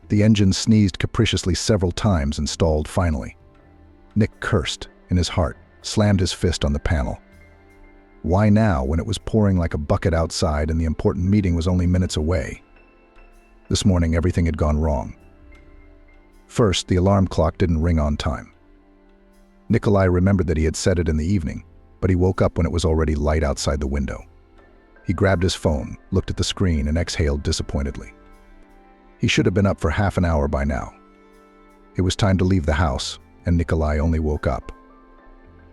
The engine sneezed capriciously several times and stalled finally. Nick cursed in his heart, slammed his fist on the panel. Why now, when it was pouring like a bucket outside and the important meeting was only minutes away? This morning, everything had gone wrong. First, the alarm clock didn't ring on time. Nikolai remembered that he had set it in the evening, but he woke up when it was already light outside the window. He grabbed his phone, looked at the screen, and exhaled disappointedly. He should have been up for half an hour by now. It was time to leave the house, and Nikolai only woke up.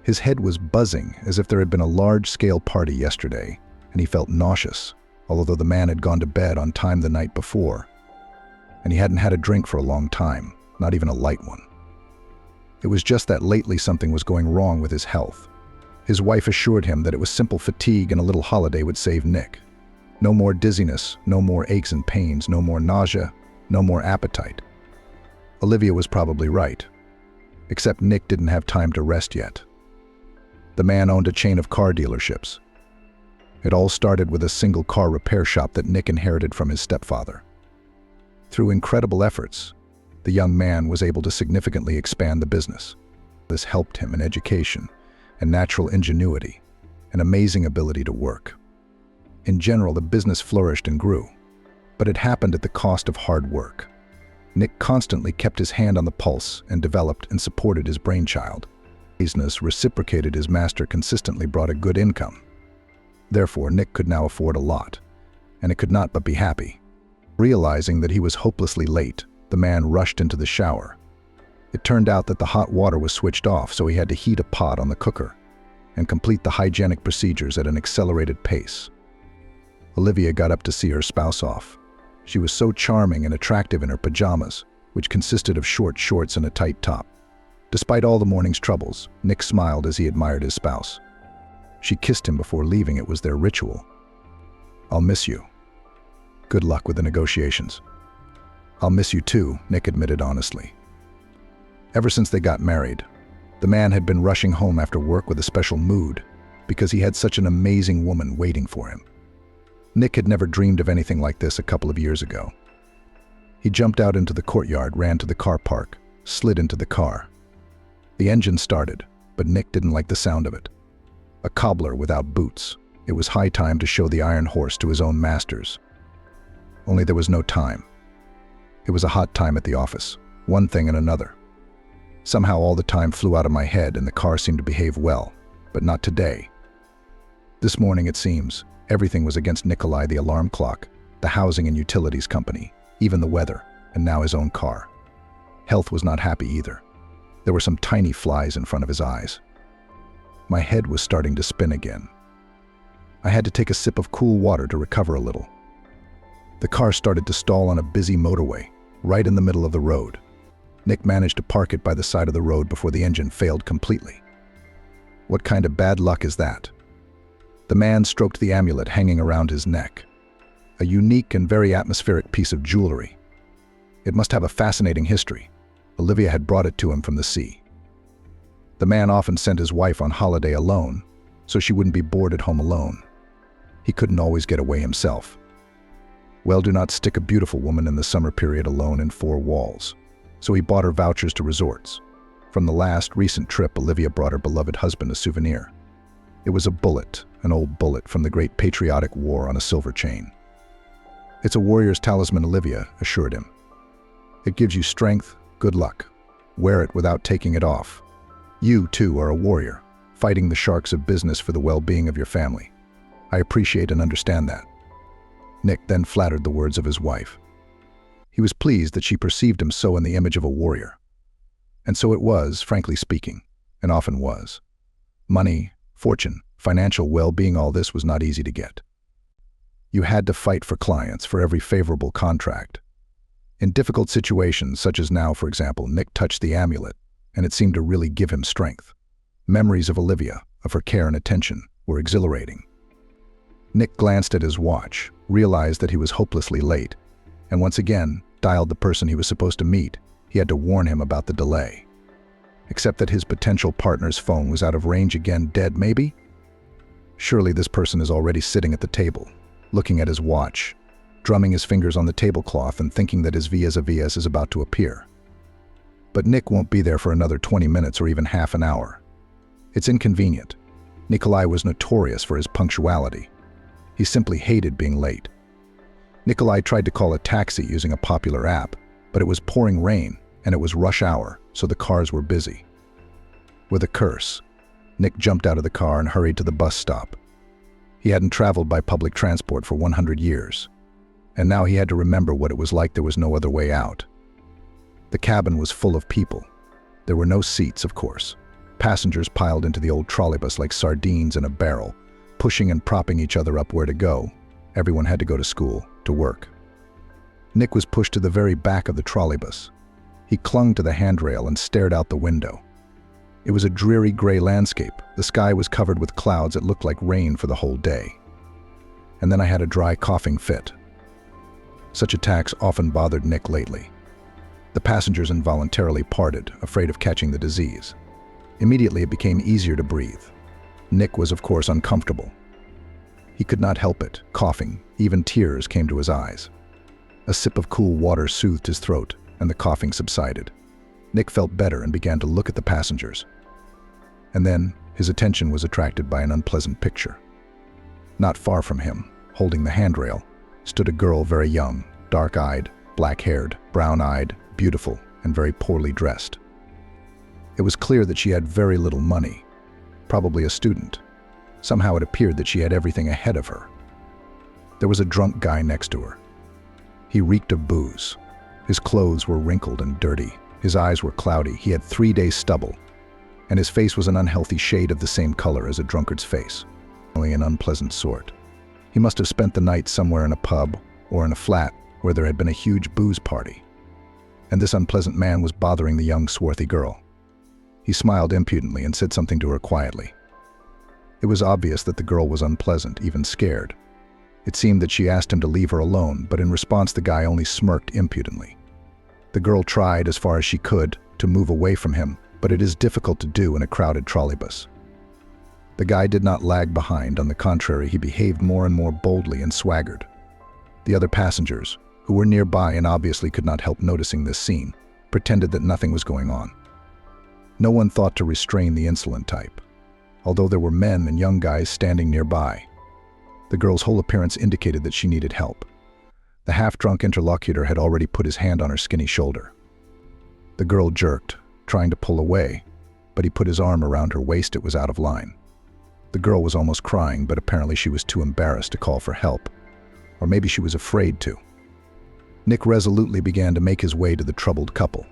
His head was buzzing as if there had been a large-scale party yesterday, and he felt nauseous, although the man had gone to bed on time the night before. And he hadn't had a drink for a long time, not even a light one. It was just that lately something was going wrong with his health. His wife assured him that it was simple fatigue and a little holiday would save Nick. No more dizziness, no more aches and pains, no more nausea, no more appetite. Olivia was probably right, except Nick didn't have time to rest yet. The man owned a chain of car dealerships. It all started with a single car repair shop that Nick inherited from his stepfather. Through incredible efforts, the young man was able to significantly expand the business. This helped him in education and natural ingenuity, an amazing ability to work. In general, the business flourished and grew, but it happened at the cost of hard work. Nick constantly kept his hand on the pulse and developed and supported his brainchild. Business reciprocated his master consistently brought a good income. Therefore, Nick could now afford a lot, and it could not but be happy. Realizing that he was hopelessly late, the man rushed into the shower. It turned out that the hot water was switched off, so he had to heat a pot on the cooker and complete the hygienic procedures at an accelerated pace. Olivia got up to see her spouse off. She was so charming and attractive in her pajamas, which consisted of short shorts and a tight top. Despite all the morning's troubles, Nick smiled as he admired his spouse. She kissed him before leaving. It was their ritual. "I'll miss you. Good luck with the negotiations." "I'll miss you too," Nick admitted honestly. Ever since they got married, the man had been rushing home after work with a special mood because he had such an amazing woman waiting for him. Nick had never dreamed of anything like this a couple of years ago. He jumped out into the courtyard, ran to the car park, slid into the car. The engine started, but Nick didn't like the sound of it. A cobbler without boots. It was high time to show the iron horse to his own masters. Only there was no time. It was a hot time at the office, one thing and another. Somehow all the time flew out of my head and the car seemed to behave well, but not today. This morning, it seems, everything was against Nikolai: the alarm clock, the housing and utilities company, even the weather, and now his own car. Health was not happy either. There were some tiny flies in front of his eyes. My head was starting to spin again. I had to take a sip of cool water to recover a little. The car started to stall on a busy motorway, right in the middle of the road. Nick managed to park it by the side of the road before the engine failed completely. What kind of bad luck is that? The man stroked the amulet hanging around his neck. A unique and very atmospheric piece of jewelry. It must have a fascinating history. Olivia had brought it to him from the sea. The man often sent his wife on holiday alone, so she wouldn't be bored at home alone. He couldn't always get away himself. Well, do not stick a beautiful woman in the summer period alone in four walls. So he bought her vouchers to resorts. From the last recent trip, Olivia brought her beloved husband a souvenir. It was a bullet, an old bullet from the Great Patriotic War on a silver chain. "It's a warrior's talisman," Olivia assured him. "It gives you strength, good luck. Wear it without taking it off. You, too, are a warrior, fighting the sharks of business for the well-being of your family. I appreciate and understand that." Nick then flattered the words of his wife. He was pleased that she perceived him so in the image of a warrior. And so it was, frankly speaking, and often was. Money, fortune, financial well-being, all this was not easy to get. You had to fight for clients for every favorable contract. In difficult situations, such as now, for example, Nick touched the amulet, and it seemed to really give him strength. Memories of Olivia, of her care and attention, were exhilarating. Nick glanced at his watch, realized that he was hopelessly late, and once again dialed the person he was supposed to meet. He had to warn him about the delay. Except that his potential partner's phone was out of range again, dead maybe? Surely this person is already sitting at the table, looking at his watch. drumming his fingers on the tablecloth and thinking that his vias is about to appear. But Nick won't be there for another 20 minutes or even half an hour. It's inconvenient. Nikolai was notorious for his punctuality. He simply hated being late. Nikolai tried to call a taxi using a popular app, but it was pouring rain and it was rush hour, so the cars were busy. With a curse, Nick jumped out of the car and hurried to the bus stop. He hadn't traveled by public transport for 100 years, and now he had to remember what it was like. There was no other way out. The cabin was full of people. There were no seats, of course. Passengers piled into the old trolleybus like sardines in a barrel, pushing and propping each other up where to go. Everyone had to go to school, to work. Nick was pushed to the very back of the trolleybus. He clung to the handrail and stared out the window. It was a dreary gray landscape. The sky was covered with clouds that looked like rain for the whole day. And then I had a dry coughing fit. Such attacks often bothered Nick lately. The passengers involuntarily parted, afraid of catching the disease. Immediately it became easier to breathe. Nick was of course uncomfortable. He could not help it, coughing. Even tears came to his eyes. A sip of cool water soothed his throat, and the coughing subsided. Nick felt better and began to look at the passengers. And then his attention was attracted by an unpleasant picture. Not far from him, holding the handrail, stood a girl very young, dark-eyed, black-haired, brown-eyed, beautiful, and very poorly dressed. It was clear that she had very little money, probably a student. Somehow it appeared that she had everything ahead of her. There was a drunk guy next to her. He reeked of booze. His clothes were wrinkled and dirty. His eyes were cloudy. He had 3 days stubble, and his face was an unhealthy shade of the same color as a drunkard's face, only an unpleasant sort. He must have spent the night somewhere in a pub or in a flat where there had been a huge booze party. And this unpleasant man was bothering the young, swarthy girl. He smiled impudently and said something to her quietly. It was obvious that the girl was unpleasant, even scared. It seemed that she asked him to leave her alone, but in response the guy only smirked impudently. The girl tried, as far as she could, to move away from him, but it is difficult to do in a crowded trolleybus. The guy did not lag behind. On the contrary, he behaved more and more boldly and swaggered. The other passengers, who were nearby and obviously could not help noticing this scene, pretended that nothing was going on. No one thought to restrain the insolent type, although there were men and young guys standing nearby. The girl's whole appearance indicated that she needed help. The half-drunk interlocutor had already put his hand on her skinny shoulder. The girl jerked, trying to pull away, but he put his arm around her waist. It was out of line. The girl was almost crying, but apparently she was too embarrassed to call for help. Or maybe she was afraid to. Nick resolutely began to make his way to the troubled couple.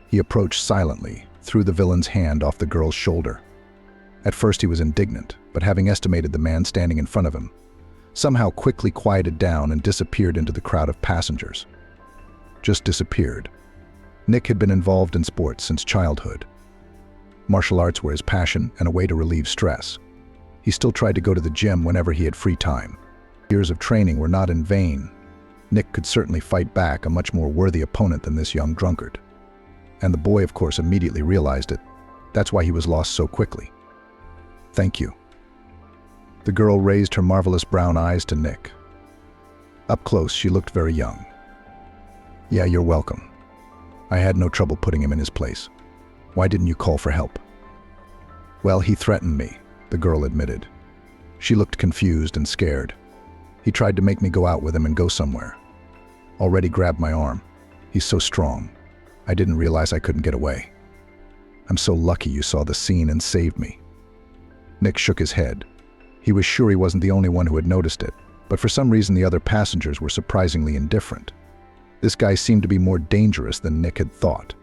He approached silently, threw the villain's hand off the girl's shoulder. At first he was indignant, but having estimated the man standing in front of him, somehow quickly quieted down and disappeared into the crowd of passengers. Just disappeared. Nick had been involved in sports since childhood. Martial arts were his passion and a way to relieve stress. He still tried to go to the gym whenever he had free time. Years of training were not in vain. Nick could certainly fight back, a much more worthy opponent than this young drunkard. And the boy, of course, immediately realized it. That's why he was lost so quickly. "Thank you." The girl raised her marvelous brown eyes to Nick. Up close, she looked very young. "Yeah, you're welcome. I had no trouble putting him in his place. Why didn't you call for help?" "Well, he threatened me," the girl admitted. She looked confused and scared. "He tried to make me go out with him and go somewhere. Already grabbed my arm. He's so strong. I didn't realize I couldn't get away. I'm so lucky you saw the scene and saved me." Nick shook his head. He was sure he wasn't the only one who had noticed it, but for some reason the other passengers were surprisingly indifferent. This guy seemed to be more dangerous than Nick had thought.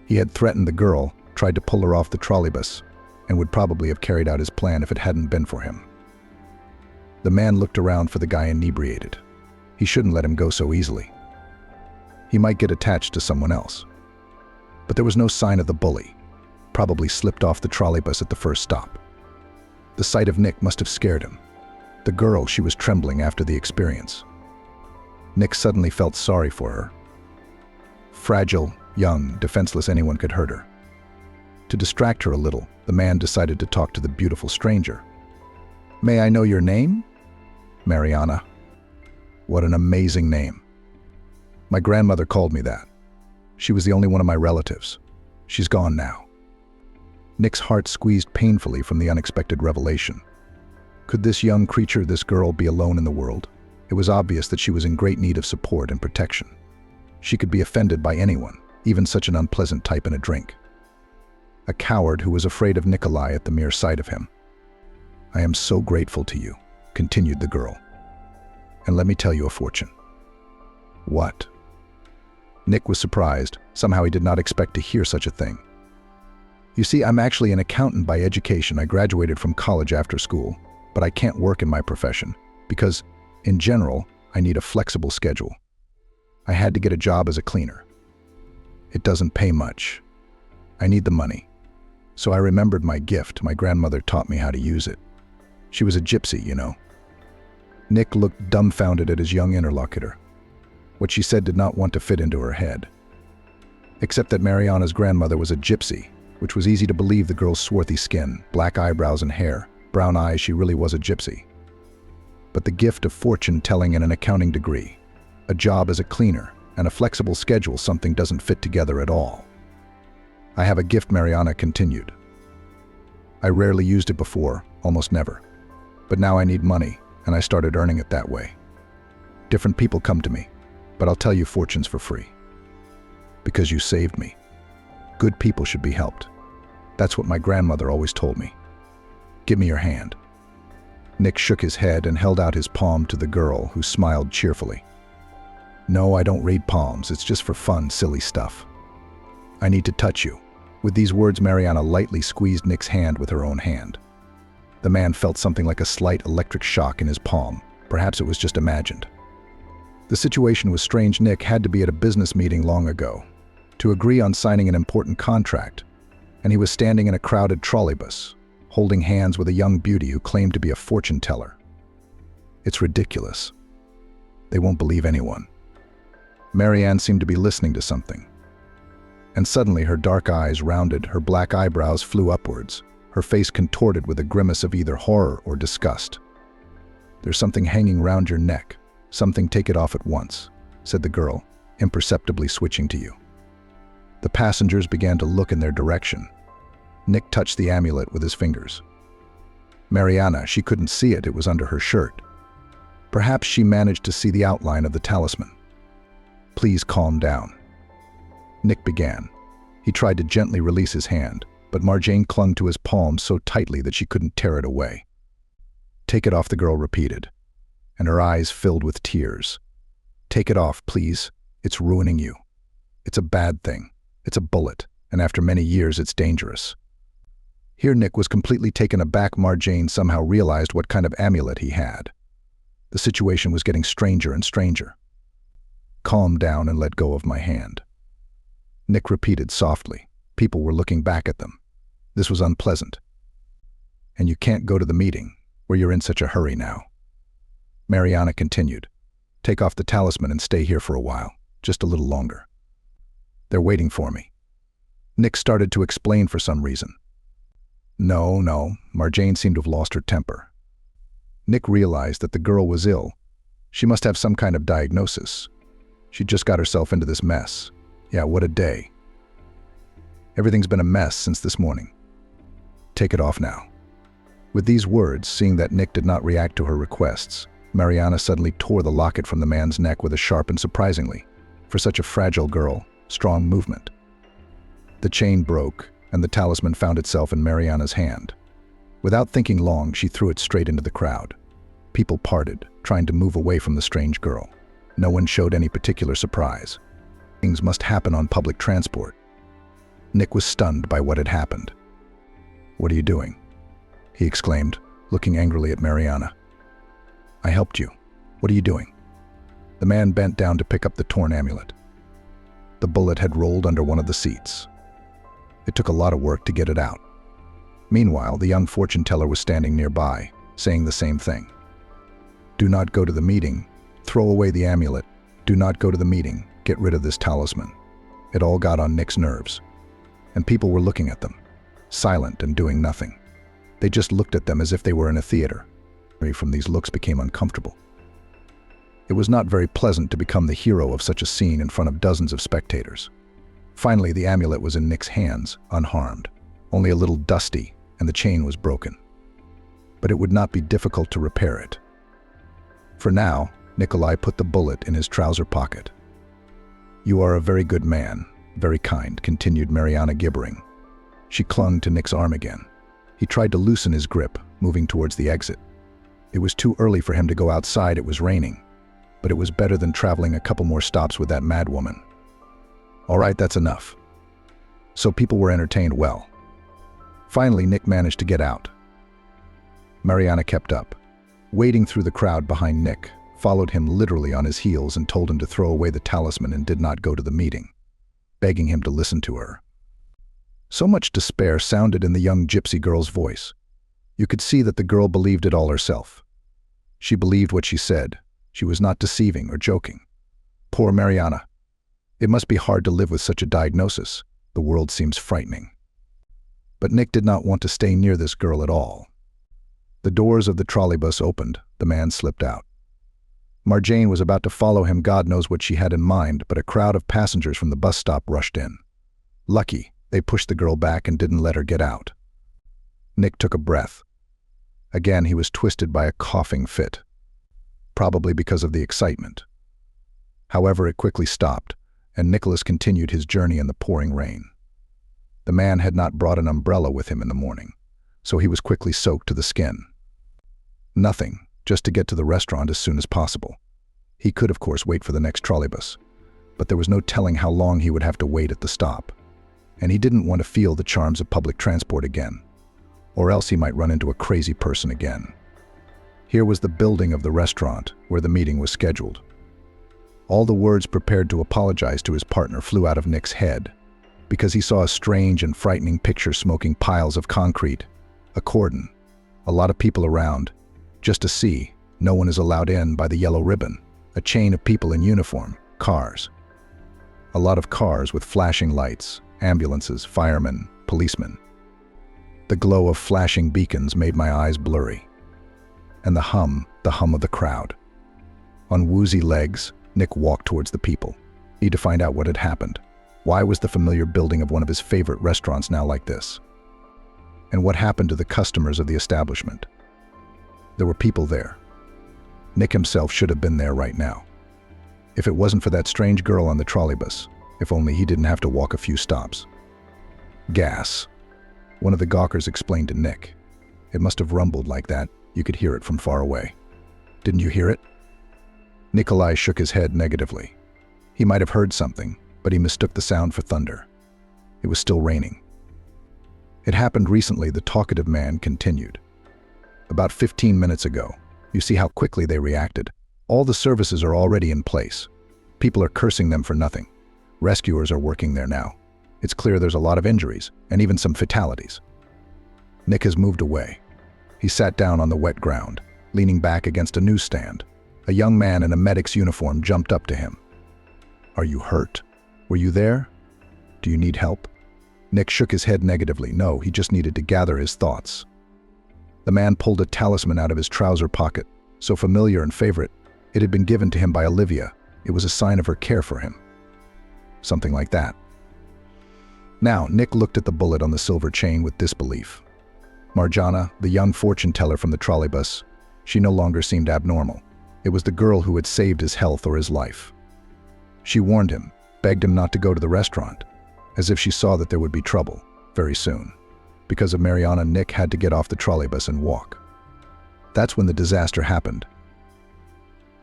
He had threatened the girl, tried to pull her off the trolleybus, and would probably have carried out his plan if it hadn't been for him. The man looked around for the guy inebriated. He shouldn't let him go so easily. He might get attached to someone else. But there was no sign of the bully. Probably slipped off the trolleybus at the first stop. The sight of Nick must have scared him. The girl, she was trembling after the experience. Nick suddenly felt sorry for her. Fragile, young, defenseless, anyone could hurt her. To distract her a little, the man decided to talk to the beautiful stranger. "May I know your name?" "Mariana." What an amazing name. My grandmother called me that. She was the only one of my relatives. She's gone now. Nick's heart squeezed painfully from the unexpected revelation. Could this young creature, this girl, be alone in the world? It was obvious that she was in great need of support and protection. She could be offended by anyone, even such an unpleasant type in a drink. A coward who was afraid of Nikolai at the mere sight of him. I am so grateful to you, continued the girl. And let me tell you a fortune. What? Nick was surprised. Somehow he did not expect to hear such a thing. You see, I'm actually an accountant by education. I graduated from college after school, but I can't work in my profession because, in general, I need a flexible schedule. I had to get a job as a cleaner. It doesn't pay much. I need the money. So I remembered my gift. My grandmother taught me how to use it. She was a gypsy, you know. Nick looked dumbfounded at his young interlocutor. What she said did not want to fit into her head. Except that Mariana's grandmother was a gypsy, which was easy to believe. The girl's swarthy skin, black eyebrows and hair, brown eyes, she really was a gypsy. But the gift of fortune-telling and an accounting degree, a job as a cleaner, and a flexible schedule, something doesn't fit together at all. I have a gift, Mariana continued. I rarely used it before, almost never. But now I need money, and I started earning it that way. Different people come to me, but I'll tell you fortunes for free. Because you saved me. Good people should be helped. That's what my grandmother always told me. Give me your hand. Nick shook his head and held out his palm to the girl, who smiled cheerfully. No, I don't read palms. It's just for fun, silly stuff. I need to touch you. With these words, Mariana lightly squeezed Nick's hand with her own hand. The man felt something like a slight electric shock in his palm. Perhaps it was just imagined. The situation was strange. Nick had to be at a business meeting long ago to agree on signing an important contract, and he was standing in a crowded trolleybus, holding hands with a young beauty who claimed to be a fortune teller. It's ridiculous. They won't believe anyone. Marianne seemed to be listening to something. And suddenly her dark eyes rounded, her black eyebrows flew upwards, her face contorted with a grimace of either horror or disgust. There's something hanging round your neck. Something, take it off at once, said the girl, imperceptibly switching to you. The passengers began to look in their direction. Nick touched the amulet with his fingers. Mariana, she couldn't see it, it was under her shirt. Perhaps she managed to see the outline of the talisman. Please calm down. Nick began. He tried to gently release his hand, but Marjane clung to his palm so tightly that she couldn't tear it away. Take it off, the girl repeated, and her eyes filled with tears. Take it off, please. It's ruining you. It's a bad thing. It's a bullet, and after many years it's dangerous. Here Nick was completely taken aback. Marjane somehow realized what kind of amulet he had. The situation was getting stranger and stranger. Calm down and let go of my hand. Nick repeated softly. People were looking back at them. This was unpleasant. And you can't go to the meeting, where you're in such a hurry now. Mariana continued. Take off the talisman and stay here for a while, just a little longer. They're waiting for me. Nick started to explain for some reason. No, Marjane seemed to have lost her temper. Nick realized that the girl was ill. She must have some kind of diagnosis. She just got herself into this mess. Yeah, what a day. Everything's been a mess since this morning. Take it off now. With these words, seeing that Nick did not react to her requests, Mariana suddenly tore the locket from the man's neck with a sharp and surprisingly, for such a fragile girl, strong movement. The chain broke, and the talisman found itself in Mariana's hand. Without thinking long, she threw it straight into the crowd. People parted, trying to move away from the strange girl. No one showed any particular surprise. Things must happen on public transport. Nick was stunned by what had happened. What are you doing? He exclaimed, looking angrily at Mariana. I helped you. What are you doing? The man bent down to pick up the torn amulet. The bullet had rolled under one of the seats. It took a lot of work to get it out. Meanwhile, the young fortune teller was standing nearby, saying the same thing. Do not go to the meeting. Throw away the amulet. Do not go to the meeting. Get rid of this talisman. It all got on Nick's nerves. And people were looking at them, silent and doing nothing. They just looked at them as if they were in a theater. From these looks became uncomfortable. It was not very pleasant to become the hero of such a scene in front of dozens of spectators. Finally, the amulet was in Nick's hands, unharmed, only a little dusty, and the chain was broken. But it would not be difficult to repair it. For now, Nikolai put the bullet in his trouser pocket. "You are a very good man, very kind," continued Mariana, gibbering. She clung to Nick's arm again. He tried to loosen his grip, moving towards the exit. It was too early for him to go outside, it was raining. But it was better than traveling a couple more stops with that mad woman. All right, that's enough. So people were entertained well. Finally, Nick managed to get out. Mariana kept up, wading through the crowd behind Nick, followed him literally on his heels and told him to throw away the talisman and did not go to the meeting, begging him to listen to her. So much despair sounded in the young gypsy girl's voice. You could see that the girl believed it all herself. She believed what she said. She was not deceiving or joking. Poor Mariana. It must be hard to live with such a diagnosis. The world seems frightening. But Nick did not want to stay near this girl at all. The doors of the trolleybus opened. The man slipped out. Marjane was about to follow him. God knows what she had in mind, but a crowd of passengers from the bus stop rushed in. Lucky, they pushed the girl back and didn't let her get out. Nick took a breath. Again, he was twisted by a coughing fit, probably because of the excitement. However, it quickly stopped, and Nicholas continued his journey in the pouring rain. The man had not brought an umbrella with him in the morning, so he was quickly soaked to the skin. Nothing, just to get to the restaurant as soon as possible. He could, of course, wait for the next trolleybus, but there was no telling how long he would have to wait at the stop, and he didn't want to feel the charms of public transport again, or else he might run into a crazy person again. Here was the building of the restaurant where the meeting was scheduled. All the words prepared to apologize to his partner flew out of Nick's head because he saw a strange and frightening picture: smoking piles of concrete, a cordon, a lot of people around, just to see, no one is allowed in by the yellow ribbon, a chain of people in uniform, cars. A lot of cars with flashing lights, ambulances, firemen, policemen. The glow of flashing beacons made my eyes blurry. And the hum of the crowd. On woozy legs, Nick walked towards the people. He had to find out what had happened. Why was the familiar building of one of his favorite restaurants now like this? And what happened to the customers of the establishment? There were people there. Nick himself should have been there right now. If it wasn't for that strange girl on the trolleybus, if only he didn't have to walk a few stops. Gas. One of the gawkers explained to Nick. It must have rumbled like that. You could hear it from far away. Didn't you hear it? Nikolai shook his head negatively. He might have heard something, but he mistook the sound for thunder. It was still raining. It happened recently, the talkative man continued. About 15 minutes ago. You see how quickly they reacted. All the services are already in place. People are cursing them for nothing. Rescuers are working there now. It's clear there's a lot of injuries, and even some fatalities. Nick has moved away. He sat down on the wet ground, leaning back against a newsstand. A young man in a medic's uniform jumped up to him. "Are you hurt? Were you there? Do you need help?" Nick shook his head negatively. No, he just needed to gather his thoughts. The man pulled a talisman out of his trouser pocket, so familiar and favorite. It had been given to him by Olivia. It was a sign of her care for him. Something like that. Now, Nick looked at the bullet on the silver chain with disbelief. Marjana, the young fortune teller from the trolleybus, she no longer seemed abnormal. It was the girl who had saved his health or his life. She warned him, begged him not to go to the restaurant, as if she saw that there would be trouble, very soon. Because of Mariana, Nick had to get off the trolleybus and walk. That's when the disaster happened.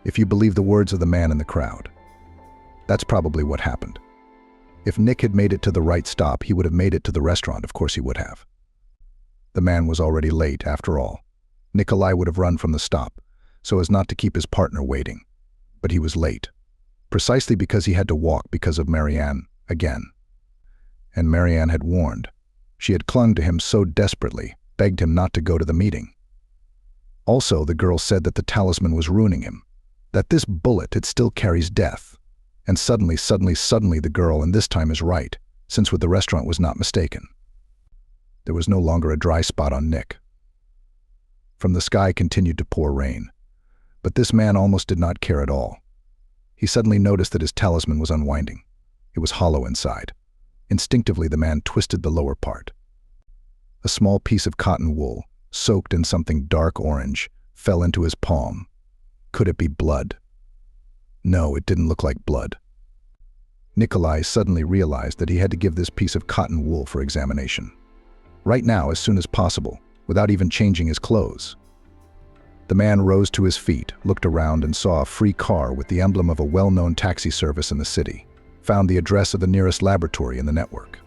If you believe the words of the man in the crowd. That's probably what happened. If Nick had made it to the right stop, he would have made it to the restaurant. Of course he would have. The man was already late, after all. Nikolai would have run from the stop, so as not to keep his partner waiting. But he was late, precisely because he had to walk because of Marianne again. And Marianne had warned. She had clung to him so desperately, begged him not to go to the meeting. Also, the girl said that the talisman was ruining him, that this bullet, it still carries death. And suddenly, the girl, and this time is right, since with the restaurant was not mistaken. There was no longer a dry spot on Nick. From the sky continued to pour rain, but this man almost did not care at all. He suddenly noticed that his talisman was unwinding. It was hollow inside. Instinctively, the man twisted the lower part. A small piece of cotton wool, soaked in something dark orange, fell into his palm. Could it be blood? No, it didn't look like blood. Nikolai suddenly realized that he had to give this piece of cotton wool for examination. Right now, as soon as possible, without even changing his clothes. The man rose to his feet, looked around and saw a free car with the emblem of a well-known taxi service in the city, found the address of the nearest laboratory in the network.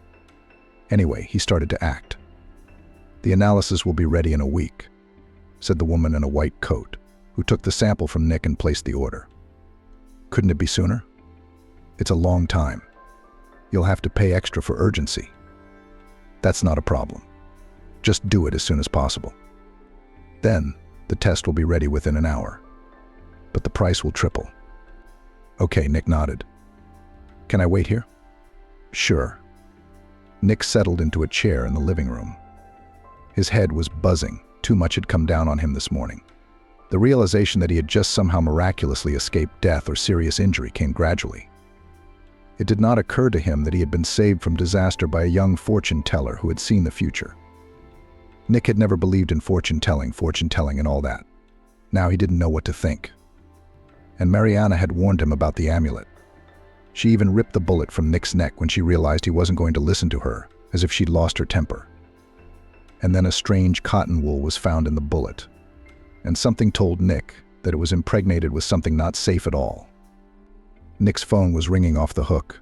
Anyway, he started to act. "The analysis will be ready in a week," said the woman in a white coat, who took the sample from Nick and placed the order. "Couldn't it be sooner?" "It's a long time. You'll have to pay extra for urgency." "That's not a problem. Just do it as soon as possible. Then, the test will be ready within an hour. But the price will triple." "Okay," Nick nodded. "Can I wait here?" "Sure." Nick settled into a chair in the living room. His head was buzzing. Too much had come down on him this morning. The realization that he had just somehow miraculously escaped death or serious injury came gradually. It did not occur to him that he had been saved from disaster by a young fortune teller who had seen the future. Nick had never believed in fortune telling and all that. Now he didn't know what to think. And Mariana had warned him about the amulet. She even ripped the bullet from Nick's neck when she realized he wasn't going to listen to her, as if she'd lost her temper. And then a strange cotton wool was found in the bullet. And something told Nick that it was impregnated with something not safe at all. Nick's phone was ringing off the hook.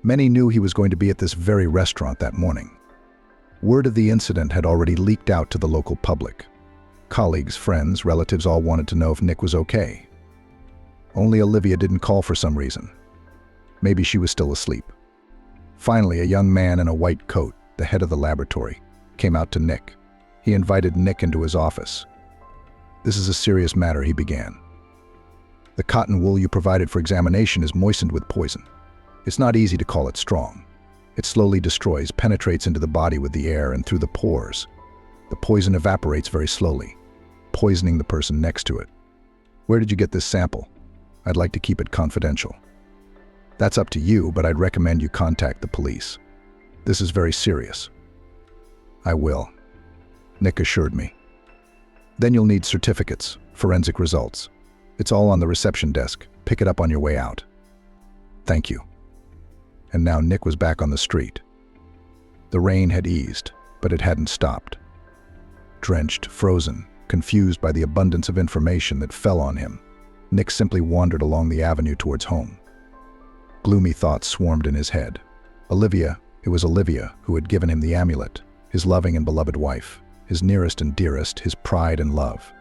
Many knew he was going to be at this very restaurant that morning. Word of the incident had already leaked out to the local public. Colleagues, friends, relatives all wanted to know if Nick was okay. Only Olivia didn't call for some reason. Maybe she was still asleep. Finally, a young man in a white coat, the head of the laboratory, came out to Nick. He invited Nick into his office. "This is a serious matter," he began. "The cotton wool you provided for examination is moistened with poison. It's not easy to call it strong. It slowly destroys, penetrates into the body with the air and through the pores. The poison evaporates very slowly, poisoning the person next to it. Where did you get this sample? I'd like to keep it confidential." "That's up to you, but I'd recommend you contact the police. This is very serious." "I will," Nick assured me. "Then you'll need certificates, forensic results. It's all on the reception desk. Pick it up on your way out." "Thank you." And now Nick was back on the street. The rain had eased, but it hadn't stopped. Drenched, frozen, confused by the abundance of information that fell on him, Nick simply wandered along the avenue towards home. Gloomy thoughts swarmed in his head. Olivia, it was Olivia who had given him the amulet, his loving and beloved wife, his nearest and dearest, his pride and love.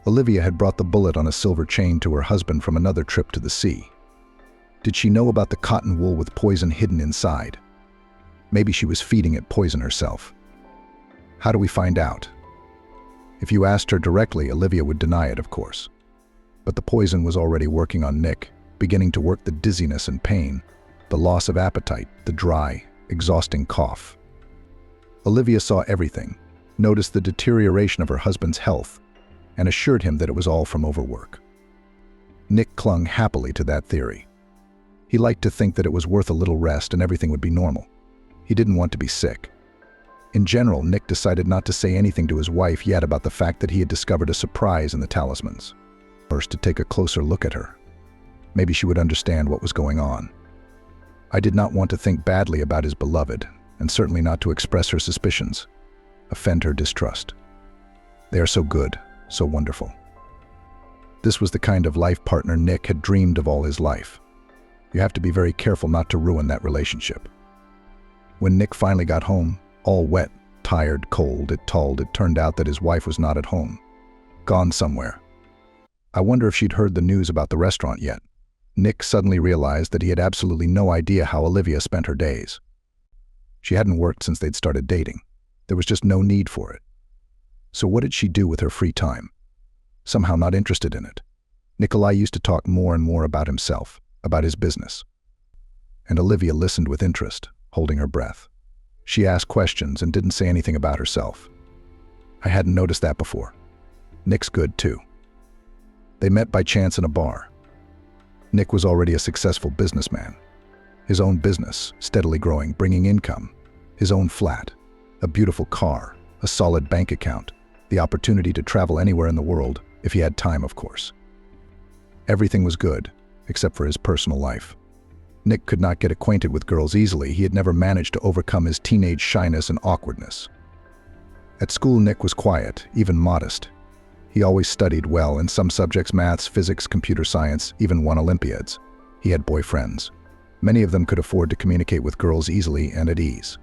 Olivia had brought the bullet on a silver chain to her husband from another trip to the sea. Did she know about the cotton wool with poison hidden inside? Maybe she was feeding it poison herself. How do we find out? If you asked her directly, Olivia would deny it, of course. But the poison was already working on Nick, beginning to work the dizziness and pain, the loss of appetite, the dry, exhausting cough. Olivia saw everything, noticed the deterioration of her husband's health, and assured him that it was all from overwork. Nick clung happily to that theory. He liked to think that it was worth a little rest and everything would be normal. He didn't want to be sick. In general, Nick decided not to say anything to his wife yet about the fact that he had discovered a surprise in the talismans. First, to take a closer look at her. Maybe she would understand what was going on. I did not want to think badly about his beloved, and certainly not to express her suspicions, offend her distrust. They are so good, so wonderful. This was the kind of life partner Nick had dreamed of all his life. You have to be very careful not to ruin that relationship. When Nick finally got home, all wet, tired, cold, it turned out that his wife was not at home. Gone somewhere. I wonder if she'd heard the news about the restaurant yet. Nick suddenly realized that he had absolutely no idea how Olivia spent her days. She hadn't worked since they'd started dating. There was just no need for it. So what did she do with her free time? Somehow not interested in it. Nikolai used to talk more and more about himself, about his business. And Olivia listened with interest, holding her breath. She asked questions and didn't say anything about herself. I hadn't noticed that before. Nick's good, too. They met by chance in a bar. Nick was already a successful businessman. His own business, steadily growing, bringing income. His own flat, a beautiful car, a solid bank account, the opportunity to travel anywhere in the world, if he had time, of course. Everything was good, except for his personal life. Nick could not get acquainted with girls easily. He had never managed to overcome his teenage shyness and awkwardness. At school, Nick was quiet, even modest. He always studied well in some subjects: maths, physics, computer science, even won Olympiads. He had boyfriends. Many of them could afford to communicate with girls easily and at ease.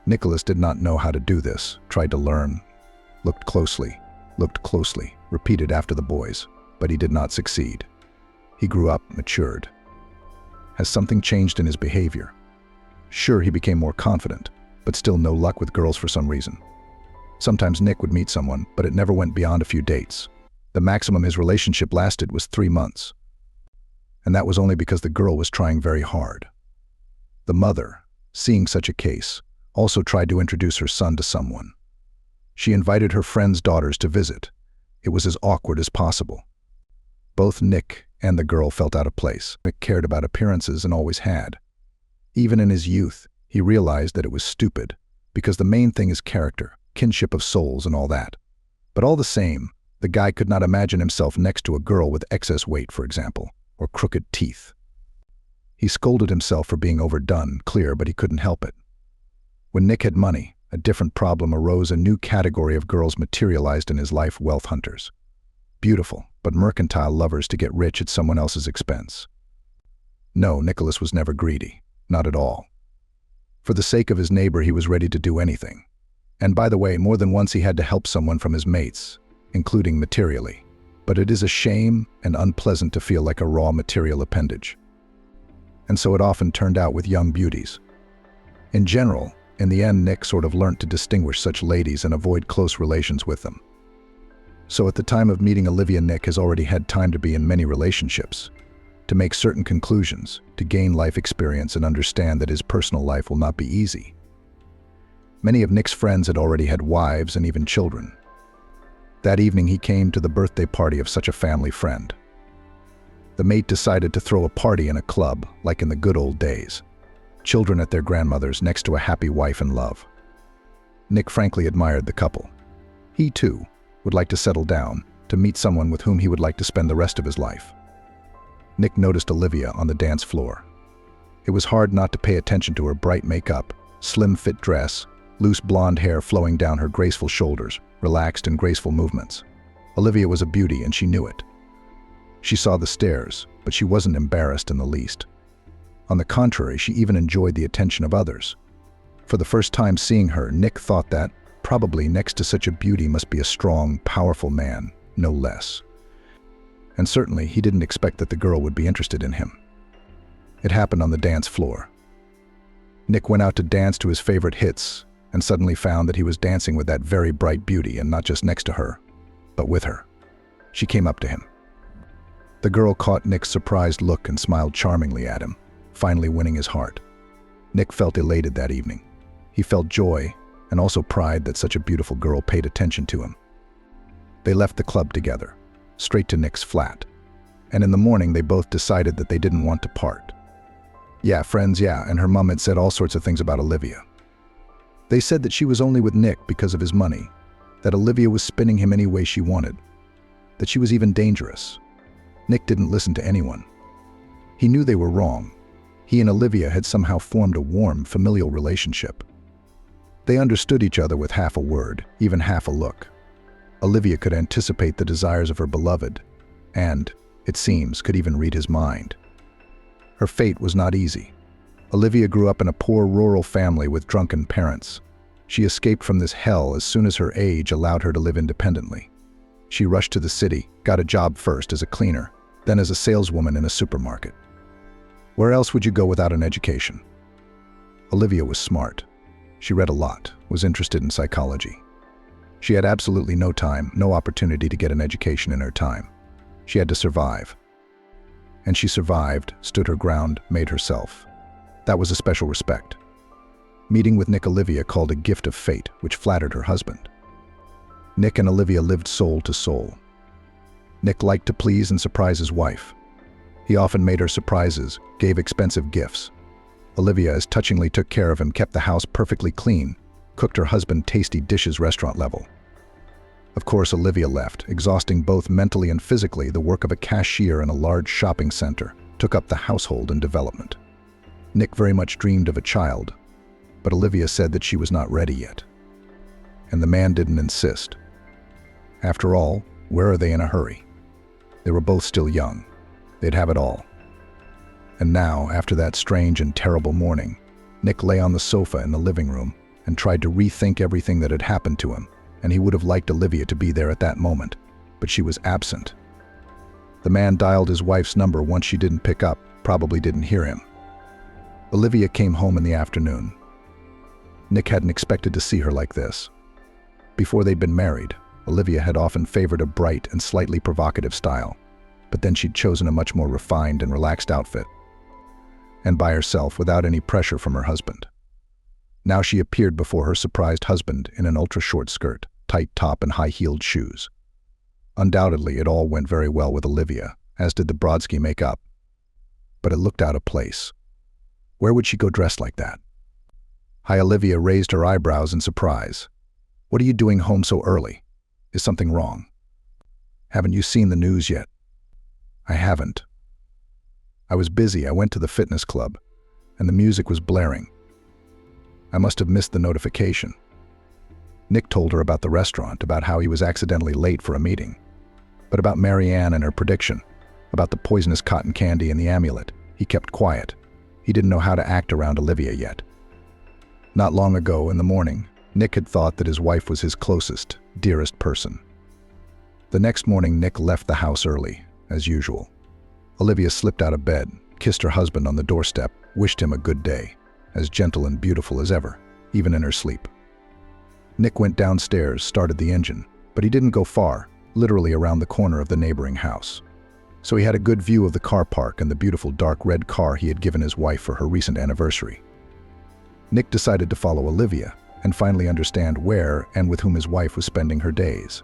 Nicholas did not know how to do this, tried to learn, looked closely, repeated after the boys, but he did not succeed. He grew up, matured. Has something changed in his behavior? Sure, he became more confident, but still no luck with girls for some reason. Sometimes Nick would meet someone, but it never went beyond a few dates. The maximum his relationship lasted was 3 months. And that was only because the girl was trying very hard. The mother, seeing such a case, also tried to introduce her son to someone. She invited her friends' daughters to visit. It was as awkward as possible. Both Nick and the girl felt out of place. Nick cared about appearances and always had. Even in his youth, he realized that it was stupid, because the main thing is character, kinship of souls and all that. But all the same, the guy could not imagine himself next to a girl with excess weight, for example, or crooked teeth. He scolded himself for being overdone, clear, but he couldn't help it. When Nick had money, a different problem arose. A new category of girls materialized in his life: wealth hunters. Beautiful, but mercantile lovers to get rich at someone else's expense. No, Nicholas was never greedy, not at all. For the sake of his neighbor, he was ready to do anything. And by the way, more than once he had to help someone from his mates, including materially. But it is a shame and unpleasant to feel like a raw material appendage. And so it often turned out with young beauties. In general, in the end, Nick sort of learnt to distinguish such ladies and avoid close relations with them. So at the time of meeting Olivia, Nick has already had time to be in many relationships, to make certain conclusions, to gain life experience and understand that his personal life will not be easy. Many of Nick's friends had already had wives and even children. That evening he came to the birthday party of such a family friend. The mate decided to throw a party in a club, like in the good old days. Children at their grandmother's next to a happy wife in love. Nick frankly admired the couple. He, too, would like to settle down, to meet someone with whom he would like to spend the rest of his life. Nick noticed Olivia on the dance floor. It was hard not to pay attention to her bright makeup, slim fit dress, loose blonde hair flowing down her graceful shoulders, relaxed and graceful movements. Olivia was a beauty and she knew it. She saw the stares, but she wasn't embarrassed in the least. On the contrary, she even enjoyed the attention of others. For the first time seeing her, Nick thought that, probably next to such a beauty must be a strong, powerful man, no less. And certainly he didn't expect that the girl would be interested in him. It happened on the dance floor. Nick went out to dance to his favorite hits, and suddenly found that he was dancing with that very bright beauty, and not just next to her, but with her. She came up to him. The girl caught Nick's surprised look and smiled charmingly at him, finally winning his heart. Nick felt elated that evening. He felt joy, and also pride that such a beautiful girl paid attention to him. They left the club together, straight to Nick's flat, and in the morning they both decided that they didn't want to part. Yeah, friends, yeah, and her mom had said all sorts of things about Olivia. They said that she was only with Nick because of his money, that Olivia was spinning him any way she wanted, that she was even dangerous. Nick didn't listen to anyone. He knew they were wrong. He and Olivia had somehow formed a warm, familial relationship. They understood each other with half a word, even half a look. Olivia could anticipate the desires of her beloved, and, it seems, could even read his mind. Her fate was not easy. Olivia grew up in a poor rural family with drunken parents. She escaped from this hell as soon as her age allowed her to live independently. She rushed to the city, got a job first as a cleaner, then as a saleswoman in a supermarket. Where else would you go without an education? Olivia was smart. She read a lot, was interested in psychology. She had absolutely no time, no opportunity to get an education in her time. She had to survive. And she survived, stood her ground, made herself. That was a special respect. Meeting with Nick, Olivia called a gift of fate, which flattered her husband. Nick and Olivia lived soul to soul. Nick liked to please and surprise his wife. He often made her surprises, gave expensive gifts. Olivia as touchingly took care of him, kept the house perfectly clean, cooked her husband tasty dishes restaurant level. Of course, Olivia left, exhausting both mentally and physically. The work of a cashier in a large shopping center took up the household and development. Nick very much dreamed of a child, but Olivia said that she was not ready yet. And the man didn't insist. After all, where are they in a hurry? They were both still young. They'd have it all. And now, after that strange and terrible morning, Nick lay on the sofa in the living room and tried to rethink everything that had happened to him, and he would have liked Olivia to be there at that moment, but she was absent. The man dialed his wife's number. Once she didn't pick up, probably didn't hear him. Olivia came home in the afternoon. Nick hadn't expected to see her like this. Before they'd been married, Olivia had often favored a bright and slightly provocative style, but then she'd chosen a much more refined and relaxed outfit, and by herself without any pressure from her husband. Now she appeared before her surprised husband in an ultra-short skirt, tight top, and high-heeled shoes. Undoubtedly, it all went very well with Olivia, as did the Brodsky makeup. But it looked out of place. Where would she go dressed like that? Hi, Olivia raised her eyebrows in surprise. What are you doing home so early? Is something wrong? Haven't you seen the news yet? I haven't. I was busy. I went to the fitness club, and the music was blaring. I must have missed the notification. Nick told her about the restaurant, about how he was accidentally late for a meeting. But about Marianne and her prediction, about the poisonous cotton candy and the amulet, he kept quiet. He didn't know how to act around Olivia yet. Not long ago, in the morning, Nick had thought that his wife was his closest, dearest person. The next morning, Nick left the house early, as usual. Olivia slipped out of bed, kissed her husband on the doorstep, wished him a good day, as gentle and beautiful as ever, even in her sleep. Nick went downstairs, started the engine, but he didn't go far, literally around the corner of the neighboring house. So he had a good view of the car park and the beautiful dark red car he had given his wife for her recent anniversary. Nick decided to follow Olivia and finally understand where and with whom his wife was spending her days.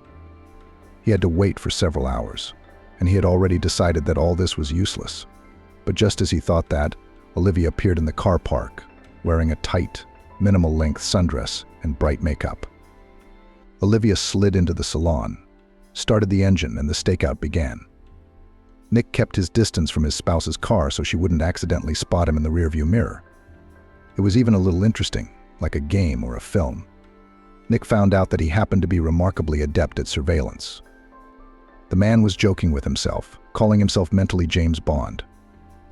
He had to wait for several hours, and he had already decided that all this was useless. But just as he thought that, Olivia appeared in the car park, wearing a tight, minimal-length sundress and bright makeup. Olivia slid into the salon, started the engine, and the stakeout began. Nick kept his distance from his spouse's car so she wouldn't accidentally spot him in the rearview mirror. It was even a little interesting, like a game or a film. Nick found out that he happened to be remarkably adept at surveillance. The man was joking with himself, calling himself mentally James Bond.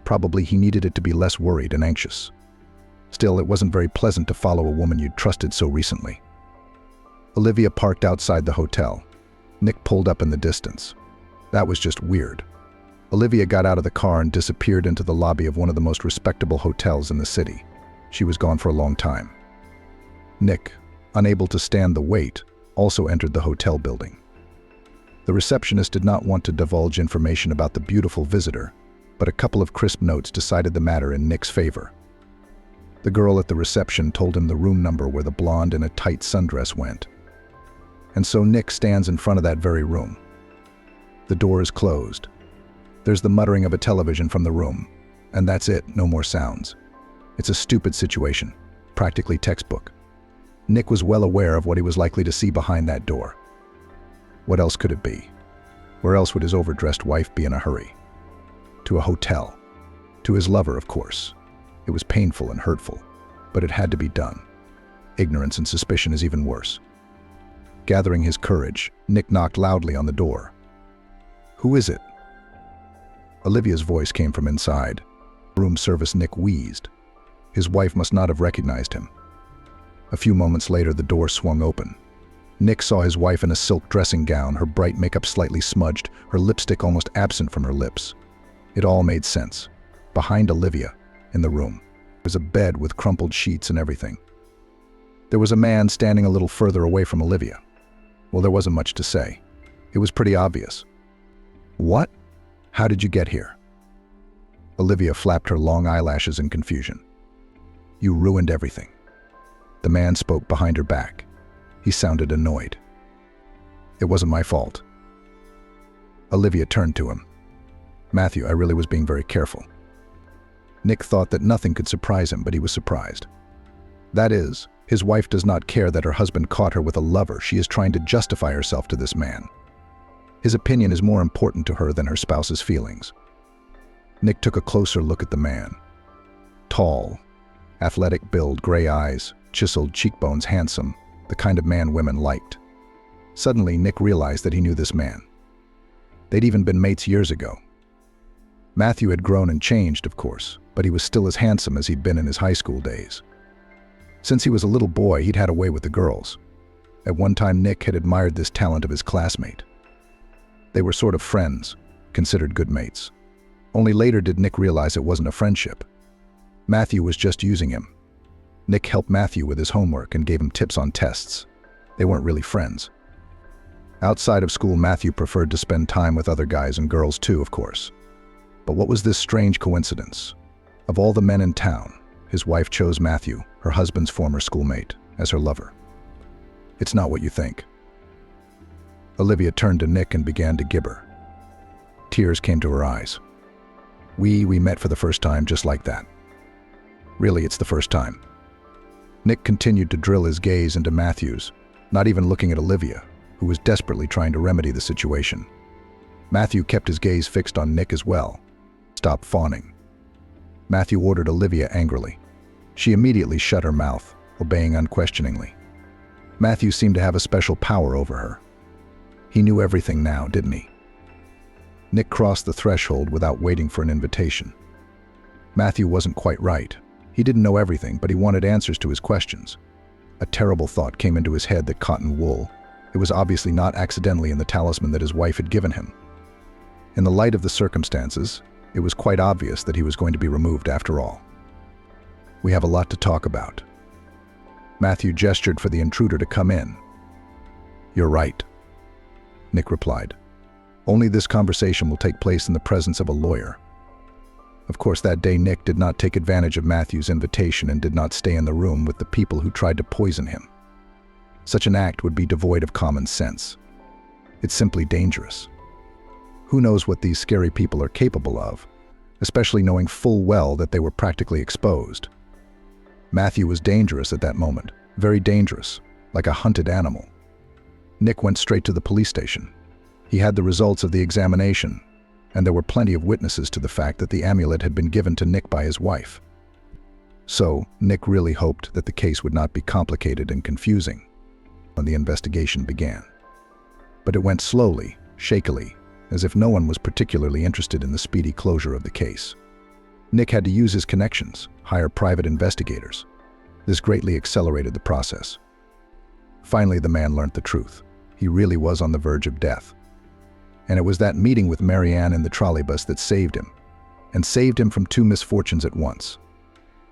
Probably he needed it to be less worried and anxious. Still, it wasn't very pleasant to follow a woman you'd trusted so recently. Olivia parked outside the hotel. Nick pulled up in the distance. That was just weird. Olivia got out of the car and disappeared into the lobby of one of the most respectable hotels in the city. She was gone for a long time. Nick, unable to stand the wait, also entered the hotel building. The receptionist did not want to divulge information about the beautiful visitor, but a couple of crisp notes decided the matter in Nick's favor. The girl at the reception told him the room number where the blonde in a tight sundress went. And so Nick stands in front of that very room. The door is closed. There's the muttering of a television from the room, and that's it, no more sounds. It's a stupid situation, practically textbook. Nick was well aware of what he was likely to see behind that door. What else could it be? Where else would his overdressed wife be in a hurry? To a hotel. To his lover, of course. It was painful and hurtful, but it had to be done. Ignorance and suspicion is even worse. Gathering his courage, Nick knocked loudly on the door. Who is it? Olivia's voice came from inside. Room service. Nick wheezed. His wife must not have recognized him. A few moments later, the door swung open. Nick saw his wife in a silk dressing gown, her bright makeup slightly smudged, her lipstick almost absent from her lips. It all made sense. Behind Olivia, in the room, was a bed with crumpled sheets and everything. There was a man standing a little further away from Olivia. Well, there wasn't much to say. It was pretty obvious. What? How did you get here? Olivia flapped her long eyelashes in confusion. You ruined everything. The man spoke behind her back. He sounded annoyed. It wasn't my fault. Olivia turned to him. Matthew, I really was being very careful. Nick thought that nothing could surprise him, but he was surprised. That is, his wife does not care that her husband caught her with a lover. She is trying to justify herself to this man. His opinion is more important to her than her spouse's feelings. Nick took a closer look at the man. Tall, athletic build, gray eyes, chiseled cheekbones, handsome, the kind of man women liked. Suddenly, Nick realized that he knew this man. They'd even been mates years ago. Matthew had grown and changed, of course, but he was still as handsome as he'd been in his high school days. Since he was a little boy, he'd had a way with the girls. At one time, Nick had admired this talent of his classmate. They were sort of friends, considered good mates. Only later did Nick realize it wasn't a friendship. Matthew was just using him. Nick helped Matthew with his homework and gave him tips on tests. They weren't really friends. Outside of school, Matthew preferred to spend time with other guys and girls too, of course. But what was this strange coincidence? Of all the men in town, his wife chose Matthew, her husband's former schoolmate, as her lover. It's not what you think. Olivia turned to Nick and began to gibber. Tears came to her eyes. We met for the first time just like that. Really, it's the first time. Nick continued to drill his gaze into Matthew's, not even looking at Olivia, who was desperately trying to remedy the situation. Matthew kept his gaze fixed on Nick as well. Stop fawning. Matthew ordered Olivia angrily. She immediately shut her mouth, obeying unquestioningly. Matthew seemed to have a special power over her. He knew everything now, didn't he? Nick crossed the threshold without waiting for an invitation. Matthew wasn't quite right. He didn't know everything, but he wanted answers to his questions. A terrible thought came into his head that cotton wool. It was obviously not accidentally in the talisman that his wife had given him. In the light of the circumstances, it was quite obvious that he was going to be removed after all. We have a lot to talk about. Matthew gestured for the intruder to come in. You're right, Nick replied. Only this conversation will take place in the presence of a lawyer. Of course, that day Nick did not take advantage of Matthew's invitation and did not stay in the room with the people who tried to poison him. Such an act would be devoid of common sense. It's simply dangerous. Who knows what these scary people are capable of, especially knowing full well that they were practically exposed. Matthew was dangerous at that moment, very dangerous, like a hunted animal. Nick went straight to the police station. He had the results of the examination, and there were plenty of witnesses to the fact that the amulet had been given to Nick by his wife. So, Nick really hoped that the case would not be complicated and confusing when the investigation began. But it went slowly, shakily, as if no one was particularly interested in the speedy closure of the case. Nick had to use his connections, hire private investigators. This greatly accelerated the process. Finally, the man learned the truth. He really was on the verge of death. And it was that meeting with Marianne in the trolleybus that saved him, and saved him from two misfortunes at once.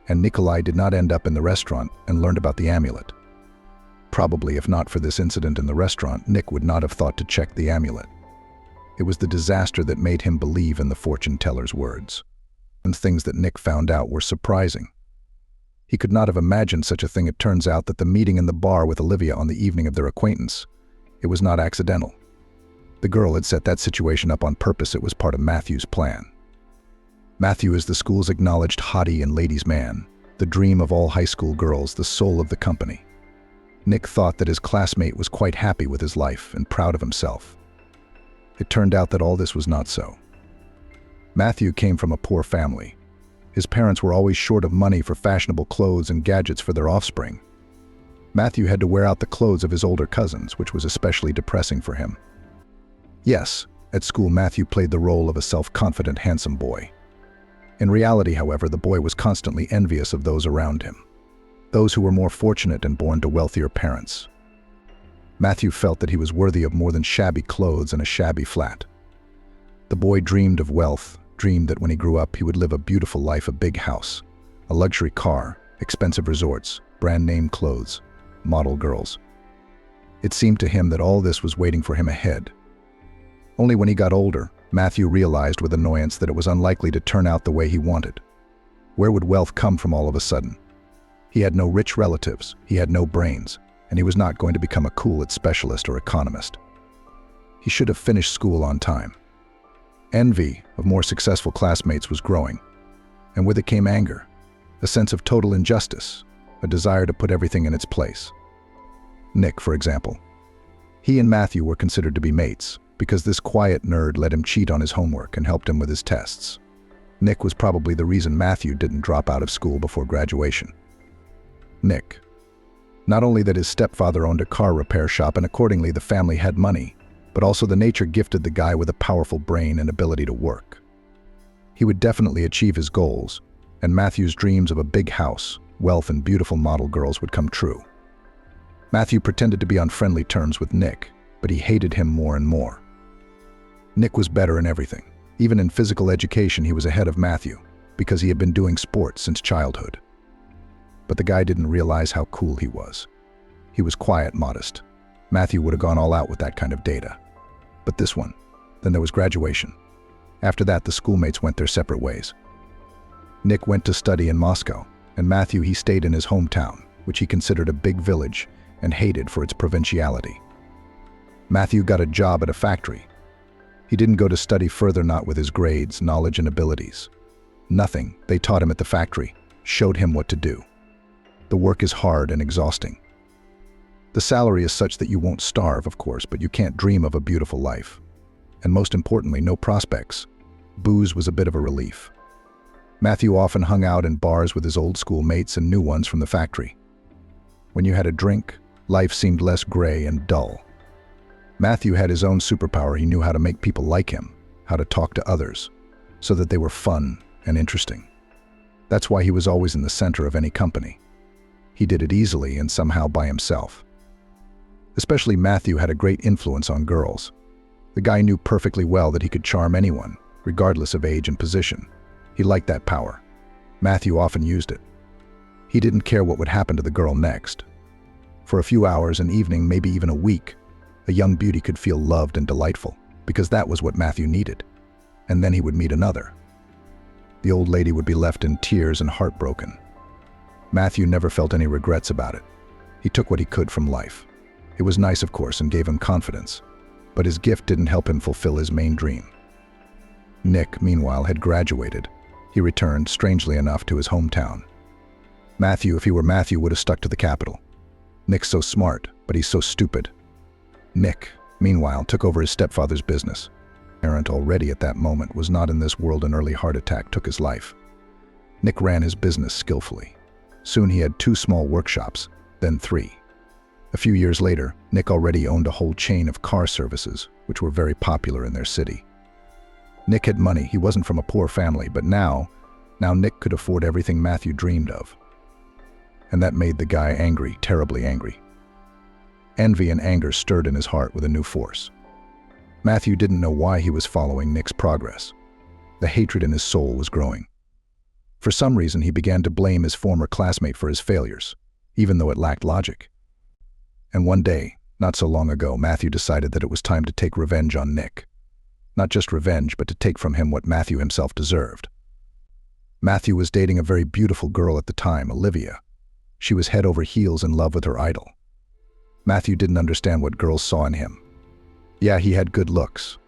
And Nikolai did not end up in the restaurant and learned about the amulet. Probably, if not for this incident in the restaurant, Nick would not have thought to check the amulet. It was the disaster that made him believe in the fortune teller's words. And things that Nick found out were surprising. He could not have imagined such a thing. It turns out that the meeting in the bar with Olivia on the evening of their acquaintance, it was not accidental. The girl had set that situation up on purpose. It was part of Matthew's plan. Matthew is the school's acknowledged hottie and ladies' man, the dream of all high school girls, the soul of the company. Nick thought that his classmate was quite happy with his life and proud of himself. It turned out that all this was not so. Matthew came from a poor family. His parents were always short of money for fashionable clothes and gadgets for their offspring. Matthew had to wear out the clothes of his older cousins, which was especially depressing for him. Yes, at school Matthew played the role of a self-confident, handsome boy. In reality, however, the boy was constantly envious of those around him, those who were more fortunate and born to wealthier parents. Matthew felt that he was worthy of more than shabby clothes and a shabby flat. The boy dreamed of wealth, dreamed that when he grew up he would live a beautiful life, a big house, a luxury car, expensive resorts, brand-name clothes, model girls. It seemed to him that all this was waiting for him ahead. Only when he got older, Matthew realized with annoyance that it was unlikely to turn out the way he wanted. Where would wealth come from all of a sudden? He had no rich relatives, he had no brains, and he was not going to become a cool specialist or economist. He should have finished school on time. Envy of more successful classmates was growing, and with it came anger, a sense of total injustice, a desire to put everything in its place. Nick, for example. He and Matthew were considered to be mates because this quiet nerd let him cheat on his homework and helped him with his tests. Nick was probably the reason Matthew didn't drop out of school before graduation. Nick. Not only that his stepfather owned a car repair shop and accordingly the family had money, but also the nature gifted the guy with a powerful brain and ability to work. He would definitely achieve his goals, and Matthew's dreams of a big house, wealth, and beautiful model girls would come true. Matthew pretended to be on friendly terms with Nick, but he hated him more and more. Nick was better in everything. Even in physical education, he was ahead of Matthew, because he had been doing sports since childhood. But the guy didn't realize how cool he was. He was quiet, modest. Matthew would have gone all out with that kind of data. But this one, then there was graduation. After that, the schoolmates went their separate ways. Nick went to study in Moscow, and Matthew, he stayed in his hometown, which he considered a big village and hated for its provinciality. Matthew got a job at a factory. He didn't go to study further, not with his grades, knowledge, and abilities. Nothing they taught him at the factory showed him what to do. The work is hard and exhausting. The salary is such that you won't starve, of course, but you can't dream of a beautiful life. And most importantly, no prospects. Booze was a bit of a relief. Matthew often hung out in bars with his old school mates and new ones from the factory. When you had a drink, life seemed less gray and dull. Matthew had his own superpower. He knew how to make people like him, how to talk to others, so that they were fun and interesting. That's why he was always in the center of any company. He did it easily and somehow by himself. Especially Matthew had a great influence on girls. The guy knew perfectly well that he could charm anyone, regardless of age and position. He liked that power. Matthew often used it. He didn't care what would happen to the girl next. For a few hours, an evening, maybe even a week, a young beauty could feel loved and delightful, because that was what Matthew needed. And then he would meet another. The old lady would be left in tears and heartbroken. Matthew never felt any regrets about it. He took what he could from life. It was nice, of course, and gave him confidence, but his gift didn't help him fulfill his main dream. Nick, meanwhile, had graduated. He returned, strangely enough, to his hometown. Matthew, if he were Matthew, would have stuck to the capital. Nick's so smart, but he's so stupid. Nick, meanwhile, took over his stepfather's business. Parent already at that moment was not in this world. An early heart attack took his life. Nick ran his business skillfully. Soon he had 2 small workshops, then 3. A few years later, Nick already owned a whole chain of car services, which were very popular in their city. Nick had money. He wasn't from a poor family, but now Nick could afford everything Matthew dreamed of. And that made the guy angry, terribly angry. Envy and anger stirred in his heart with a new force. Matthew didn't know why he was following Nick's progress. The hatred in his soul was growing. For some reason, he began to blame his former classmate for his failures, even though it lacked logic. And one day, not so long ago, Matthew decided that it was time to take revenge on Nick. Not just revenge, but to take from him what Matthew himself deserved. Matthew was dating a very beautiful girl at the time, Olivia. She was head over heels in love with her idol. Matthew didn't understand what girls saw in him. Yeah, he had good looks,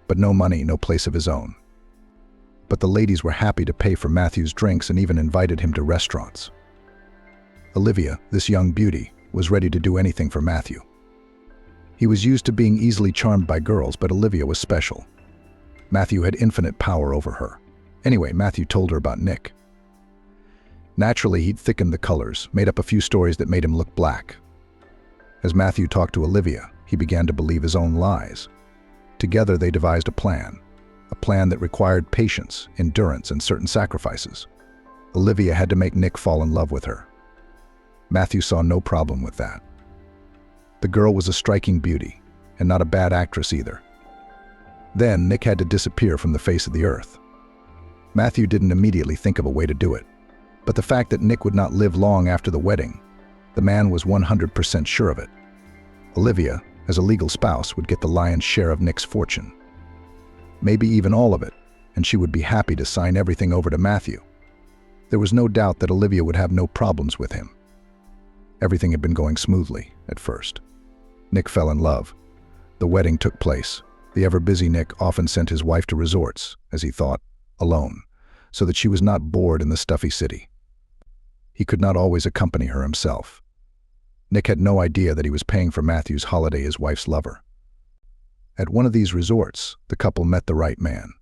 but no money, no place of his own. But the ladies were happy to pay for Matthew's drinks and even invited him to restaurants. Olivia, this young beauty, was ready to do anything for Matthew. He was used to being easily charmed by girls, but Olivia was special. Matthew had infinite power over her. Anyway, Matthew told her about Nick. Naturally, he'd thickened the colors, made up a few stories that made him look black. As Matthew talked to Olivia, he began to believe his own lies. Together, they devised a plan that required patience, endurance, and certain sacrifices. Olivia had to make Nick fall in love with her. Matthew saw no problem with that. The girl was a striking beauty, and not a bad actress either. Then Nick had to disappear from the face of the earth. Matthew didn't immediately think of a way to do it, but the fact that Nick would not live long after the wedding, the man was 100% sure of it. Olivia, as a legal spouse, would get the lion's share of Nick's fortune. Maybe even all of it, and she would be happy to sign everything over to Matthew. There was no doubt that Olivia would have no problems with him. Everything had been going smoothly at first. Nick fell in love. The wedding took place. The ever-busy Nick often sent his wife to resorts, as he thought, alone, so that she was not bored in the stuffy city. He could not always accompany her himself. Nick had no idea that he was paying for Matthew's holiday, his wife's lover. At one of these resorts, the couple met the right man.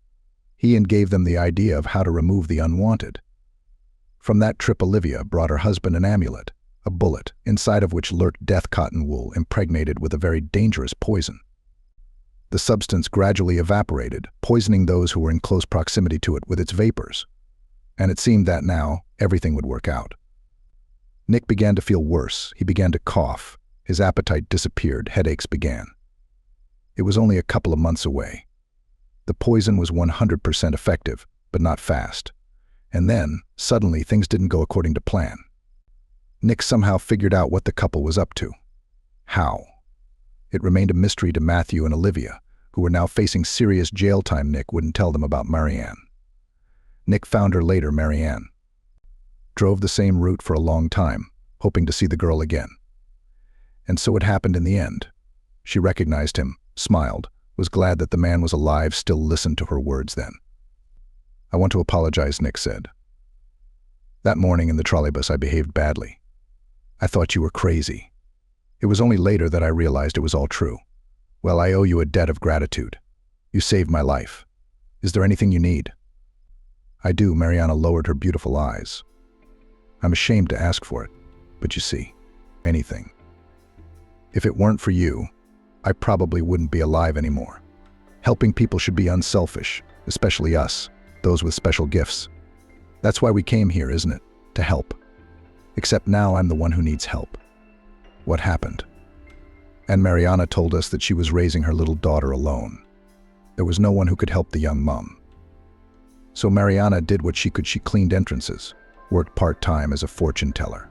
He gave them the idea of how to remove the unwanted. From that trip, Olivia brought her husband an amulet, a bullet, inside of which lurked death cotton wool impregnated with a very dangerous poison. The substance gradually evaporated, poisoning those who were in close proximity to it with its vapors. And it seemed that now everything would work out. Nick began to feel worse. He began to cough. His appetite disappeared. Headaches began. It was only a couple of months away. The poison was 100% effective, but not fast. And then, suddenly, things didn't go according to plan. Nick somehow figured out what the couple was up to. How? It remained a mystery to Matthew and Olivia, who were now facing serious jail time. Nick wouldn't tell them about Marianne. Nick found her later. Marianne drove the same route for a long time, hoping to see the girl again. And so it happened in the end. She recognized him, smiled, was glad that the man was alive, still listened to her words then. "I want to apologize," Nick said. "That morning in the trolleybus I behaved badly. I thought you were crazy. It was only later that I realized it was all true. Well, I owe you a debt of gratitude. You saved my life. Is there anything you need?" "I do." Mariana lowered her beautiful eyes. "I'm ashamed to ask for it, but you see, anything. If it weren't for you, I probably wouldn't be alive anymore. Helping people should be unselfish, especially us, those with special gifts. That's why we came here, isn't it? To help. Except now I'm the one who needs help." "What happened?" And Mariana told us that she was raising her little daughter alone. There was no one who could help the young mom. So Mariana did what she could. She cleaned entrances, worked part-time as a fortune teller.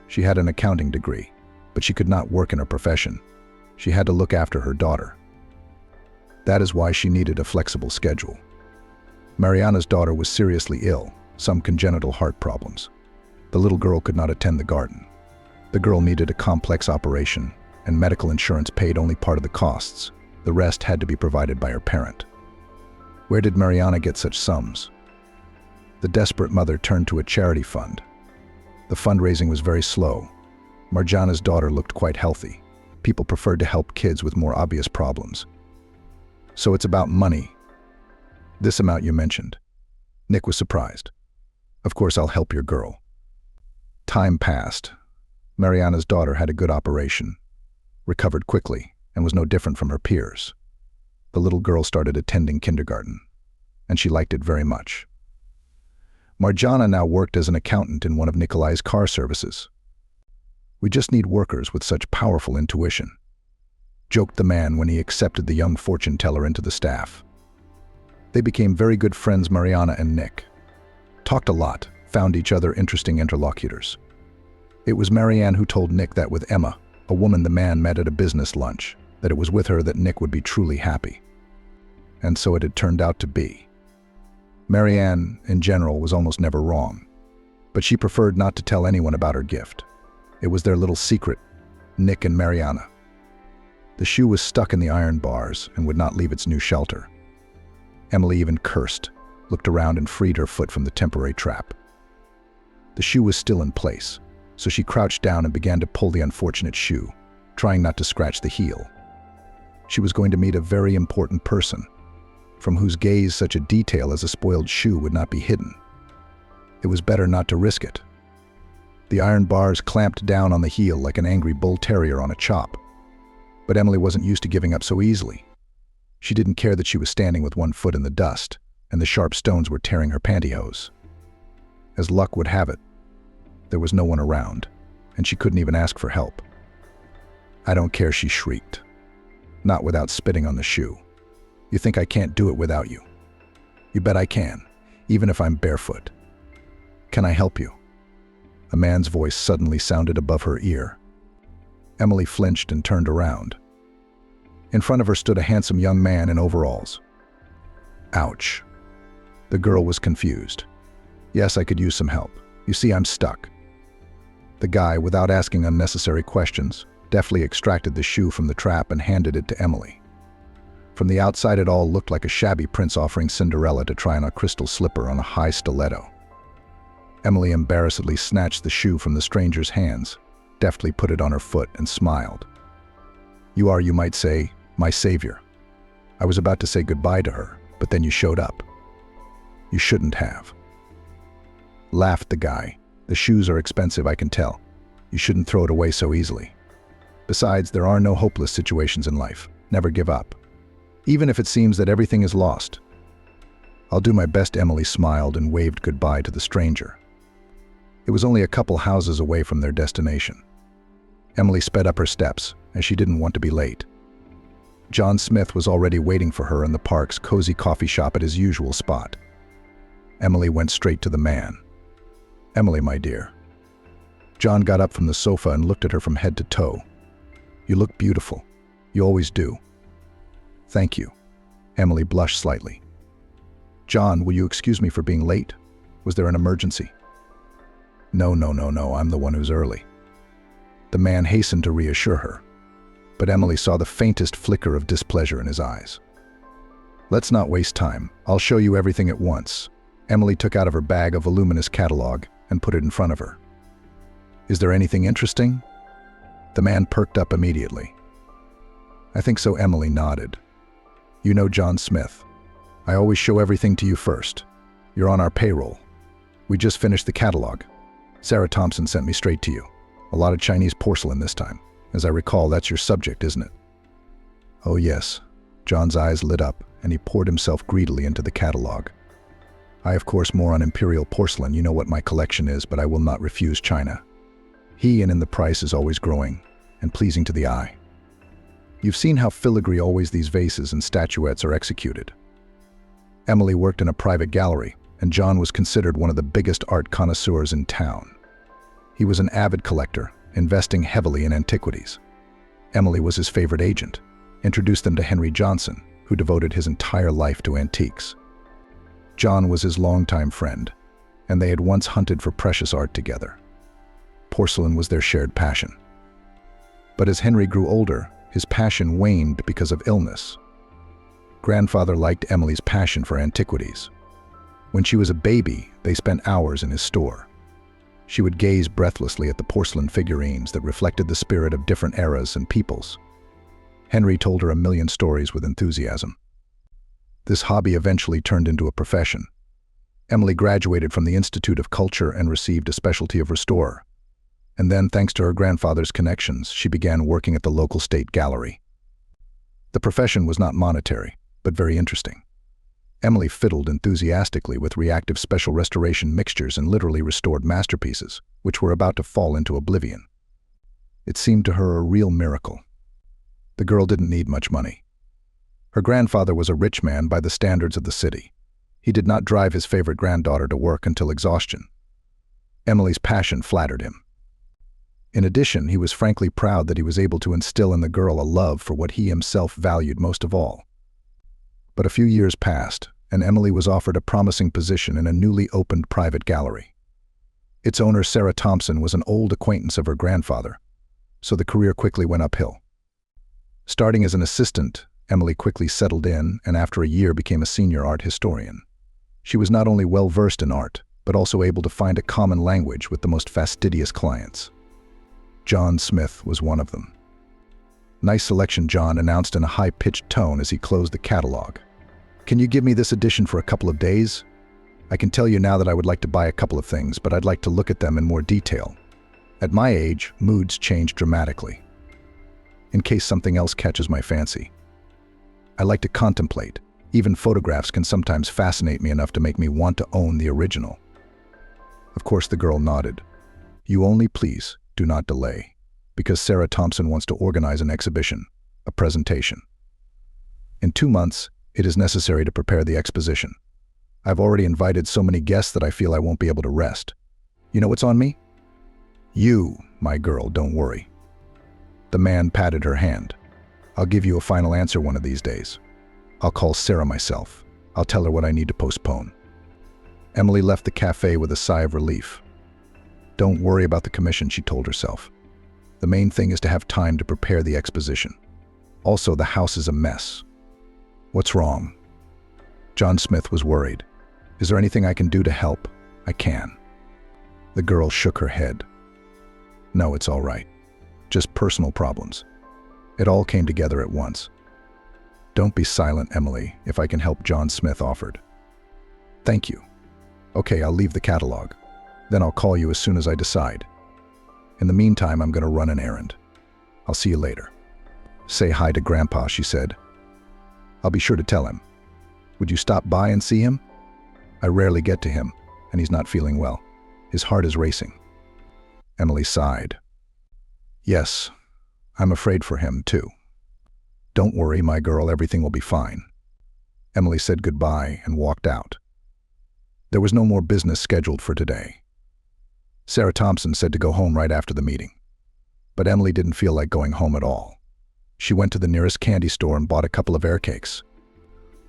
She had an accounting degree, but she could not work in her profession. She had to look after her daughter. That is why she needed a flexible schedule. Mariana's daughter was seriously ill, some congenital heart problems. The little girl could not attend the garden. The girl needed a complex operation, and medical insurance paid only part of the costs. The rest had to be provided by her parent. Where did Mariana get such sums? The desperate mother turned to a charity fund. The fundraising was very slow. Marjana's daughter looked quite healthy. People preferred to help kids with more obvious problems. "So it's about money. This amount you mentioned." Nick was surprised. "Of course I'll help your girl." Time passed. Mariana's daughter had a good operation, recovered quickly, and was no different from her peers. The little girl started attending kindergarten, and she liked it very much. Marjana now worked as an accountant in one of Nikolai's car services. "We just need workers with such powerful intuition," joked the man when he accepted the young fortune teller into the staff. They became very good friends, Mariana and Nick. Talked a lot, found each other interesting interlocutors. It was Marianne who told Nick that with Emma, a woman the man met at a business lunch, that it was with her that Nick would be truly happy. And so it had turned out to be. Marianne, in general, was almost never wrong, but she preferred not to tell anyone about her gift. It was their little secret, Nick and Mariana. The shoe was stuck in the iron bars and would not leave its new shelter. Emily even cursed, looked around and freed her foot from the temporary trap. The shoe was still in place, so she crouched down and began to pull the unfortunate shoe, trying not to scratch the heel. She was going to meet a very important person, from whose gaze such a detail as a spoiled shoe would not be hidden. It was better not to risk it. The iron bars clamped down on the heel like an angry bull terrier on a chop. But Emily wasn't used to giving up so easily. She didn't care that she was standing with one foot in the dust, and the sharp stones were tearing her pantyhose. As luck would have it, there was no one around, and she couldn't even ask for help. "I don't care," she shrieked. "Not without spitting on the shoe. You think I can't do it without you? You bet I can, even if I'm barefoot. Can I help you?" A man's voice suddenly sounded above her ear. Emily flinched and turned around. In front of her stood a handsome young man in overalls. Ouch. The girl was confused. "Yes, I could use some help. You see, I'm stuck." The guy, without asking unnecessary questions, deftly extracted the shoe from the trap and handed it to Emily. From the outside, it all looked like a shabby prince offering Cinderella to try on a crystal slipper on a high stiletto. Emily embarrassedly snatched the shoe from the stranger's hands, deftly put it on her foot, and smiled. "You are, you might say, my savior. I was about to say goodbye to her, but then you showed up. You shouldn't have." Laughed the guy. "The shoes are expensive, I can tell. You shouldn't throw it away so easily. Besides, there are no hopeless situations in life. Never give up. Even if it seems that everything is lost." "I'll do my best," Emily smiled and waved goodbye to the stranger. It was only a couple houses away from their destination. Emily sped up her steps, as she didn't want to be late. John Smith was already waiting for her in the park's cozy coffee shop at his usual spot. Emily went straight to the man. "Emily, my dear." John got up from the sofa and looked at her from head to toe. "You look beautiful. You always do." "Thank you." Emily blushed slightly. "John, will you excuse me for being late? Was there an emergency?" No, I'm the one who's early." The man hastened to reassure her, but Emily saw the faintest flicker of displeasure in his eyes. "Let's not waste time. I'll show you everything at once." Emily took out of her bag a voluminous catalog and put it in front of her. "Is there anything interesting?" The man perked up immediately. "I think so." Emily nodded. "You know John Smith. I always show everything to you first. You're on our payroll. We just finished the catalog. Sarah Thompson sent me straight to you. A lot of Chinese porcelain this time. As I recall, that's your subject, isn't it?" "Oh yes." John's eyes lit up, and he poured himself greedily into the catalog. "I, of course, more on imperial porcelain. You know what my collection is, but I will not refuse China. And in the price is always growing, and pleasing to the eye. You've seen how filigree always these vases and statuettes are executed." Emily worked in a private gallery, and John was considered one of the biggest art connoisseurs in town. He was an avid collector, investing heavily in antiquities. Emily was his favorite agent, introduced them to Henry Johnson, who devoted his entire life to antiques. John was his longtime friend, and they had once hunted for precious art together. Porcelain was their shared passion. But as Henry grew older, his passion waned because of illness. Grandfather liked Emily's passion for antiquities. When she was a baby, they spent hours in his store. She would gaze breathlessly at the porcelain figurines that reflected the spirit of different eras and peoples. Henry told her a million stories with enthusiasm. This hobby eventually turned into a profession. Emily graduated from the Institute of Culture and received a specialty of restorer. And then, thanks to her grandfather's connections, she began working at the local state gallery. The profession was not monetary, but very interesting. Emily fiddled enthusiastically with reactive special restoration mixtures and literally restored masterpieces, which were about to fall into oblivion. It seemed to her a real miracle. The girl didn't need much money. Her grandfather was a rich man by the standards of the city. He did not drive his favorite granddaughter to work until exhaustion. Emily's passion flattered him. In addition, he was frankly proud that he was able to instill in the girl a love for what he himself valued most of all. But a few years passed, and Emily was offered a promising position in a newly opened private gallery. Its owner, Sarah Thompson, was an old acquaintance of her grandfather, so the career quickly went uphill. Starting as an assistant, Emily quickly settled in and after a year became a senior art historian. She was not only well-versed in art, but also able to find a common language with the most fastidious clients. John Smith was one of them. "Nice selection," John announced in a high-pitched tone as he closed the catalog. "Can you give me this edition for a couple of days? I can tell you now that I would like to buy a couple of things, but I'd like to look at them in more detail. At my age, moods change dramatically. In case something else catches my fancy. I like to contemplate. Even photographs can sometimes fascinate me enough to make me want to own the original." Of course, the girl nodded. "You only please do not delay, because Sarah Thompson wants to organize an exhibition, a presentation. In 2 months, it is necessary to prepare the exposition. I've already invited so many guests that I feel I won't be able to rest. You know what's on me?" "You, my girl, don't worry." The man patted her hand. "I'll give you a final answer one of these days. I'll call Sarah myself. I'll tell her what I need to postpone." Emily left the cafe with a sigh of relief. Don't worry about the commission, she told herself. The main thing is to have time to prepare the exposition. Also, the house is a mess. What's wrong? John Smith was worried. Is there anything I can do to help? I can. The girl shook her head. No, it's all right. Just personal problems. It all came together at once. Don't be silent, Emily, if I can help, John Smith offered. Thank you. Okay, I'll leave the catalog. Then I'll call you as soon as I decide. In the meantime, I'm going to run an errand. I'll see you later. Say hi to Grandpa, she said. I'll be sure to tell him. Would you stop by and see him? I rarely get to him, and he's not feeling well. His heart is racing. Emily sighed. Yes, I'm afraid for him, too. Don't worry, my girl, everything will be fine. Emily said goodbye and walked out. There was no more business scheduled for today. Sarah Thompson said to go home right after the meeting. But Emily didn't feel like going home at all. She went to the nearest candy store and bought a couple of air cakes.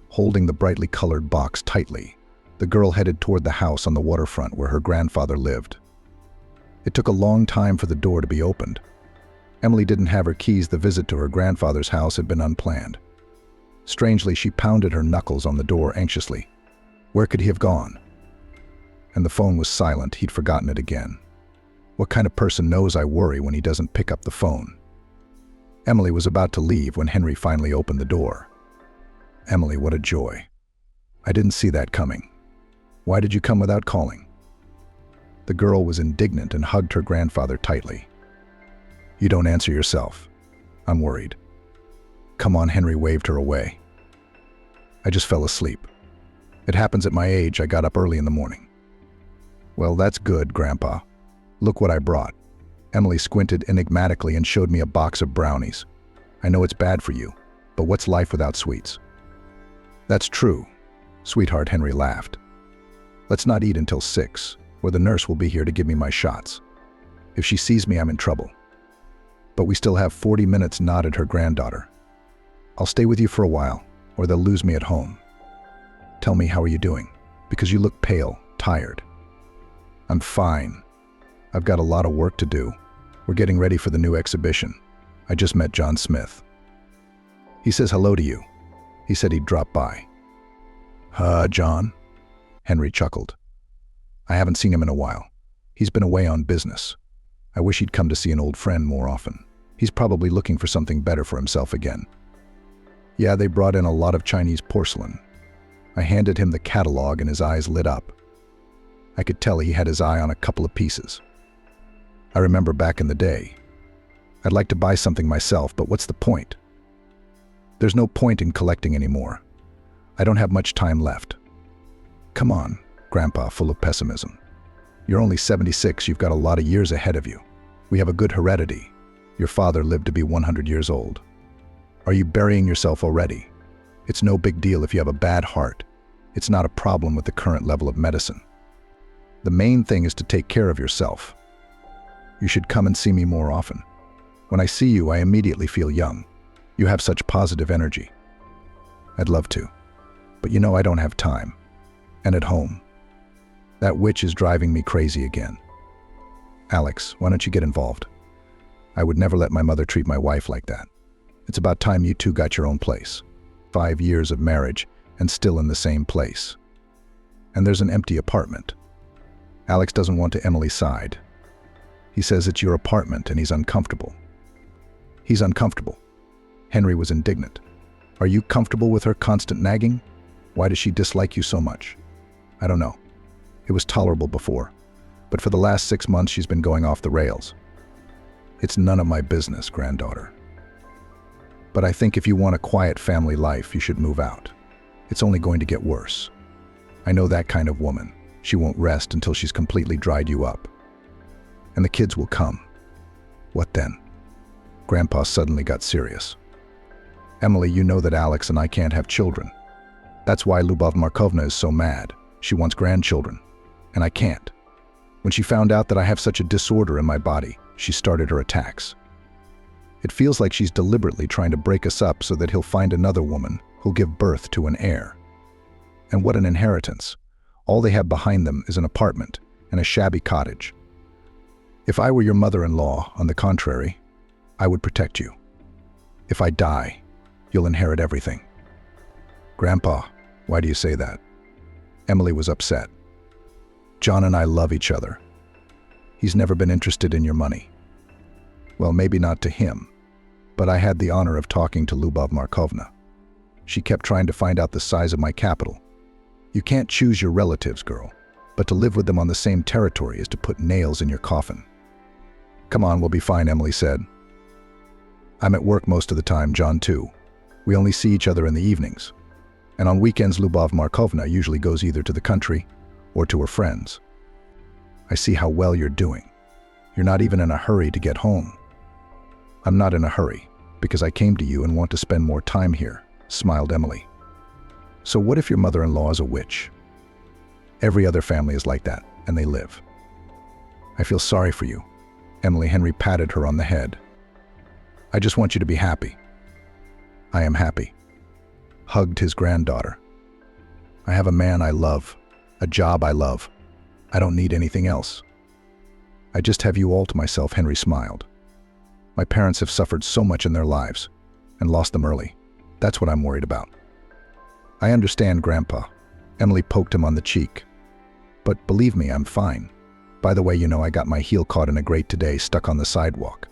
Holding the brightly colored box tightly, the girl headed toward the house on the waterfront where her grandfather lived. It took a long time for the door to be opened. Emily didn't have her keys. The visit to her grandfather's house had been unplanned. Strangely, she pounded her knuckles on the door anxiously. Where could he have gone? And the phone was silent. He'd forgotten it again. What kind of person knows I worry when he doesn't pick up the phone? Emily was about to leave when Henry finally opened the door. Emily, what a joy. I didn't see that coming. Why did you come without calling? The girl was indignant and hugged her grandfather tightly. You don't answer yourself. I'm worried. Come on, Henry waved her away. I just fell asleep. It happens at my age. I got up early in the morning. Well, that's good, Grandpa. Look what I brought. Emily squinted enigmatically and showed me a box of brownies. I know it's bad for you, but what's life without sweets? That's true, sweetheart, Henry laughed. Let's not eat until 6, or the nurse will be here to give me my shots. If she sees me, I'm in trouble. But we still have 40 minutes, nodded her granddaughter. I'll stay with you for a while, or they'll lose me at home. Tell me, how are you doing? Because you look pale, tired. I'm fine. I've got a lot of work to do. We're getting ready for the new exhibition. I just met John Smith. He says hello to you. He said he'd drop by. John? Henry chuckled. I haven't seen him in a while. He's been away on business. I wish he'd come to see an old friend more often. He's probably looking for something better for himself again. Yeah, they brought in a lot of Chinese porcelain. I handed him the catalog and his eyes lit up. I could tell he had his eye on a couple of pieces. I remember back in the day. I'd like to buy something myself, but what's the point? There's no point in collecting anymore. I don't have much time left. Come on, Grandpa, full of pessimism. You're only 76, you've got a lot of years ahead of you. We have a good heredity. Your father lived to be 100 years old. Are you burying yourself already? It's no big deal if you have a bad heart. It's not a problem with the current level of medicine. The main thing is to take care of yourself. You should come and see me more often. When I see you, I immediately feel young. You have such positive energy. I'd love to, but you know I don't have time. And at home. That witch is driving me crazy again. Alex, why don't you get involved? I would never let my mother treat my wife like that. It's about time you two got your own place. 5 years of marriage and still in the same place. And there's an empty apartment. Alex doesn't want to. Emily sighed. He says it's your apartment and he's uncomfortable. He's uncomfortable. Henry was indignant. Are you comfortable with her constant nagging? Why does she dislike you so much? I don't know. It was tolerable before, but for the last 6 months she's been going off the rails. It's none of my business, granddaughter. But I think if you want a quiet family life, you should move out. It's only going to get worse. I know that kind of woman. She won't rest until she's completely dried you up. And the kids will come. What then? Grandpa suddenly got serious. Emily, you know that Alex and I can't have children. That's why Lubov Markovna is so mad. She wants grandchildren. And I can't. When she found out that I have such a disorder in my body, she started her attacks. It feels like she's deliberately trying to break us up so that he'll find another woman who'll give birth to an heir. And what an inheritance. All they have behind them is an apartment and a shabby cottage. If I were your mother-in-law, on the contrary, I would protect you. If I die, you'll inherit everything. Grandpa, why do you say that? Emily was upset. John and I love each other. He's never been interested in your money. Well, maybe not to him, but I had the honor of talking to Lyubov Markovna. She kept trying to find out the size of my capital. You can't choose your relatives, girl, but to live with them on the same territory is to put nails in your coffin. Come on, we'll be fine, Emily said. I'm at work most of the time, John too. We only see each other in the evenings. And on weekends, Lyubov Markovna usually goes either to the country or to her friends. I see how well you're doing. You're not even in a hurry to get home. I'm not in a hurry, because I came to you and want to spend more time here, smiled Emily. So what if your mother-in-law is a witch? Every other family is like that, and they live. I feel sorry for you. Emily Henry patted her on the head. I just want you to be happy. I am happy. Hugged his granddaughter. I have a man I love, a job I love. I don't need anything else. I just have you all to myself, Henry smiled. My parents have suffered so much in their lives and lost them early. That's what I'm worried about. I understand, Grandpa. Emily poked him on the cheek. But believe me, I'm fine. By the way, I got my heel caught in a grate today, stuck on the sidewalk.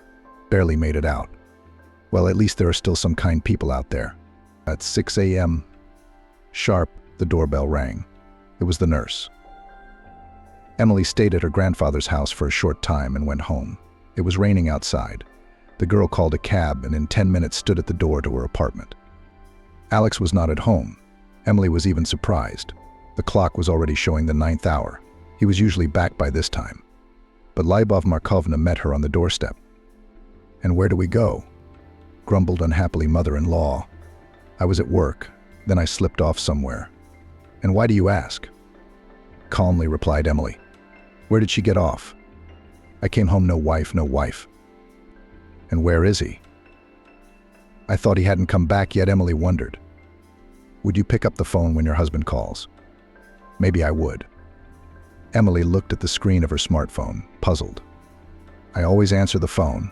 Barely made it out. Well, at least there are still some kind people out there. At 6 a.m. sharp, the doorbell rang. It was the nurse. Emily stayed at her grandfather's house for a short time and went home. It was raining outside. The girl called a cab and in 10 minutes stood at the door to her apartment. Alex was not at home. Emily was even surprised. The clock was already showing the 9th hour. He was usually back by this time. But Lyubov Markovna met her on the doorstep. And where do we go? Grumbled unhappily mother-in-law. I was at work, then I slipped off somewhere. And why do you ask? Calmly replied Emily. Where did she get off? I came home, no wife, no wife. And where is he? I thought he hadn't come back yet, Emily wondered. Would you pick up the phone when your husband calls? Maybe I would. Emily looked at the screen of her smartphone, puzzled. I always answer the phone.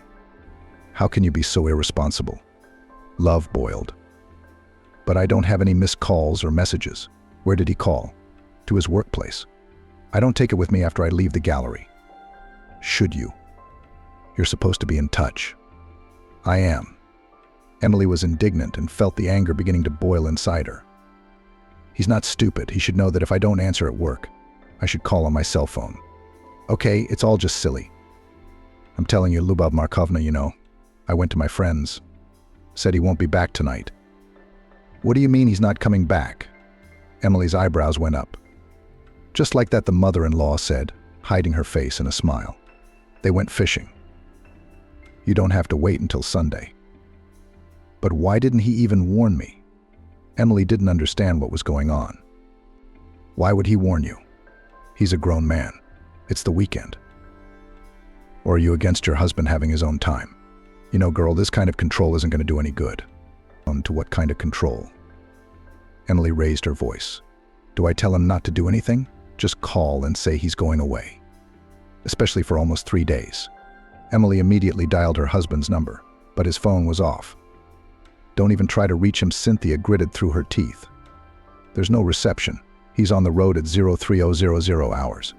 How can you be so irresponsible? Love boiled. But I don't have any missed calls or messages. Where did he call? To his workplace. I don't take it with me after I leave the gallery. Should you? You're supposed to be in touch. I am. Emily was indignant and felt the anger beginning to boil inside her. He's not stupid. He should know that if I don't answer at work, I should call on my cell phone. Okay, it's all just silly. I'm telling you, Lyubov Markovna, I went to my friends. Said he won't be back tonight. What do you mean he's not coming back? Emily's eyebrows went up. Just like that, the mother-in-law said, hiding her face in a smile. They went fishing. You don't have to wait until Sunday. But why didn't he even warn me? Emily didn't understand what was going on. Why would he warn you? He's a grown man. It's the weekend. Or are you against your husband having his own time? Girl, this kind of control isn't going to do any good. To what kind of control? Emily raised her voice. Do I tell him not to do anything? Just call and say he's going away. Especially for almost 3 days. Emily immediately dialed her husband's number, but his phone was off. Don't even try to reach him, Cynthia gritted through her teeth. There's no reception. He's on the road at 03000 hours.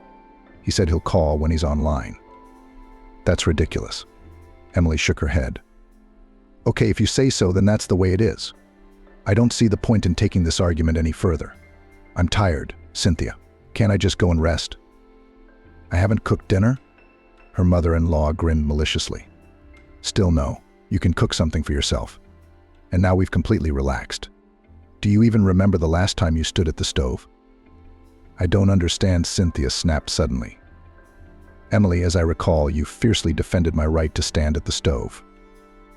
He said he'll call when he's online. That's ridiculous. Emily shook her head. Okay, if you say so, then that's the way it is. I don't see the point in taking this argument any further. I'm tired, Cynthia. Can't I just go and rest? I haven't cooked dinner? Her mother-in-law grinned maliciously. Still no, you can cook something for yourself. And now we've completely relaxed. Do you even remember the last time you stood at the stove? I don't understand, Cynthia snapped suddenly. Emily, as I recall, you fiercely defended my right to stand at the stove.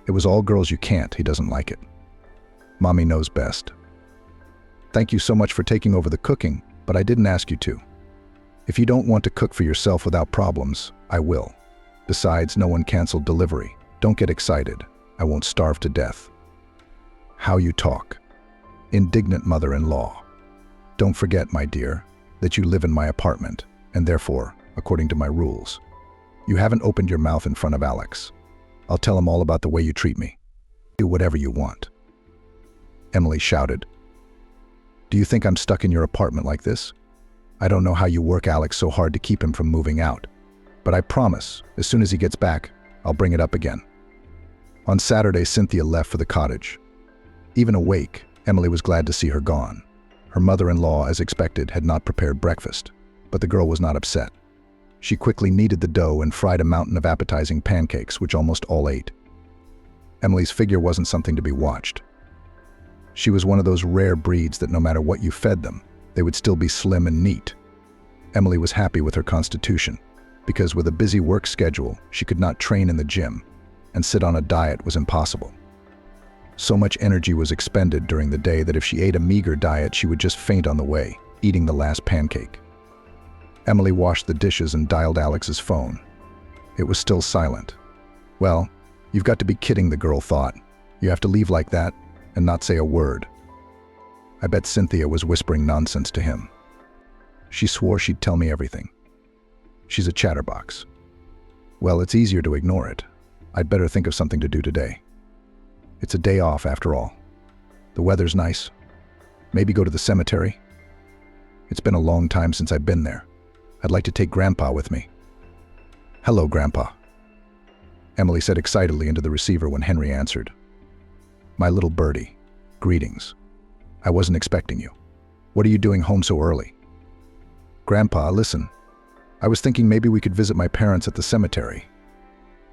It was all girls, you can't, he doesn't like it. Mommy knows best. Thank you so much for taking over the cooking, but I didn't ask you to. If you don't want to cook for yourself without problems, I will. Besides, no one canceled delivery. Don't get excited. I won't starve to death. How you talk. Indignant mother-in-law. Don't forget, my dear, that you live in my apartment, and therefore, according to my rules, you haven't opened your mouth in front of Alex. I'll tell him all about the way you treat me. Do whatever you want. Emily shouted. Do you think I'm stuck in your apartment like this? I don't know how you work Alex so hard to keep him from moving out. But I promise, as soon as he gets back, I'll bring it up again. On Saturday, Cynthia left for the cottage. Even awake, Emily was glad to see her gone. Her mother-in-law, as expected, had not prepared breakfast, but the girl was not upset. She quickly kneaded the dough and fried a mountain of appetizing pancakes, which almost all ate. Emily's figure wasn't something to be watched. She was one of those rare breeds that no matter what you fed them, they would still be slim and neat. Emily was happy with her constitution, because with a busy work schedule, she could not train in the gym, and sit on a diet was impossible. So much energy was expended during the day that if she ate a meager diet, she would just faint on the way, eating the last pancake. Emily washed the dishes and dialed Alex's phone. It was still silent. Well, you've got to be kidding, the girl thought. You have to leave like that and not say a word. I bet Cynthia was whispering nonsense to him. She swore she'd tell me everything. She's a chatterbox. Well, it's easier to ignore it. I'd better think of something to do today. It's a day off after all. The weather's nice. Maybe go to the cemetery. It's been a long time since I've been there. I'd like to take Grandpa with me. Hello, Grandpa. Emily said excitedly into the receiver when Henry answered. My little birdie, greetings. I wasn't expecting you. What are you doing home so early? Grandpa, listen. I was thinking maybe we could visit my parents at the cemetery.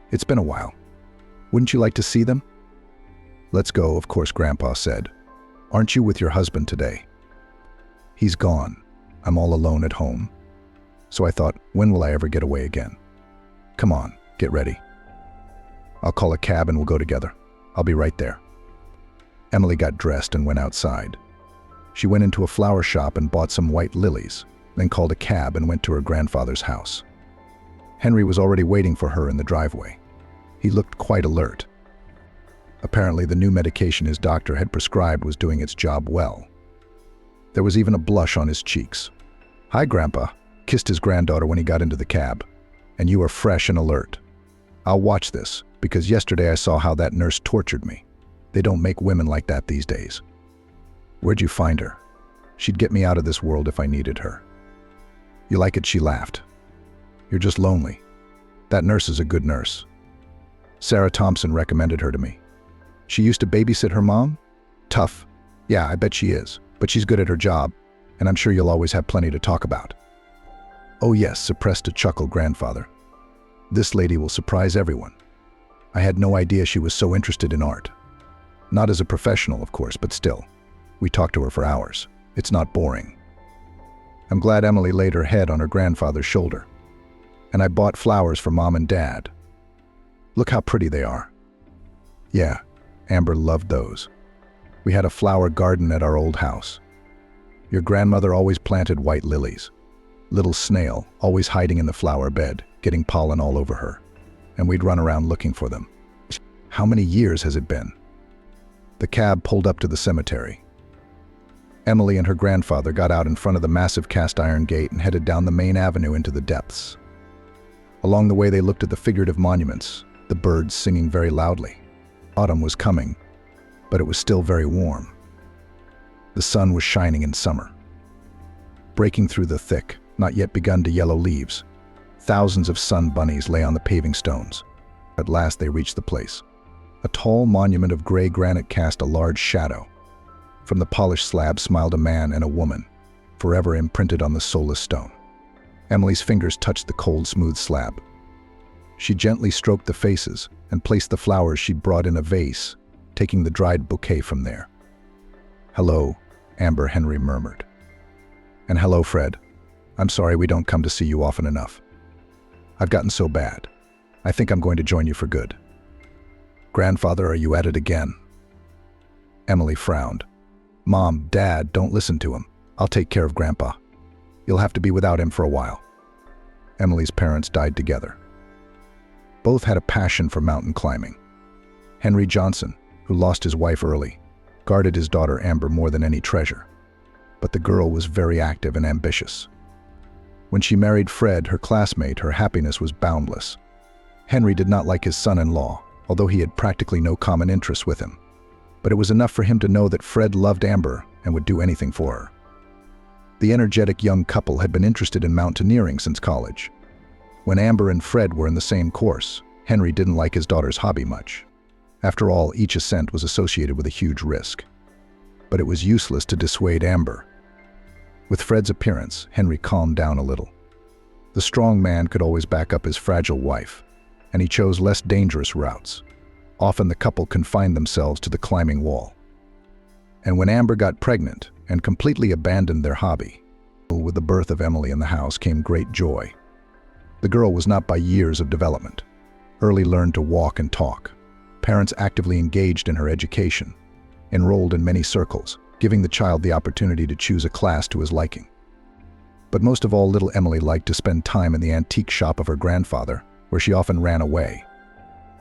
It's been a while. Wouldn't you like to see them? Let's go, of course, Grandpa said. Aren't you with your husband today? He's gone. I'm all alone at home. So I thought, when will I ever get away again? Come on, get ready. I'll call a cab and we'll go together. I'll be right there. Emily got dressed and went outside. She went into a flower shop and bought some white lilies, then called a cab and went to her grandfather's house. Henry was already waiting for her in the driveway. He looked quite alert. Apparently, the new medication his doctor had prescribed was doing its job well. There was even a blush on his cheeks. Hi, Grandpa, kissed his granddaughter when he got into the cab. And you are fresh and alert. I'll watch this, because yesterday I saw how that nurse tortured me. They don't make women like that these days. Where'd you find her? She'd get me out of this world if I needed her. You like it? She laughed. You're just lonely. That nurse is a good nurse. Sarah Thompson recommended her to me. She used to babysit her mom? Tough. Yeah, I bet she is. But she's good at her job, and I'm sure you'll always have plenty to talk about. Oh yes, suppressed a chuckle grandfather. This lady will surprise everyone. I had no idea she was so interested in art. Not as a professional, of course, but still. We talked to her for hours. It's not boring. I'm glad Emily laid her head on her grandfather's shoulder. And I bought flowers for Mom and Dad. Look how pretty they are. Yeah, Amber loved those. We had a flower garden at our old house. Your grandmother always planted white lilies. Little Snail, always hiding in the flower bed, getting pollen all over her. And we'd run around looking for them. How many years has it been? The cab pulled up to the cemetery. Emily and her grandfather got out in front of the massive cast-iron gate and headed down the main avenue into the depths. Along the way, they looked at the figurative monuments, the birds singing very loudly. Autumn was coming, but it was still very warm. The sun was shining in summer. Breaking through the thick, not yet begun to yellow leaves, thousands of sun bunnies lay on the paving stones. At last they reached the place. A tall monument of gray granite cast a large shadow. From the polished slab smiled a man and a woman, forever imprinted on the soulless stone. Emily's fingers touched the cold, smooth slab. She gently stroked the faces and placed the flowers she'd brought in a vase, taking the dried bouquet from there. Hello, Amber, Henry murmured. And hello, Fred. I'm sorry we don't come to see you often enough. I've gotten so bad. I think I'm going to join you for good. Grandfather, are you at it again? Emily frowned. Mom, Dad, don't listen to him. I'll take care of Grandpa. You'll have to be without him for a while. Emily's parents died together. Both had a passion for mountain climbing. Henry Johnson, who lost his wife early, guarded his daughter Amber more than any treasure. But the girl was very active and ambitious. When she married Fred, her classmate, her happiness was boundless. Henry did not like his son-in-law, although he had practically no common interests with him. but it was enough for him to know that Fred loved Amber and would do anything for her. The energetic young couple had been interested in mountaineering since college. When Amber and Fred were in the same course, Henry didn't like his daughter's hobby much. After all, each ascent was associated with a huge risk. But it was useless to dissuade Amber. With Fred's appearance, Henry calmed down a little. The strong man could always back up his fragile wife, and he chose less dangerous routes. Often the couple confined themselves to the climbing wall. And when Amber got pregnant and completely abandoned their hobby, with the birth of Emily in the house came great joy. The girl was not by years of development. Early learned to walk and talk. Parents actively engaged in her education, enrolled in many circles, giving the child the opportunity to choose a class to his liking. But most of all, little Emily liked to spend time in the antique shop of her grandfather, where she often ran away.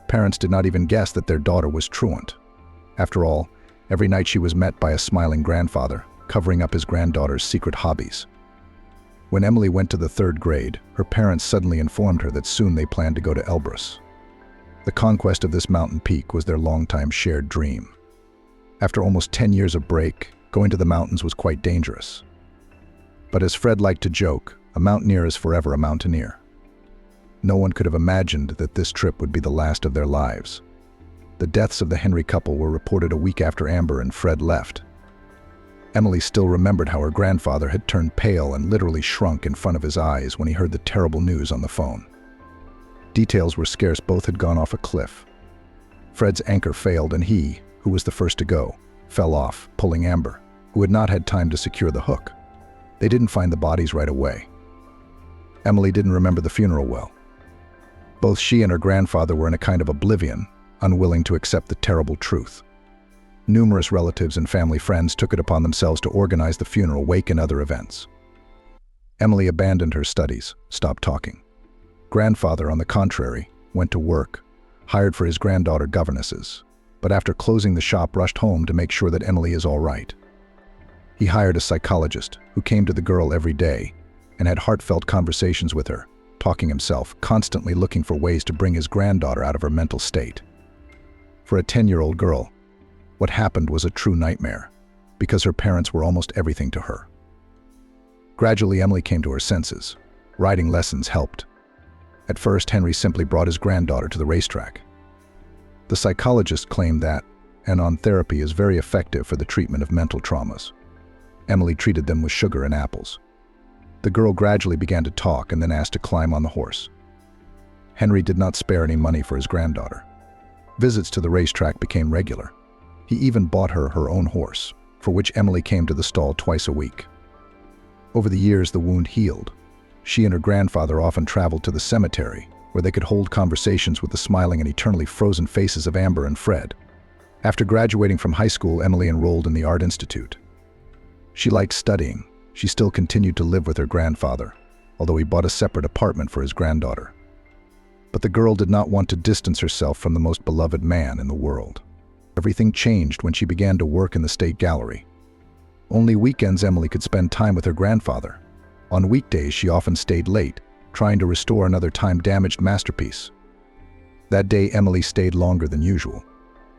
Parents did not even guess that their daughter was truant. After all, every night she was met by a smiling grandfather, covering up his granddaughter's secret hobbies. When Emily went to the 3rd grade, her parents suddenly informed her that soon they planned to go to Elbrus. The conquest of this mountain peak was their longtime shared dream. After almost 10 years of break, going to the mountains was quite dangerous. But as Fred liked to joke, a mountaineer is forever a mountaineer. No one could have imagined that this trip would be the last of their lives. The deaths of the Henry couple were reported a week after Amber and Fred left. Emily still remembered how her grandfather had turned pale and literally shrunk in front of his eyes when he heard the terrible news on the phone. Details were scarce, both had gone off a cliff. Fred's anchor failed and he, who was the first to go, fell off, pulling Amber, who had not had time to secure the hook. They didn't find the bodies right away. Emily didn't remember the funeral well. Both she and her grandfather were in a kind of oblivion, unwilling to accept the terrible truth. Numerous relatives and family friends took it upon themselves to organize the funeral, wake, and other events. Emily abandoned her studies, stopped talking. Grandfather, on the contrary, went to work, hired for his granddaughter governesses, but after closing the shop rushed home to make sure that Emily is all right. He hired a psychologist who came to the girl every day and had heartfelt conversations with her, talking himself, constantly looking for ways to bring his granddaughter out of her mental state. For a 10-year-old girl, what happened was a true nightmare, because her parents were almost everything to her. Gradually, Emily came to her senses. Riding lessons helped. At first, Henry simply brought his granddaughter to the racetrack. The psychologist claimed that an-on therapy is very effective for the treatment of mental traumas. Emily treated them with sugar and apples. The girl gradually began to talk and then asked to climb on the horse. Henry did not spare any money for his granddaughter. Visits to the racetrack became regular. He even bought her her own horse, for which Emily came to the stall twice a week. Over the years, the wound healed. She and her grandfather often traveled to the cemetery, where they could hold conversations with the smiling and eternally frozen faces of Amber and Fred. After graduating from high school, Emily enrolled in the Art Institute. She liked studying. She still continued to live with her grandfather, although he bought a separate apartment for his granddaughter. But the girl did not want to distance herself from the most beloved man in the world. Everything changed when she began to work in the State Gallery. Only weekends Emily could spend time with her grandfather. On weekdays, she often stayed late, trying to restore another time-damaged masterpiece. That day, Emily stayed longer than usual.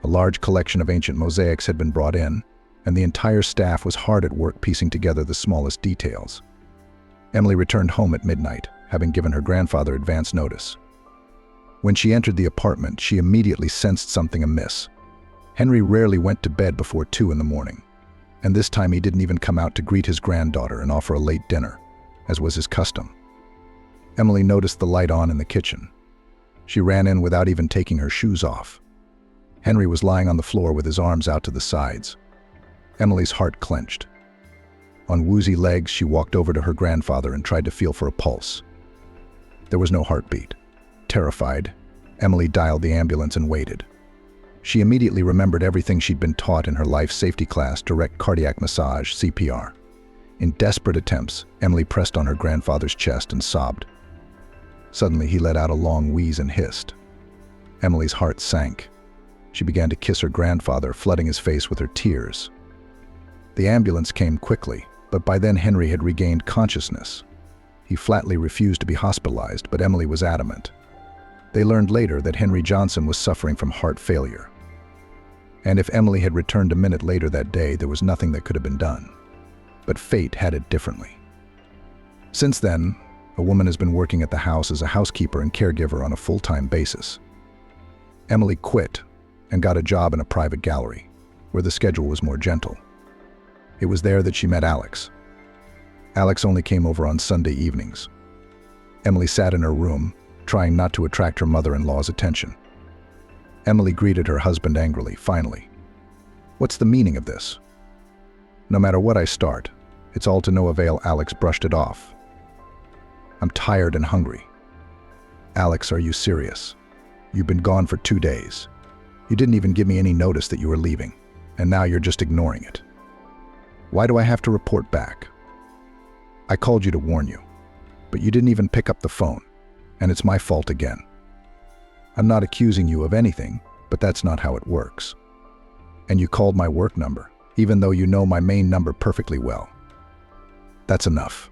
A large collection of ancient mosaics had been brought in, and the entire staff was hard at work piecing together the smallest details. Emily returned home at midnight, having given her grandfather advance notice. When she entered the apartment, she immediately sensed something amiss. Henry rarely went to bed before 2 in the morning, and this time he didn't even come out to greet his granddaughter and offer a late dinner, as was his custom. Emily noticed the light on in the kitchen. She ran in without even taking her shoes off. Henry was lying on the floor with his arms out to the sides. Emily's heart clenched. On woozy legs, she walked over to her grandfather and tried to feel for a pulse. There was no heartbeat. Terrified, Emily dialed the ambulance and waited. She immediately remembered everything she'd been taught in her life safety class, direct cardiac massage, CPR. In desperate attempts, Emily pressed on her grandfather's chest and sobbed. Suddenly, he let out a long wheeze and hissed. Emily's heart sank. She began to kiss her grandfather, flooding his face with her tears. The ambulance came quickly, but by then Henry had regained consciousness. He flatly refused to be hospitalized, but Emily was adamant. They learned later that Henry Johnson was suffering from heart failure. And if Emily had returned a minute later that day, there was nothing that could have been done. But fate had it differently. Since then, a woman has been working at the house as a housekeeper and caregiver on a full-time basis. Emily quit and got a job in a private gallery, where the schedule was more gentle. It was there that she met Alex. Alex only came over on Sunday evenings. Emily sat in her room, trying not to attract her mother-in-law's attention. Emily greeted her husband angrily, finally. "What's the meaning of this?" "No matter what I start, it's all to no avail." Alex brushed it off. "I'm tired and hungry." "Alex, are you serious? You've been gone for 2 days. You didn't even give me any notice that you were leaving, and now you're just ignoring it. Why do I have to report back? I called you to warn you, but you didn't even pick up the phone, and it's my fault again. I'm not accusing you of anything, but that's not how it works. And you called my work number, even though you know my main number perfectly well. That's enough.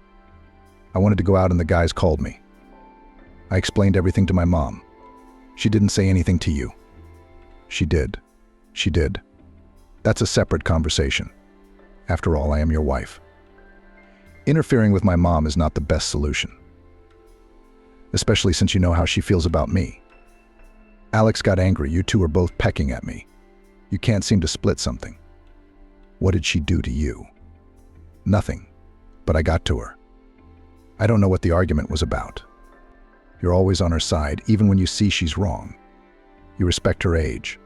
I wanted to go out and the guys called me. I explained everything to my mom. She didn't say anything to you." "She did. She did. That's a separate conversation. After all, I am your wife. Interfering with my mom is not the best solution, especially since you know how she feels about me." Alex got angry. "You two are both pecking at me. You can't seem to split something." "What did she do to you?" "Nothing, but I got to her. I don't know what the argument was about. You're always on her side, even when you see she's wrong. You respect her age.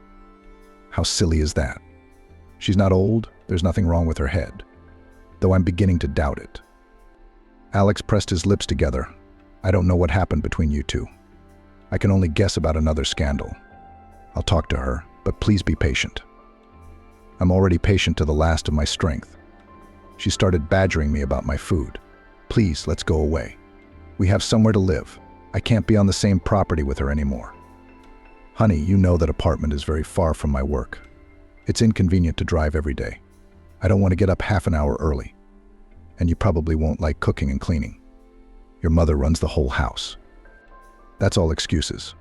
How silly is that? She's not old, there's nothing wrong with her head, though I'm beginning to doubt it." Alex pressed his lips together. "I don't know what happened between you two. I can only guess about another scandal. I'll talk to her, but please be patient." "I'm already patient to the last of my strength. She started badgering me about my food. Please, let's go away. We have somewhere to live. I can't be on the same property with her anymore. Honey, you know that apartment is very far from my work. It's inconvenient to drive every day. I don't want to get up half an hour early. And you probably won't like cooking and cleaning. Your mother runs the whole house." That's all excuses.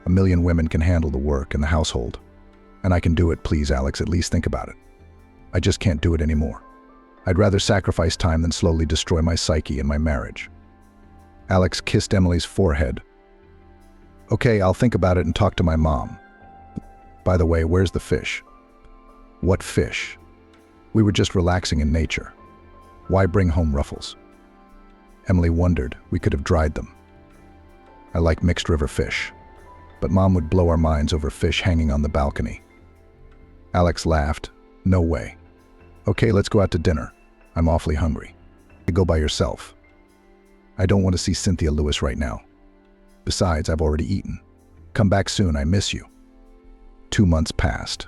A million women can handle the work and the household. And I can do it. Please, Alex, at least think about it. I just can't do it anymore. I'd rather sacrifice time than slowly destroy my psyche and my marriage. Alex kissed Emily's forehead. "Okay, I'll think about it and talk to my mom. By the way, where's the fish?" "What fish? We were just relaxing in nature. Why bring home ruffles?" Emily wondered. "We could have dried them. I like mixed river fish, but Mom would blow our minds over fish hanging on the balcony." Alex laughed. "No way. Okay, let's go out to dinner. I'm awfully hungry. You go by yourself. I don't want to see Cynthia Lewis right now. Besides, I've already eaten. Come back soon, I miss you." 2 months passed.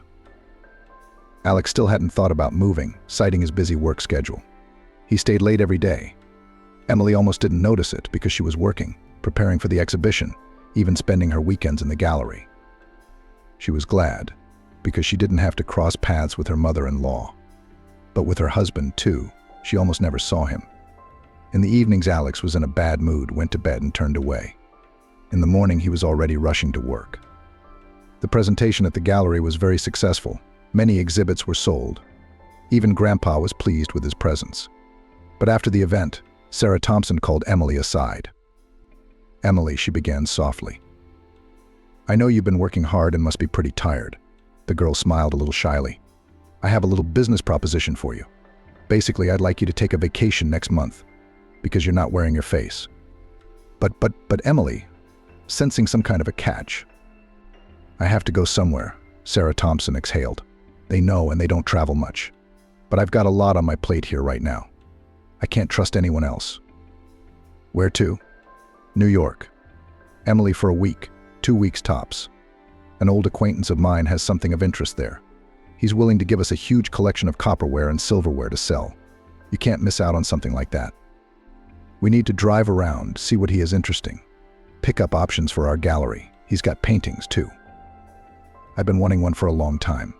Alex still hadn't thought about moving, citing his busy work schedule. He stayed late every day. Emily almost didn't notice it because she was working, preparing for the exhibition, even spending her weekends in the gallery. She was glad, because she didn't have to cross paths with her mother-in-law. But with her husband, too, she almost never saw him. In the evenings, Alex was in a bad mood, went to bed and turned away. In the morning, he was already rushing to work. The presentation at the gallery was very successful. Many exhibits were sold. Even Grandpa was pleased with his presence. But after the event, Sarah Thompson called Emily aside. "Emily," she began softly. "I know you've been working hard and must be pretty tired." The girl smiled a little shyly. "I have a little business proposition for you. Basically, I'd like you to take a vacation next month, because you're not wearing your face." But Emily, sensing some kind of a catch. "I have to go somewhere," Sarah Thompson exhaled. "They know and they don't travel much. But I've got a lot on my plate here right now. I can't trust anyone else." "Where to?" "New York. Emily, for a week, 2 weeks tops. An old acquaintance of mine has something of interest there. He's willing to give us a huge collection of copperware and silverware to sell. You can't miss out on something like that. We need to drive around, see what he has interesting. Pick up options for our gallery. He's got paintings, too. I've been wanting one for a long time.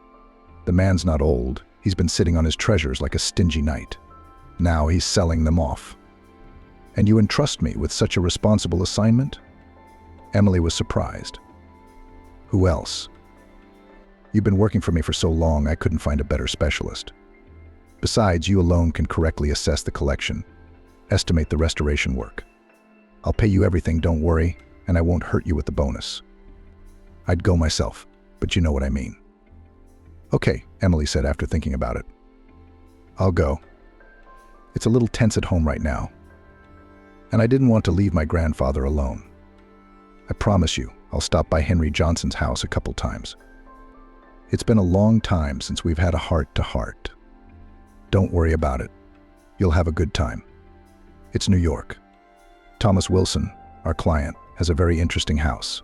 The man's not old. He's been sitting on his treasures like a stingy knight. Now he's selling them off. And you entrust me with such a responsible assignment?" Emily was surprised. "Who else?" You've been working for me for so long I couldn't find a better specialist. Besides, you alone can correctly assess the collection, estimate the restoration work. I'll pay you everything, don't worry, and I won't hurt you with the bonus. I'd go myself, but you know what I mean. Okay, Emily said after thinking about it. I'll go. It's a little tense at home right now, and I didn't want to leave my grandfather alone. I promise you, I'll stop by Henry Johnson's house a couple times. It's been a long time since we've had a heart-to-heart. Don't worry about it. You'll have a good time. It's New York. Thomas Wilson, our client, has a very interesting house,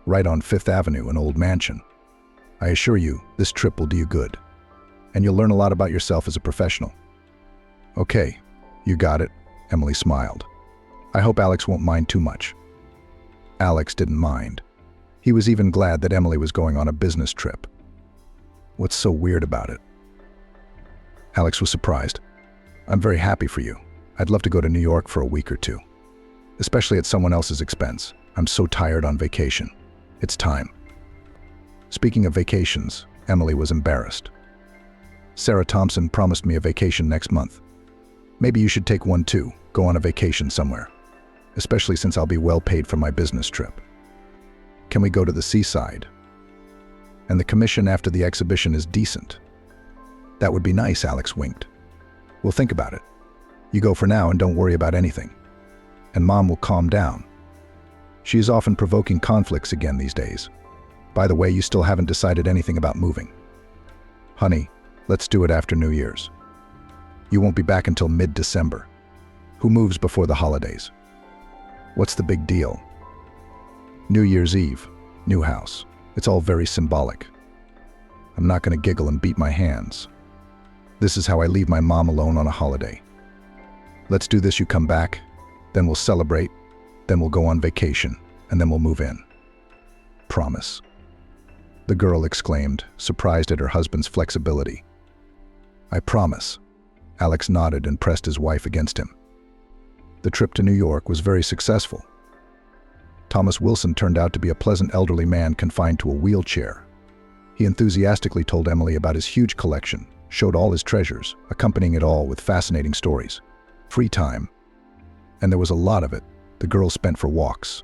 right on Fifth Avenue, an old mansion. I assure you, this trip will do you good, and you'll learn a lot about yourself as a professional. Okay, you got it, Emily smiled. I hope Alex won't mind too much. Alex didn't mind. He was even glad that Emily was going on a business trip. What's so weird about it? Alex was surprised. I'm very happy for you. I'd love to go to New York for a week or two, especially at someone else's expense. I'm so tired on vacation. It's time. Speaking of vacations, Emily was embarrassed. Sarah Thompson promised me a vacation next month. Maybe you should take one too, go on a vacation somewhere, especially since I'll be well paid for my business trip. Can we go to the seaside? And the commission after the exhibition is decent. That would be nice, Alex winked. We'll think about it. You go for now and don't worry about anything. And Mom will calm down. She is often provoking conflicts again these days. By the way, you still haven't decided anything about moving. Honey, let's do it after New Year's. You won't be back until mid-December. Who moves before the holidays? What's the big deal? New Year's Eve, new house. It's all very symbolic. I'm not going to giggle and beat my hands. This is how I leave my mom alone on a holiday. Let's do this, you come back, then we'll celebrate, then we'll go on vacation, and then we'll move in. Promise. The girl exclaimed, surprised at her husband's flexibility. I promise. Alex nodded and pressed his wife against him. The trip to New York was very successful. Thomas Wilson turned out to be a pleasant elderly man confined to a wheelchair. He enthusiastically told Emily about his huge collection, showed all his treasures, accompanying it all with fascinating stories. Free time, and there was a lot of it, the girls spent for walks.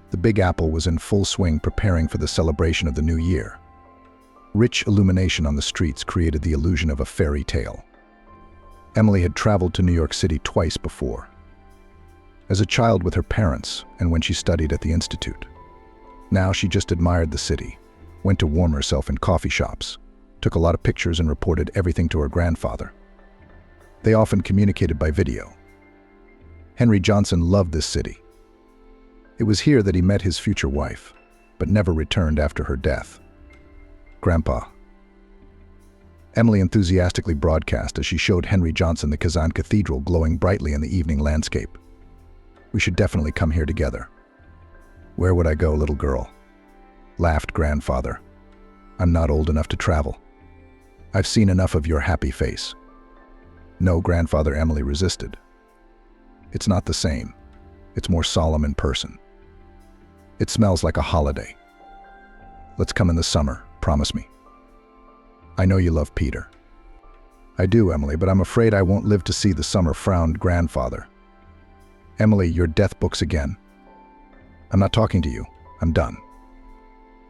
The Big Apple was in full swing preparing for the celebration of the new year. Rich illumination on the streets created the illusion of a fairy tale. Emily had traveled to New York City twice before. As a child with her parents and when she studied at the Institute. Now she just admired the city, went to warm herself in coffee shops, took a lot of pictures and reported everything to her grandfather. They often communicated by video. Henry Johnson loved this city. It was here that he met his future wife, but never returned after her death. Grandpa. Emily enthusiastically broadcast as she showed Henry Johnson the Kazan Cathedral glowing brightly in the evening landscape. We should definitely come here together. Where would I go, little girl? Laughed grandfather. I'm not old enough to travel. I've seen enough of your happy face. No, grandfather, Emily resisted. It's not the same. It's more solemn in person. It smells like a holiday. Let's come in the summer, promise me. I know you love Peter. I do, Emily, but I'm afraid I won't live to see the summer, frowned grandfather. Emily, your death books again. I'm not talking to you. I'm done.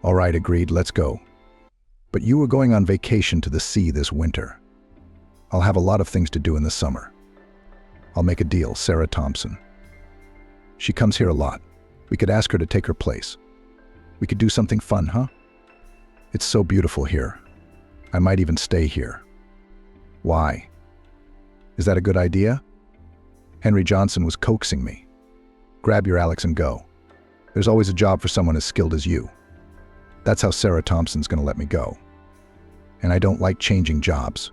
All right, agreed, let's go. But you were going on vacation to the sea this winter. I'll have a lot of things to do in the summer. I'll make a deal, Sarah Thompson. She comes here a lot. We could ask her to take her place. We could do something fun, huh? It's so beautiful here. I might even stay here. Why? Is that a good idea? Henry Johnson was coaxing me. Grab your Alex and go. There's always a job for someone as skilled as you. That's how Sarah Thompson's gonna let me go. And I don't like changing jobs.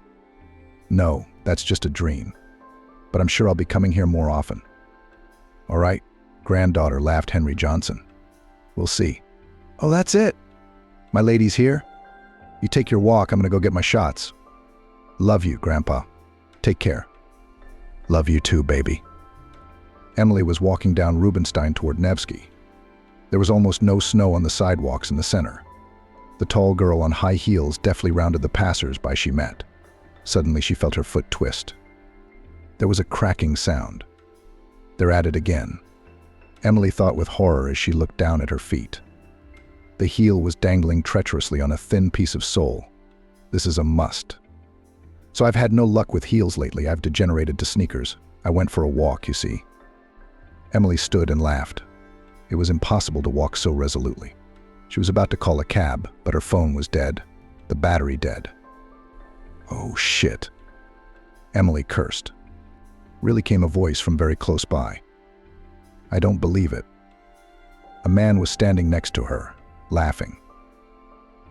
No, that's just a dream. But I'm sure I'll be coming here more often. All right, granddaughter, laughed Henry Johnson. We'll see. Oh, that's it. My lady's here. You take your walk, I'm gonna go get my shots. Love you, Grandpa. Take care. Love you too, baby. Emily was walking down Rubenstein toward Nevsky. There was almost no snow on the sidewalks in the center. The tall girl on high heels deftly rounded the passers-by she met. Suddenly she felt her foot twist. There was a cracking sound. They're at it again. Emily thought with horror as she looked down at her feet. The heel was dangling treacherously on a thin piece of sole. This is a must. So I've had no luck with heels lately. I've degenerated to sneakers. I went for a walk, you see. Emily stood and laughed. It was impossible to walk so resolutely. She was about to call a cab, but her phone was dead. The battery dead. Oh, shit. Emily cursed. Really came a voice from very close by. I don't believe it. A man was standing next to her, laughing.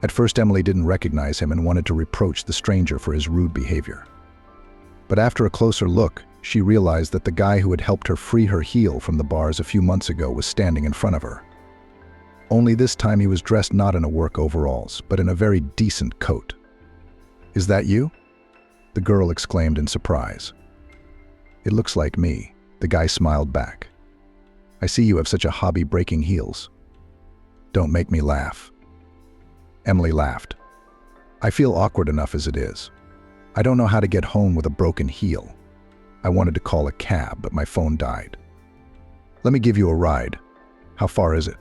At first, Emily didn't recognize him and wanted to reproach the stranger for his rude behavior. But after a closer look, she realized that the guy who had helped her free her heel from the bars a few months ago was standing in front of her. Only this time he was dressed not in a work overalls, but in a very decent coat. "Is that you?" the girl exclaimed in surprise. "It looks like me," the guy smiled back. "I see you have such a hobby breaking heels." "Don't make me laugh." Emily laughed. "I feel awkward enough as it is. I don't know how to get home with a broken heel. I wanted to call a cab, but my phone died. Let me give you a ride. How far is it?"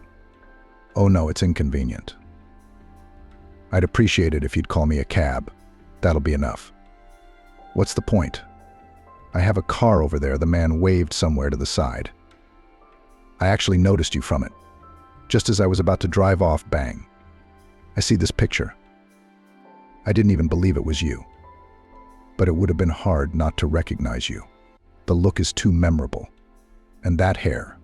"Oh no, it's inconvenient." "I'd appreciate it if you'd call me a cab. That'll be enough." "What's the point?" "I have a car over there," the man waved somewhere to the side. "I actually noticed you from it. Just as I was about to drive off, bang. I see this picture. I didn't even believe it was you. But it would have been hard not to recognize you. The look is too memorable. And that hair."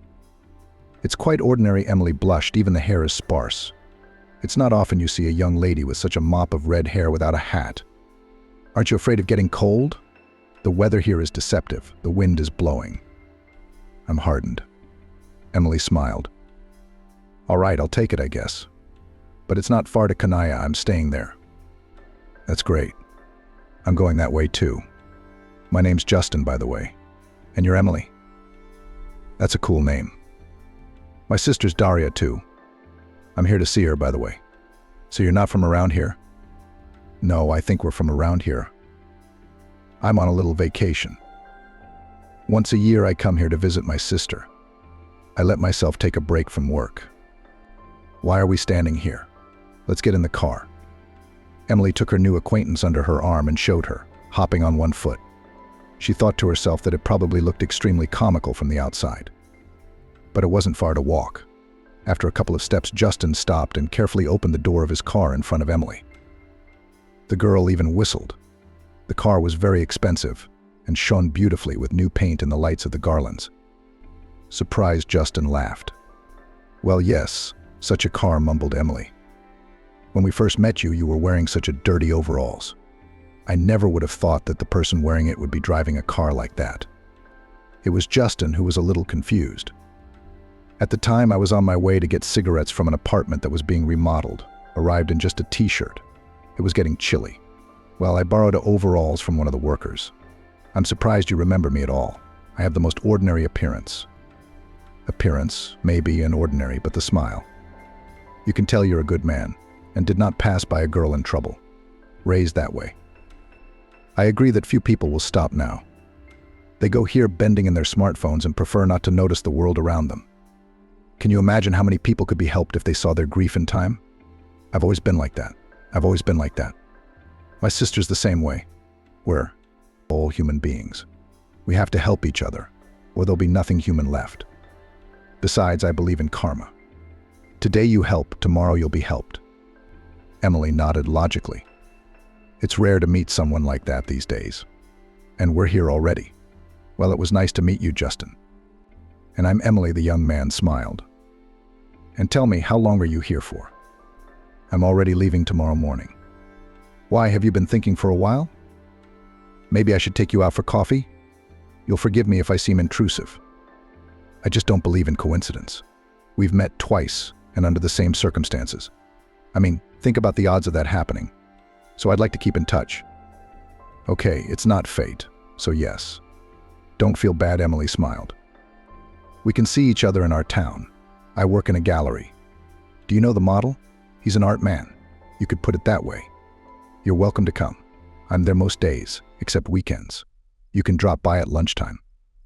"It's quite ordinary," Emily blushed. "Even the hair is sparse. It's not often you see a young lady with such a mop of red hair without a hat. Aren't you afraid of getting cold? The weather here is deceptive. The wind is blowing." "I'm hardened." Emily smiled. "All right, I'll take it, I guess. But it's not far to Kanaya. I'm staying there." "That's great. I'm going that way too. My name's Justin, by the way. And you're Emily?" "That's a cool name. My sister's Daria too. I'm here to see her, by the way." "So you're not from around here?" "No, I think we're from around here. I'm on a little vacation. Once a year I come here to visit my sister. I let myself take a break from work." "Why are we standing here? Let's get in the car." Emily took her new acquaintance under her arm and showed her, hopping on one foot. She thought to herself that it probably looked extremely comical from the outside. But it wasn't far to walk. After a couple of steps, Justin stopped and carefully opened the door of his car in front of Emily. The girl even whistled. The car was very expensive and shone beautifully with new paint and the lights of the garlands. Surprised, Justin laughed. "Well, yes, such a car," mumbled Emily. "When we first met you, you were wearing such a dirty overalls. I never would have thought that the person wearing it would be driving a car like that." It was Justin who was a little confused. "At the time, I was on my way to get cigarettes from an apartment that was being remodeled, arrived in just a t-shirt. It was getting chilly. Well, I borrowed overalls from one of the workers. I'm surprised you remember me at all. I have the most ordinary appearance." "Appearance, maybe, and ordinary, but the smile. You can tell you're a good man, and did not pass by a girl in trouble. Raised that way. I agree that few people will stop now. They go here bending in their smartphones and prefer not to notice the world around them. Can you imagine how many people could be helped if they saw their grief in time? I've always been like that. I've always been like that. My sister's the same way. We're all human beings. We have to help each other, or there'll be nothing human left. Besides, I believe in karma. Today you help, tomorrow you'll be helped." Emily nodded logically. "It's rare to meet someone like that these days. And we're here already. Well, it was nice to meet you, Justin." "And I'm Emily," the young man smiled. "And tell me, how long are you here for?" "I'm already leaving tomorrow morning." "Why, have you been thinking for a while?" "Maybe I should take you out for coffee? You'll forgive me if I seem intrusive. I just don't believe in coincidence. We've met twice, and under the same circumstances. I mean, think about the odds of that happening. So I'd like to keep in touch." "Okay, it's not fate, so yes." "Don't feel bad," Emily smiled. "We can see each other in our town. I work in a gallery. Do you know the model? He's an art man. You could put it that way. You're welcome to come. I'm there most days, except weekends. You can drop by at lunchtime.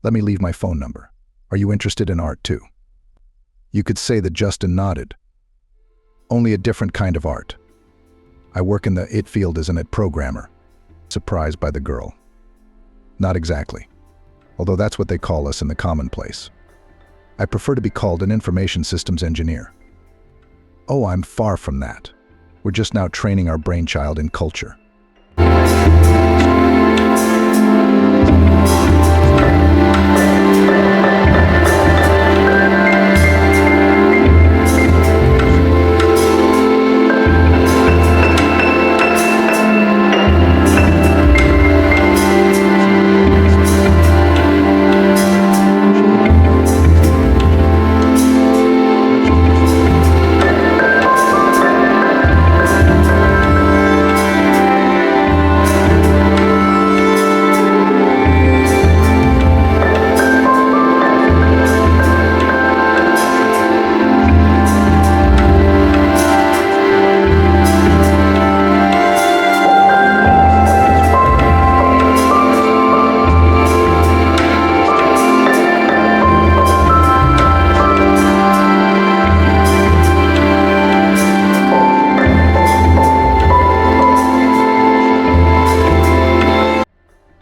Let me leave my phone number. Are you interested in art too? You could say that Justin nodded. Only a different kind of art. I work in the IT field as an IT programmer. Surprised by the girl. Not exactly. Although that's what they call us in the commonplace. I prefer to be called an information systems engineer. Oh, I'm far from that. We're just now training our brainchild in culture.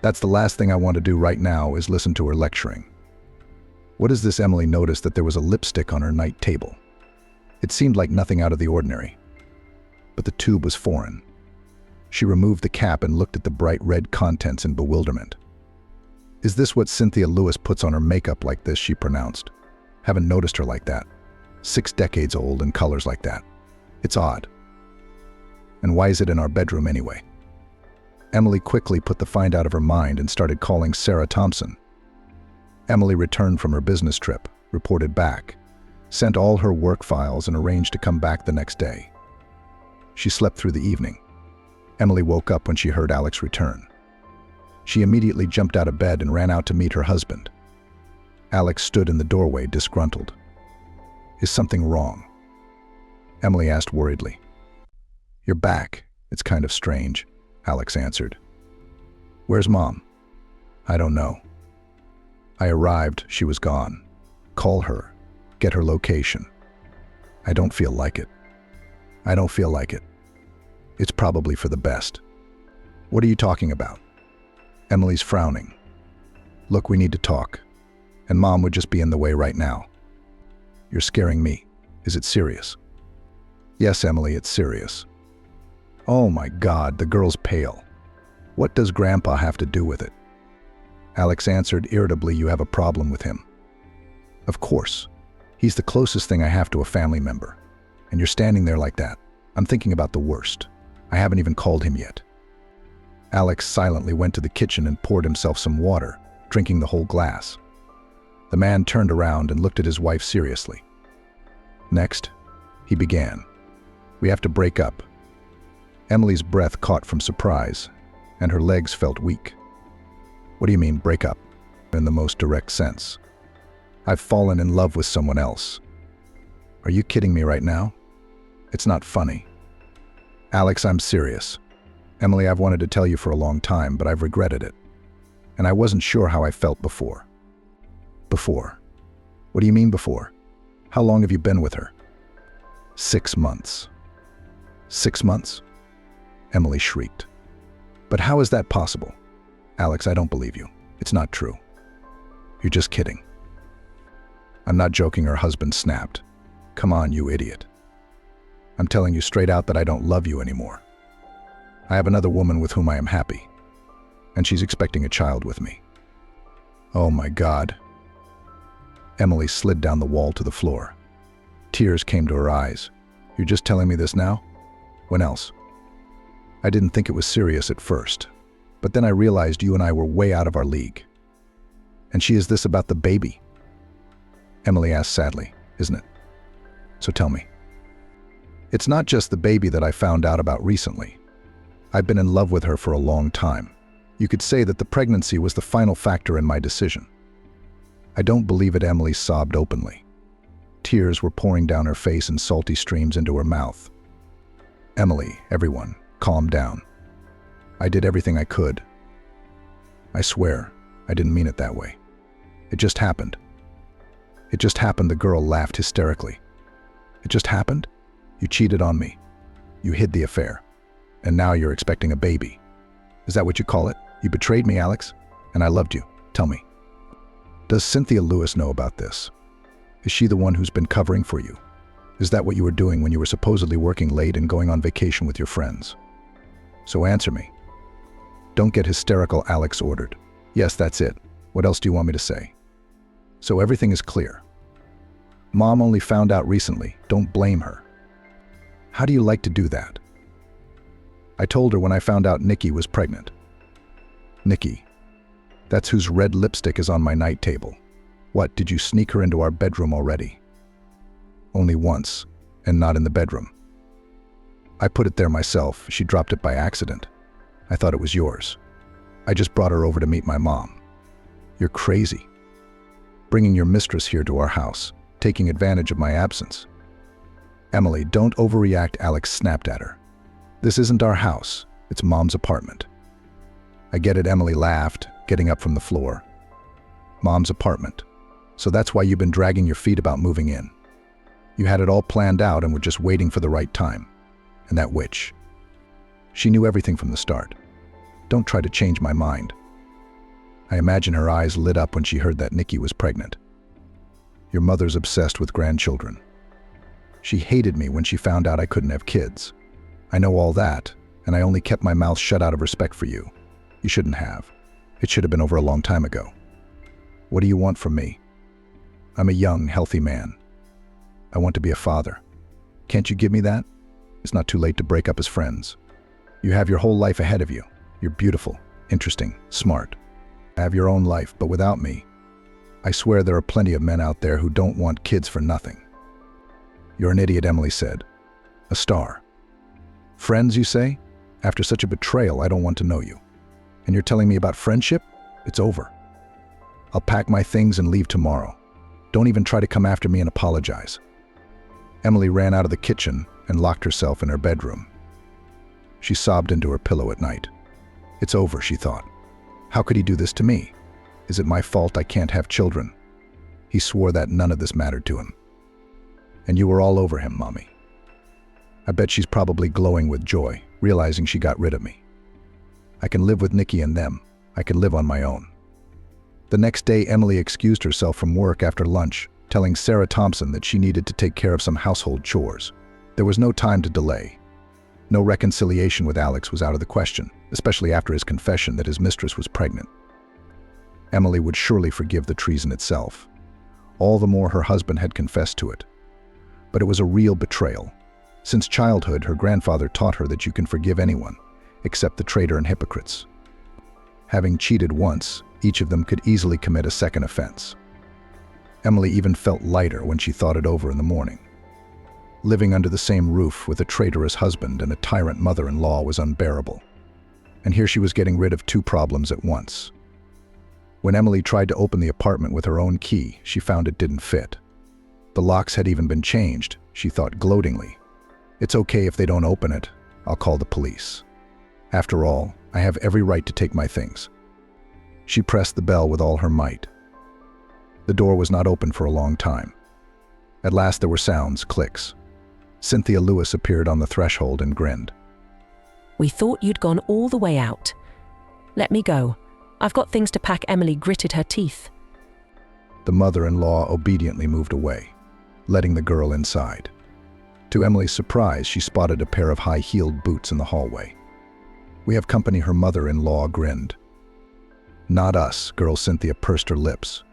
That's the last thing I want to do right now is listen to her lecturing. What is this? Emily noticed that there was a lipstick on her night table. It seemed like nothing out of the ordinary. But the tube was foreign. She removed the cap and looked at the bright red contents in bewilderment. Is this what Cynthia Lewis puts on her makeup like this? She pronounced. Haven't noticed her like that. 6 decades old and colors like that. It's odd. And why is it in our bedroom anyway? Emily quickly put the find out of her mind and started calling Sarah Thompson. Emily returned from her business trip, reported back, sent all her work files and arranged to come back the next day. She slept through the evening. Emily woke up when she heard Alex return. She immediately jumped out of bed and ran out to meet her husband. Alex stood in the doorway, disgruntled. Is something wrong? Emily asked worriedly. You're back. It's kind of strange, Alex answered. Where's Mom? I don't know. I arrived, she was gone. Call her. Get her location. I don't feel like it. I don't feel like it. It's probably for the best. What are you talking about? Emily's frowning. Look, we need to talk. And Mom would just be in the way right now. You're scaring me. Is it serious? Yes, Emily, it's serious. Oh my God, the girl's pale. What does Grandpa have to do with it? Alex answered irritably, you have a problem with him. Of course. He's the closest thing I have to a family member. And you're standing there like that. I'm thinking about the worst. I haven't even called him yet. Alex silently went to the kitchen and poured himself some water, drinking the whole glass. The man turned around and looked at his wife seriously. Next, he began. We have to break up. Emily's breath caught from surprise, and her legs felt weak. What do you mean, break up? In the most direct sense. I've fallen in love with someone else. Are you kidding me right now? It's not funny. Alex, I'm serious. Emily, I've wanted to tell you for a long time, but I've regretted it. And I wasn't sure how I felt before. Before? What do you mean before? How long have you been with her? 6 months. 6 months? Emily shrieked. But how is that possible? Alex, I don't believe you. It's not true. You're just kidding. I'm not joking, her husband snapped. Come on, you idiot. I'm telling you straight out that I don't love you anymore. I have another woman with whom I am happy, and she's expecting a child with me. Oh my God. Emily slid down the wall to the floor. Tears came to her eyes. You're just telling me this now? When else? I didn't think it was serious at first, but then I realized you and I were way out of our league. And she is this about the baby? Emily asked sadly, isn't it? So tell me. It's not just the baby that I found out about recently. I've been in love with her for a long time. You could say that the pregnancy was the final factor in my decision. I don't believe it, Emily sobbed openly. Tears were pouring down her face and salty streams into her mouth. Emily, everyone, calm down. I did everything I could. I swear, I didn't mean it that way. It just happened. It just happened, the girl laughed hysterically. It just happened? You cheated on me. You hid the affair. And now you're expecting a baby. Is that what you call it? You betrayed me, Alex, and I loved you. Tell me. Does Cynthia Lewis know about this? Is she the one who's been covering for you? Is that what you were doing when you were supposedly working late and going on vacation with your friends? So answer me. Don't get hysterical, Alex ordered. Yes, that's it. What else do you want me to say? So everything is clear. Mom only found out recently. Don't blame her. How do you like to do that? I told her when I found out Nikki was pregnant. Nikki. That's whose red lipstick is on my night table. What, did you sneak her into our bedroom already? Only once, and not in the bedroom. I put it there myself. She dropped it by accident. I thought it was yours. I just brought her over to meet my mom. You're crazy. Bringing your mistress here to our house, taking advantage of my absence. Emily, don't overreact, Alex snapped at her. This isn't our house. It's Mom's apartment. I get it, Emily laughed, getting up from the floor. Mom's apartment. So that's why you've been dragging your feet about moving in. You had it all planned out and were just waiting for the right time. And that witch. She knew everything from the start. Don't try to change my mind. I imagine her eyes lit up when she heard that Nikki was pregnant. Your mother's obsessed with grandchildren. She hated me when she found out I couldn't have kids. I know all that, and I only kept my mouth shut out of respect for you. You shouldn't have. It should have been over a long time ago. What do you want from me? I'm a young, healthy man. I want to be a father. Can't you give me that? It's not too late to break up as friends. You have your whole life ahead of you. You're beautiful, interesting, smart. Have your own life, but without me. I swear there are plenty of men out there who don't want kids for nothing. You're an idiot, Emily said. A star. Friends, you say? After such a betrayal, I don't want to know you. And you're telling me about friendship? It's over. I'll pack my things and leave tomorrow. Don't even try to come after me and apologize. Emily ran out of the kitchen and locked herself in her bedroom. She sobbed into her pillow at night. It's over, she thought. How could he do this to me? Is it my fault I can't have children? He swore that none of this mattered to him. And you were all over him, Mommy. I bet she's probably glowing with joy, realizing she got rid of me. I can live with Nikki and them. I can live on my own. The next day, Emily excused herself from work after lunch, telling Sarah Thompson that she needed to take care of some household chores. There was no time to delay. No reconciliation with Alex was out of the question, especially after his confession that his mistress was pregnant. Emily would surely forgive the treason itself. All the more her husband had confessed to it. But it was a real betrayal. Since childhood, her grandfather taught her that you can forgive anyone, except the traitor and hypocrites. Having cheated once, each of them could easily commit a second offense. Emily even felt lighter when she thought it over in the morning. Living under the same roof with a traitorous husband and a tyrant mother-in-law was unbearable. And here she was getting rid of two problems at once. When Emily tried to open the apartment with her own key, she found it didn't fit. The locks had even been changed, she thought gloatingly. It's okay if they don't open it. I'll call the police. After all, I have every right to take my things. She pressed the bell with all her might. The door was not open for a long time. At last there were sounds, clicks. Cynthia Lewis appeared on the threshold and grinned. We thought you'd gone all the way out. Let me go. I've got things to pack. Emily gritted her teeth. The mother-in-law obediently moved away, letting the girl inside. To Emily's surprise, she spotted a pair of high-heeled boots in the hallway. We have company, her mother-in-law grinned. Not us, girl. Cynthia pursed her lips.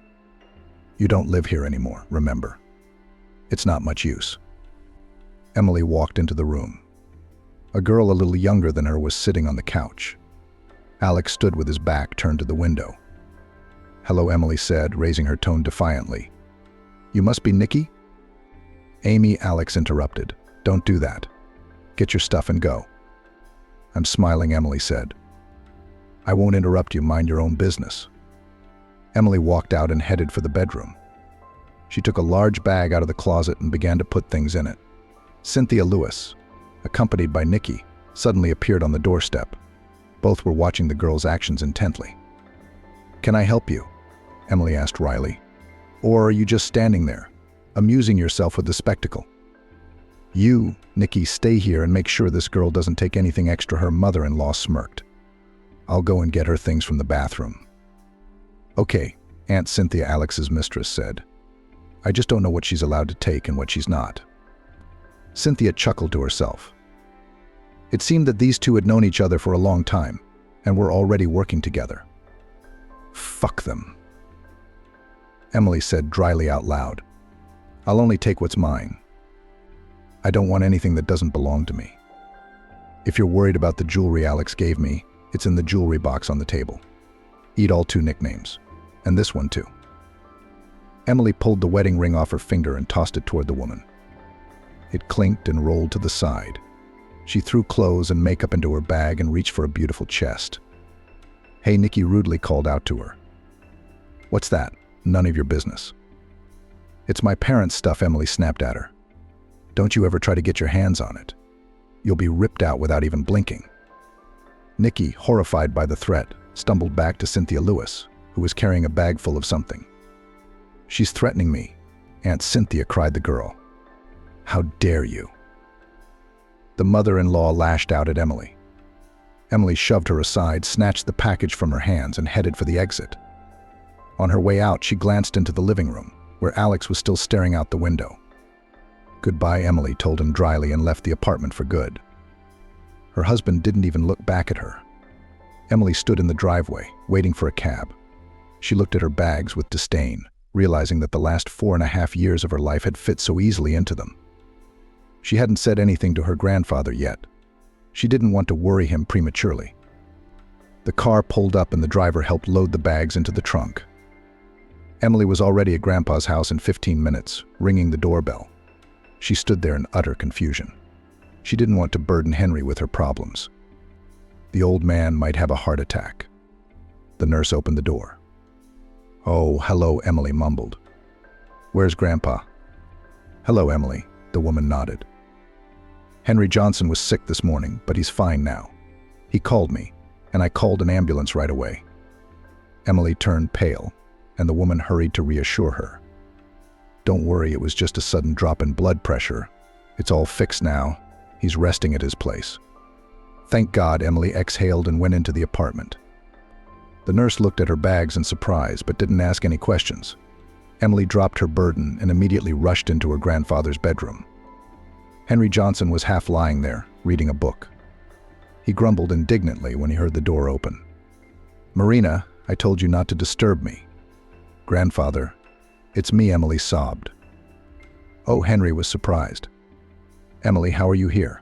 You don't live here anymore, remember. It's not much use. Emily walked into the room. A girl a little younger than her was sitting on the couch. Alex stood with his back turned to the window. Hello, Emily said, raising her tone defiantly. You must be Nikki? Amy, Alex interrupted. Don't do that. Get your stuff and go. I'm smiling, Emily said. I won't interrupt you, mind your own business. Emily walked out and headed for the bedroom. She took a large bag out of the closet and began to put things in it. Cynthia Lewis. accompanied by Nikki, suddenly appeared on the doorstep. Both were watching the girl's actions intently. "Can I help you?" Emily asked Riley. "Or are you just standing there, amusing yourself with the spectacle?" "You, Nikki, stay here and make sure this girl doesn't take anything extra," her mother-in-law smirked. "I'll go and get her things from the bathroom." "Okay," Aunt Cynthia, Alex's mistress, said. "I just don't know what she's allowed to take and what she's not." Cynthia chuckled to herself. It seemed that these two had known each other for a long time and were already working together. "Fuck them," Emily said dryly out loud. "I'll only take what's mine. I don't want anything that doesn't belong to me. If you're worried about the jewelry Alex gave me, it's in the jewelry box on the table. Eat all 2 nicknames. And this one too." Emily pulled the wedding ring off her finger and tossed it toward the woman. It clinked and rolled to the side. She threw clothes and makeup into her bag and reached for a beautiful chest. "Hey," Nikki rudely called out to her. "What's that?" "None of your business." "It's my parents' stuff," Emily snapped at her. "Don't you ever try to get your hands on it. You'll be ripped out without even blinking." Nikki, horrified by the threat, stumbled back to Cynthia Lewis, who was carrying a bag full of something. "She's threatening me," Aunt Cynthia cried the girl. "How dare you?" The mother-in-law lashed out at Emily. Emily shoved her aside, snatched the package from her hands, and headed for the exit. On her way out, she glanced into the living room, where Alex was still staring out the window. "Goodbye," Emily told him dryly, and left the apartment for good. Her husband didn't even look back at her. Emily stood in the driveway, waiting for a cab. She looked at her bags with disdain, realizing that the last 4.5 years of her life had fit so easily into them. She hadn't said anything to her grandfather yet. She didn't want to worry him prematurely. The car pulled up and the driver helped load the bags into the trunk. Emily was already at Grandpa's house in 15 minutes, ringing the doorbell. She stood there in utter confusion. She didn't want to burden Henry with her problems. The old man might have a heart attack. The nurse opened the door. "Oh, hello," Emily mumbled. "Where's Grandpa?" "Hello, Emily," the woman nodded. "Henry Johnson was sick this morning, but he's fine now. He called me, and I called an ambulance right away." Emily turned pale, and the woman hurried to reassure her. "Don't worry, it was just a sudden drop in blood pressure. It's all fixed now. He's resting at his place." "Thank God," Emily exhaled and went into the apartment. The nurse looked at her bags in surprise, but didn't ask any questions. Emily dropped her burden and immediately rushed into her grandfather's bedroom. Henry Johnson was half lying there, reading a book. He grumbled indignantly when he heard the door open. "Marina, I told you not to disturb me." "Grandfather, it's me," Emily sobbed. "Oh," Henry was surprised. "Emily, how are you here?"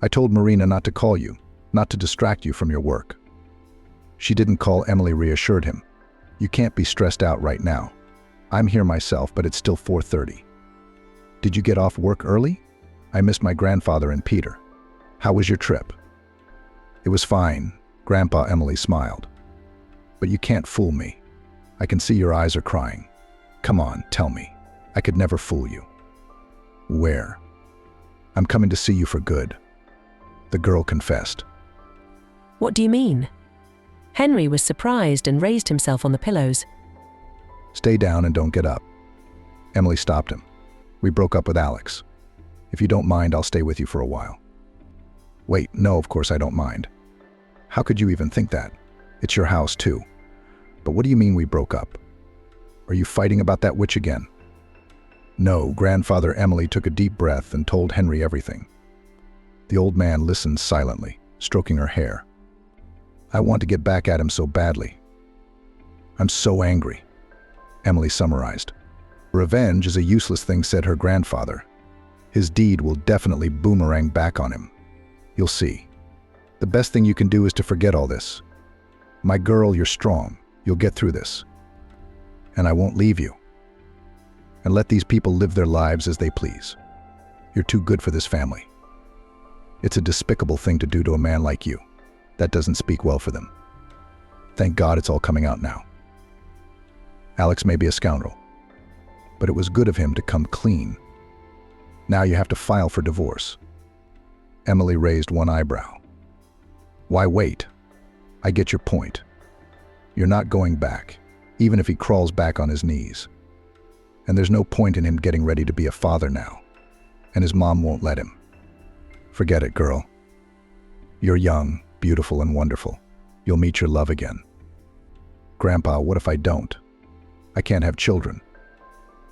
"I told Marina not to call you, not to distract you from your work." She didn't call, Emily reassured him. "You can't be stressed out right now. I'm here myself, but it's still 4:30. Did you get off work early? I missed my grandfather and Peter. How was your trip?" "It was fine," Grandpa, Emily smiled. "But you can't fool me. I can see your eyes are crying. Come on, tell me. I could never fool you." "Where?" "I'm coming to see you for good," the girl confessed. What do you mean? Henry was surprised and raised himself on the pillows. "Stay down and don't get up." Emily stopped him. "We broke up with Alex. If you don't mind, I'll stay with you for a while." "Wait, no, of course I don't mind. How could you even think that? It's your house too. But what do you mean we broke up? Are you fighting about that witch again?" "No," Grandfather. Emily took a deep breath and told Henry everything. The old man listened silently, stroking her hair. "I want to get back at him so badly. I'm so angry," Emily summarized. "Revenge is a useless thing," said her grandfather. "His deed will definitely boomerang back on him. You'll see. The best thing you can do is to forget all this. My girl, you're strong. You'll get through this. And I won't leave you. And let these people live their lives as they please. You're too good for this family. It's a despicable thing to do to a man like you. That doesn't speak well for them. Thank God it's all coming out now. Alex may be a scoundrel, but it was good of him to come clean. Now you have to file for divorce. Emily raised one eyebrow. Why wait? I get your point. You're not going back, even if he crawls back on his knees. And there's no point in him getting ready to be a father now. And his mom won't let him. Forget it, girl. You're young, beautiful, and wonderful. You'll meet your love again. Grandpa, what if I don't? I can't have children.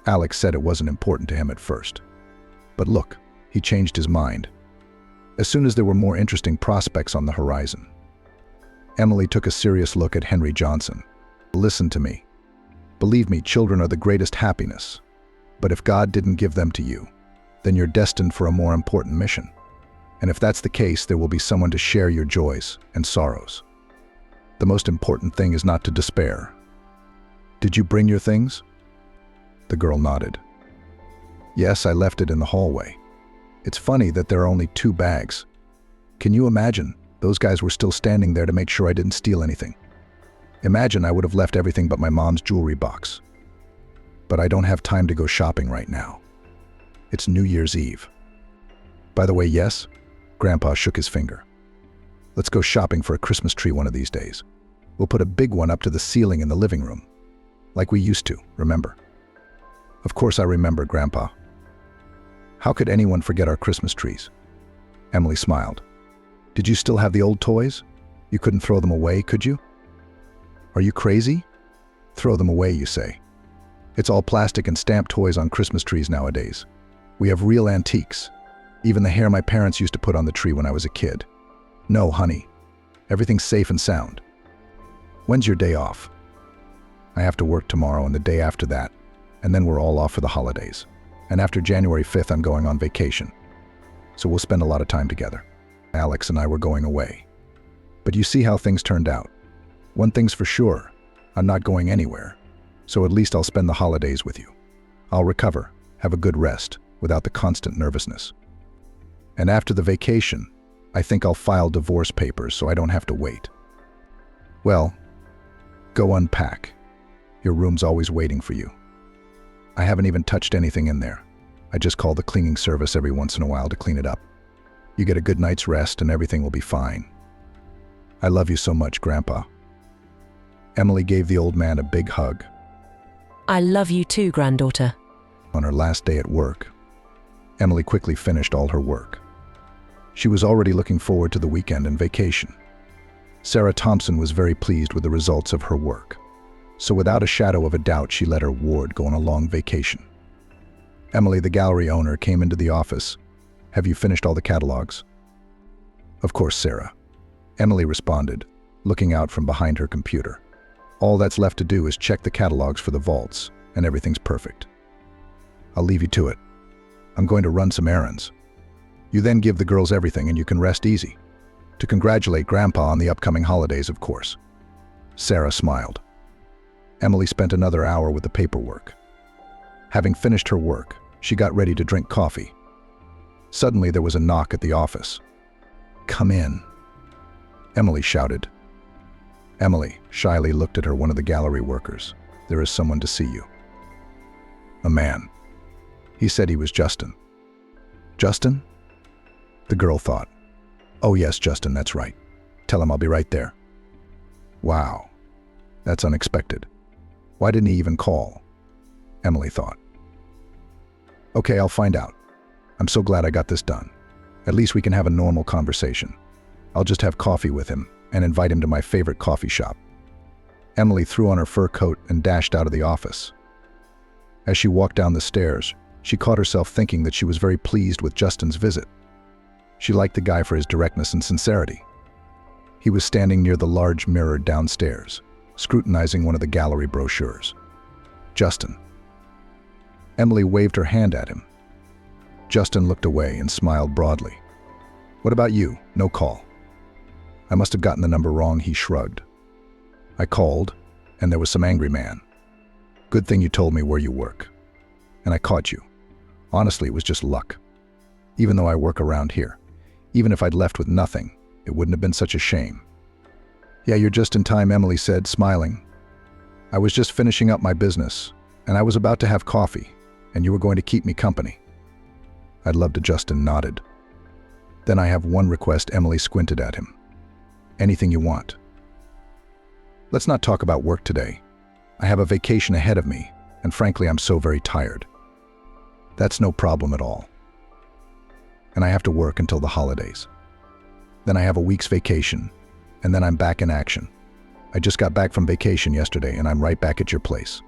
Alex said it wasn't important to him at first. But look, he changed his mind. As soon as there were more interesting prospects on the horizon. Emily took a serious look at Henry Johnson. Listen to me. Believe me, children are the greatest happiness. But if God didn't give them to you, then you're destined for a more important mission. And if that's the case, there will be someone to share your joys and sorrows. The most important thing is not to despair. Did you bring your things? The girl nodded. Yes, I left it in the hallway. It's funny that there are only 2 bags. Can you imagine? Those guys were still standing there to make sure I didn't steal anything. Imagine I would have left everything but my mom's jewelry box. But I don't have time to go shopping right now. It's New Year's Eve. By the way, yes? Grandpa shook his finger. Let's go shopping for a Christmas tree one of these days. We'll put a big one up to the ceiling in the living room. Like we used to, remember? Of course I remember, Grandpa. How could anyone forget our Christmas trees? Emily smiled. Did you still have the old toys? You couldn't throw them away, could you? Are you crazy? Throw them away, you say. It's all plastic and stamped toys on Christmas trees nowadays. We have real antiques. Even the hair my parents used to put on the tree when I was a kid. No, honey. Everything's safe and sound. When's your day off? I have to work tomorrow and the day after that, and then we're all off for the holidays. And after January 5th, I'm going on vacation. So we'll spend a lot of time together. Alex and I were going away. But you see how things turned out. One thing's for sure, I'm not going anywhere. So at least I'll spend the holidays with you. I'll recover, have a good rest, without the constant nervousness. And after the vacation, I think I'll file divorce papers so I don't have to wait. Well, go unpack. Your room's always waiting for you. I haven't even touched anything in there. I just call the cleaning service every once in a while to clean it up. You get a good night's rest and everything will be fine. I love you so much, Grandpa. Emily gave the old man a big hug. I love you too, granddaughter. On her last day at work, Emily quickly finished all her work. She was already looking forward to the weekend and vacation. Sarah Thompson was very pleased with the results of her work. So without a shadow of a doubt, she let her ward go on a long vacation. Emily, the gallery owner, came into the office. Have you finished all the catalogs? Of course, Sarah. Emily responded, looking out from behind her computer. All that's left to do is check the catalogs for the vaults, and everything's perfect. I'll leave you to it. I'm going to run some errands. You then give the girls everything and you can rest easy. To congratulate Grandpa on the upcoming holidays, of course. Sarah smiled. Emily spent another hour with the paperwork. Having finished her work, she got ready to drink coffee. Suddenly there was a knock at the office. Come in, Emily shouted. Emily shyly looked at one of the gallery workers. There is someone to see you. A man. He said he was Justin. Justin? The girl thought. Oh yes, Justin, that's right. Tell him I'll be right there. Wow, that's unexpected. Why didn't he even call? Emily thought. Okay, I'll find out. I'm so glad I got this done. At least we can have a normal conversation. I'll just have coffee with him and invite him to my favorite coffee shop. Emily threw on her fur coat and dashed out of the office. As she walked down the stairs, she caught herself thinking that she was very pleased with Justin's visit. She liked the guy for his directness and sincerity. He was standing near the large mirror downstairs, scrutinizing one of the gallery brochures. Justin. Emily waved her hand at him. Justin looked away and smiled broadly. What about you? No call. I must have gotten the number wrong, he shrugged. I called, and there was some angry man. Good thing you told me where you work. And I caught you. Honestly, it was just luck. Even though I work around here. Even if I'd left with nothing, it wouldn't have been such a shame. Yeah, you're just in time, Emily said, smiling. I was just finishing up my business, and I was about to have coffee, and you were going to keep me company. I'd love to. Justin nodded. Then I have one request. Emily squinted at him. Anything you want. Let's not talk about work today. I have a vacation ahead of me, and frankly, I'm so very tired. That's no problem at all. And I have to work until the holidays. Then I have a week's vacation, and then I'm back in action. I just got back from vacation yesterday, and I'm right back at your place.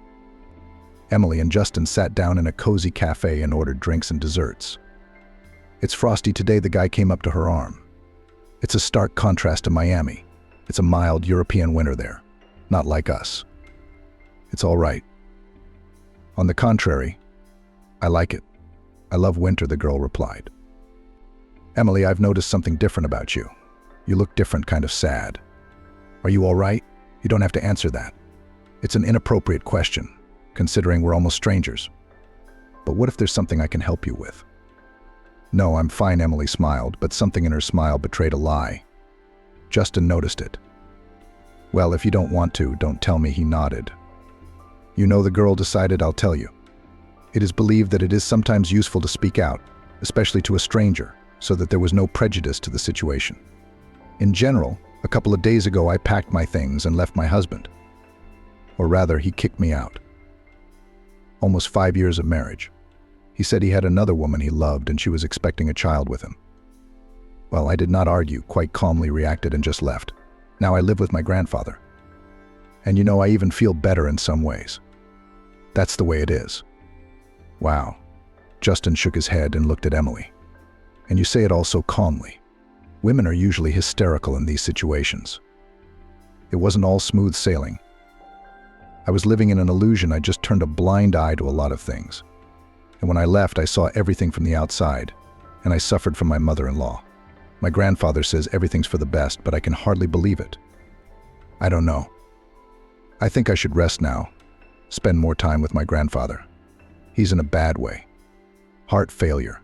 Emily and Justin sat down in a cozy cafe and ordered drinks and desserts. It's frosty today. The guy came up to her arm. It's a stark contrast to Miami. It's a mild European winter there, not like us. It's all right. On the contrary, I like it. I love winter, the girl replied. Emily, I've noticed something different about you. You look different, kind of sad. Are you all right? You don't have to answer that. It's an inappropriate question, considering we're almost strangers. But what if there's something I can help you with? No, I'm fine, Emily smiled, but something in her smile betrayed a lie. Justin noticed it. Well, if you don't want to, don't tell me, he nodded. You know, the girl decided, I'll tell you. It is believed that it is sometimes useful to speak out, especially to a stranger, so that there was no prejudice to the situation. In general, a couple of days ago I packed my things and left my husband. Or rather, he kicked me out. Almost 5 years of marriage. He said he had another woman he loved and she was expecting a child with him. Well, I did not argue, quite calmly reacted and just left. Now I live with my grandfather. And you know, I even feel better in some ways. That's the way it is. Wow. Justin shook his head and looked at Emily. And you say it all so calmly. Women are usually hysterical in these situations. It wasn't all smooth sailing. I was living in an illusion. I just turned a blind eye to a lot of things. And when I left, I saw everything from the outside, and I suffered from my mother-in-law. My grandfather says everything's for the best, but I can hardly believe it. I don't know. I think I should rest now, spend more time with my grandfather. He's in a bad way. Heart failure.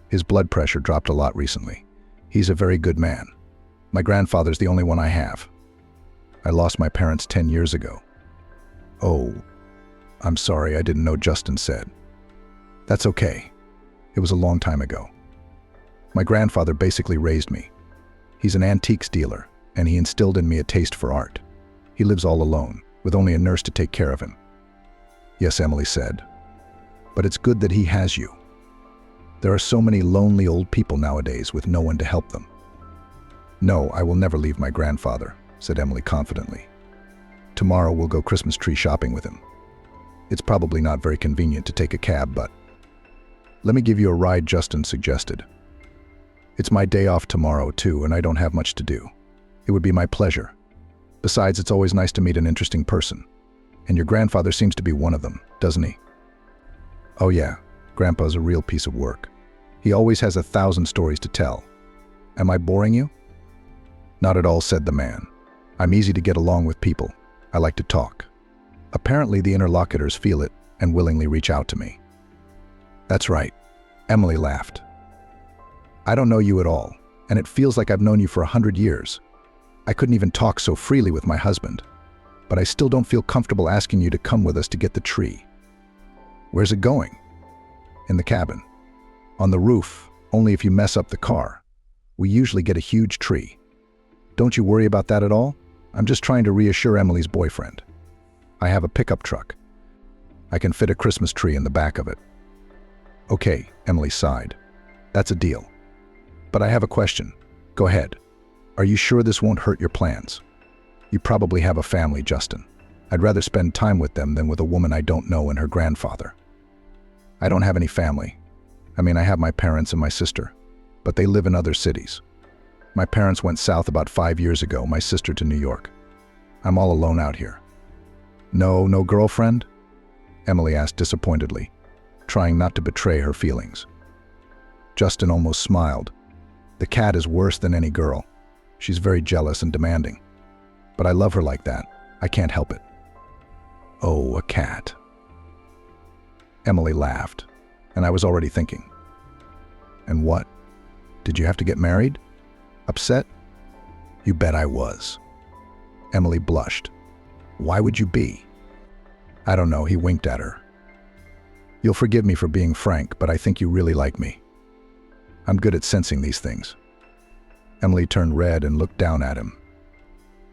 His blood pressure dropped a lot recently. He's a very good man. My grandfather's the only one I have. I lost my parents 10 years ago. Oh, I'm sorry, I didn't know, Justin said. That's okay. It was a long time ago. My grandfather basically raised me. He's an antiques dealer, and he instilled in me a taste for art. He lives all alone, with only a nurse to take care of him. Yes, Emily said. But it's good that he has you. There are so many lonely old people nowadays with no one to help them. No, I will never leave my grandfather, said Emily confidently. Tomorrow we'll go Christmas tree shopping with him. It's probably not very convenient to take a cab, but let me give you a ride, Justin suggested. It's my day off tomorrow too, and I don't have much to do. It would be my pleasure. Besides, it's always nice to meet an interesting person. And your grandfather seems to be one of them, doesn't he? Oh yeah, Grandpa's a real piece of work. He always has 1,000 stories to tell. Am I boring you? Not at all, said the man. I'm easy to get along with people. I like to talk. Apparently the interlocutors feel it and willingly reach out to me. That's right. Emily laughed. I don't know you at all, and it feels like I've known you for 100 years. I couldn't even talk so freely with my husband, but I still don't feel comfortable asking you to come with us to get the tree. Where's it going? In the cabin. On the roof, only if you mess up the car. We usually get a huge tree. Don't you worry about that at all? I'm just trying to reassure Emily's boyfriend. I have a pickup truck. I can fit a Christmas tree in the back of it. Okay, Emily sighed. That's a deal. But I have a question. Go ahead. Are you sure this won't hurt your plans? You probably have a family, Justin. I'd rather spend time with them than with a woman I don't know and her grandfather. I don't have any family. I mean, I have my parents and my sister, but they live in other cities. My parents went south about 5 years ago, my sister to New York. I'm all alone out here. No girlfriend? Emily asked disappointedly, trying not to betray her feelings. Justin almost smiled. The cat is worse than any girl. She's very jealous and demanding. But I love her like that. I can't help it. Oh, a cat. Emily laughed, and I was already thinking. And what? Did you have to get married? Upset? You bet I was. Emily blushed. Why would you be? I don't know, he winked at her. You'll forgive me for being frank, but I think you really like me. I'm good at sensing these things. Emily turned red and looked down at him.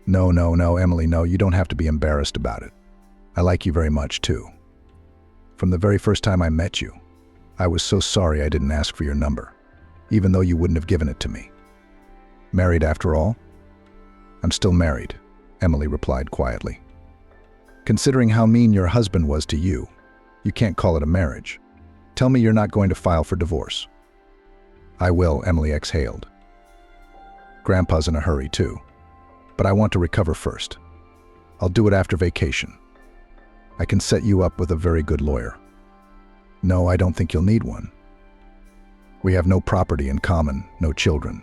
No, Emily, no, you don't have to be embarrassed about it. I like you very much, too. From the very first time I met you, I was so sorry I didn't ask for your number, even though you wouldn't have given it to me. Married after all? I'm still married, Emily replied quietly. Considering how mean your husband was to you, you can't call it a marriage. Tell me you're not going to file for divorce. I will, Emily exhaled. Grandpa's in a hurry too, but I want to recover first. I'll do it after vacation. I can set you up with a very good lawyer. No, I don't think you'll need one. We have no property in common, no children.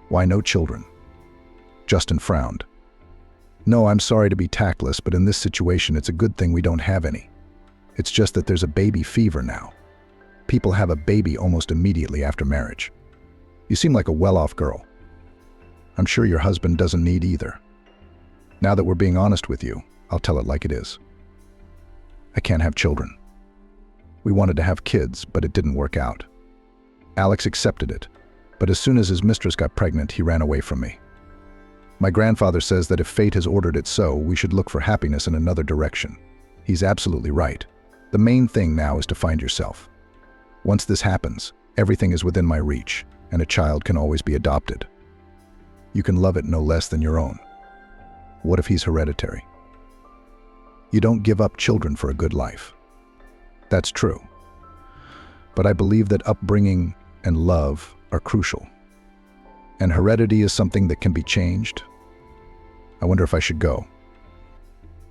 Why no children? Justin frowned. No, I'm sorry to be tactless, but in this situation it's a good thing we don't have any. It's just that there's a baby fever now. People have a baby almost immediately after marriage. You seem like a well-off girl. I'm sure your husband doesn't need either. Now that we're being honest with you, I'll tell it like it is. I can't have children. We wanted to have kids, but it didn't work out. Alex accepted it, but as soon as his mistress got pregnant, he ran away from me. My grandfather says that if fate has ordered it so, we should look for happiness in another direction. He's absolutely right. The main thing now is to find yourself. Once this happens, everything is within my reach, and a child can always be adopted. You can love it no less than your own. What if he's hereditary? You don't give up children for a good life. That's true. But I believe that upbringing and love are crucial. And heredity is something that can be changed. I wonder if I should go.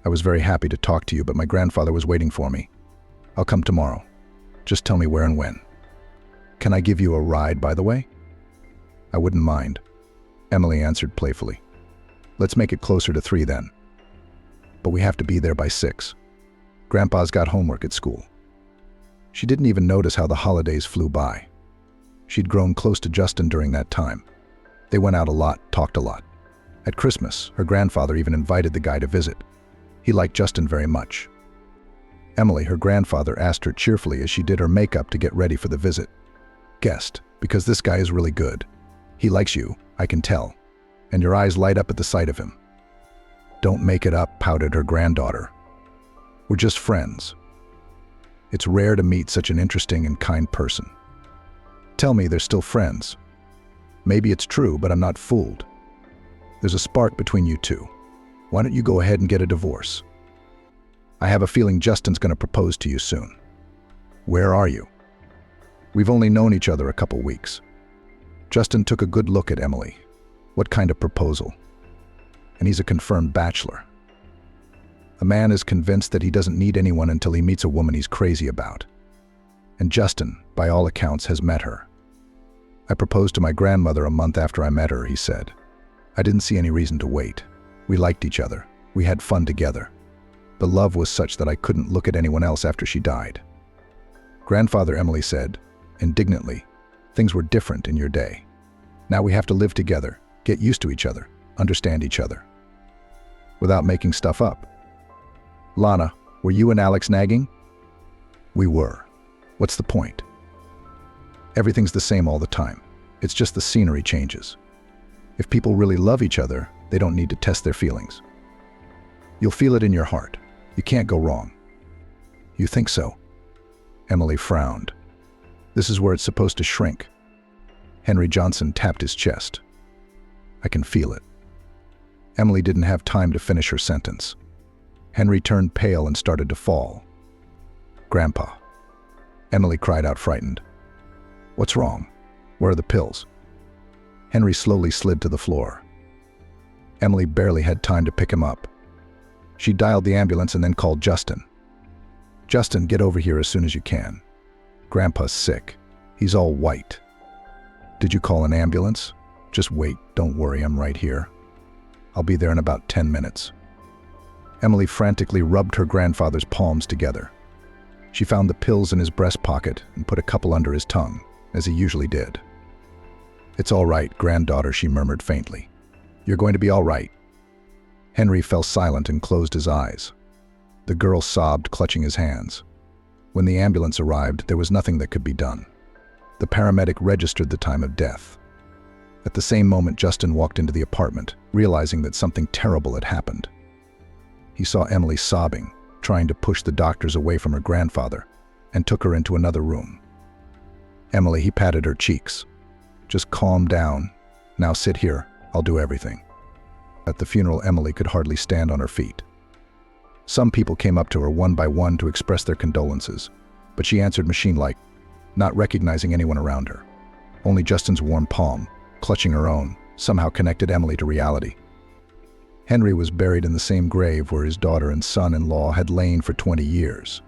I was very happy to talk to you, but my grandfather was waiting for me. I'll come tomorrow. Just tell me where and when. Can I give you a ride, by the way? I wouldn't mind, Emily answered playfully. Let's make it closer to 3 then. But we have to be there by 6. Grandpa's got homework at school. She didn't even notice how the holidays flew by. She'd grown close to Justin during that time. They went out a lot, talked a lot. At Christmas, her grandfather even invited the guy to visit. He liked Justin very much. Emily, her grandfather, asked her cheerfully as she did her makeup to get ready for the visit. Guest, because this guy is really good. He likes you, I can tell. And your eyes light up at the sight of him. Don't make it up, pouted her granddaughter. We're just friends. It's rare to meet such an interesting and kind person. Tell me they're still friends. Maybe it's true, but I'm not fooled. There's a spark between you two. Why don't you go ahead and get a divorce? I have a feeling Justin's going to propose to you soon. Where are you? We've only known each other a couple weeks. Justin took a good look at Emily. What kind of proposal? And he's a confirmed bachelor. A man is convinced that he doesn't need anyone until he meets a woman he's crazy about. And Justin, by all accounts, has met her. I proposed to my grandmother a month after I met her, he said. I didn't see any reason to wait. We liked each other. We had fun together. The love was such that I couldn't look at anyone else after she died. Grandfather, Emily said, indignantly, things were different in your day. Now we have to live together, get used to each other, understand each other. Without making stuff up. Lana, were you and Alex nagging? We were. What's the point? Everything's the same all the time. It's just the scenery changes. If people really love each other, they don't need to test their feelings. You'll feel it in your heart. You can't go wrong. You think so? Emily frowned. This is where it's supposed to shrink. Henry Johnson tapped his chest. I can feel it. Emily didn't have time to finish her sentence. Henry turned pale and started to fall. Grandpa. Emily cried out, frightened. What's wrong? Where are the pills? Henry slowly slid to the floor. Emily barely had time to pick him up. She dialed the ambulance and then called Justin. Justin, get over here as soon as you can. Grandpa's sick. He's all white. Did you call an ambulance? Just wait, don't worry, I'm right here. I'll be there in about 10 minutes. Emily frantically rubbed her grandfather's palms together. She found the pills in his breast pocket and put a couple under his tongue, as he usually did. It's all right, granddaughter, she murmured faintly. You're going to be all right. Henry fell silent and closed his eyes. The girl sobbed, clutching his hands. When the ambulance arrived, there was nothing that could be done. The paramedic registered the time of death. At the same moment, Justin walked into the apartment, realizing that something terrible had happened. He saw Emily sobbing, trying to push the doctors away from her grandfather, and took her into another room. "Emily," he patted her cheeks. "Just calm down. Now sit here. I'll do everything." At the funeral, Emily could hardly stand on her feet. Some people came up to her one by one to express their condolences, but she answered machine-like, not recognizing anyone around her. Only Justin's warm palm, clutching her own, somehow connected Emily to reality. Henry was buried in the same grave where his daughter and son-in-law had lain for 20 years.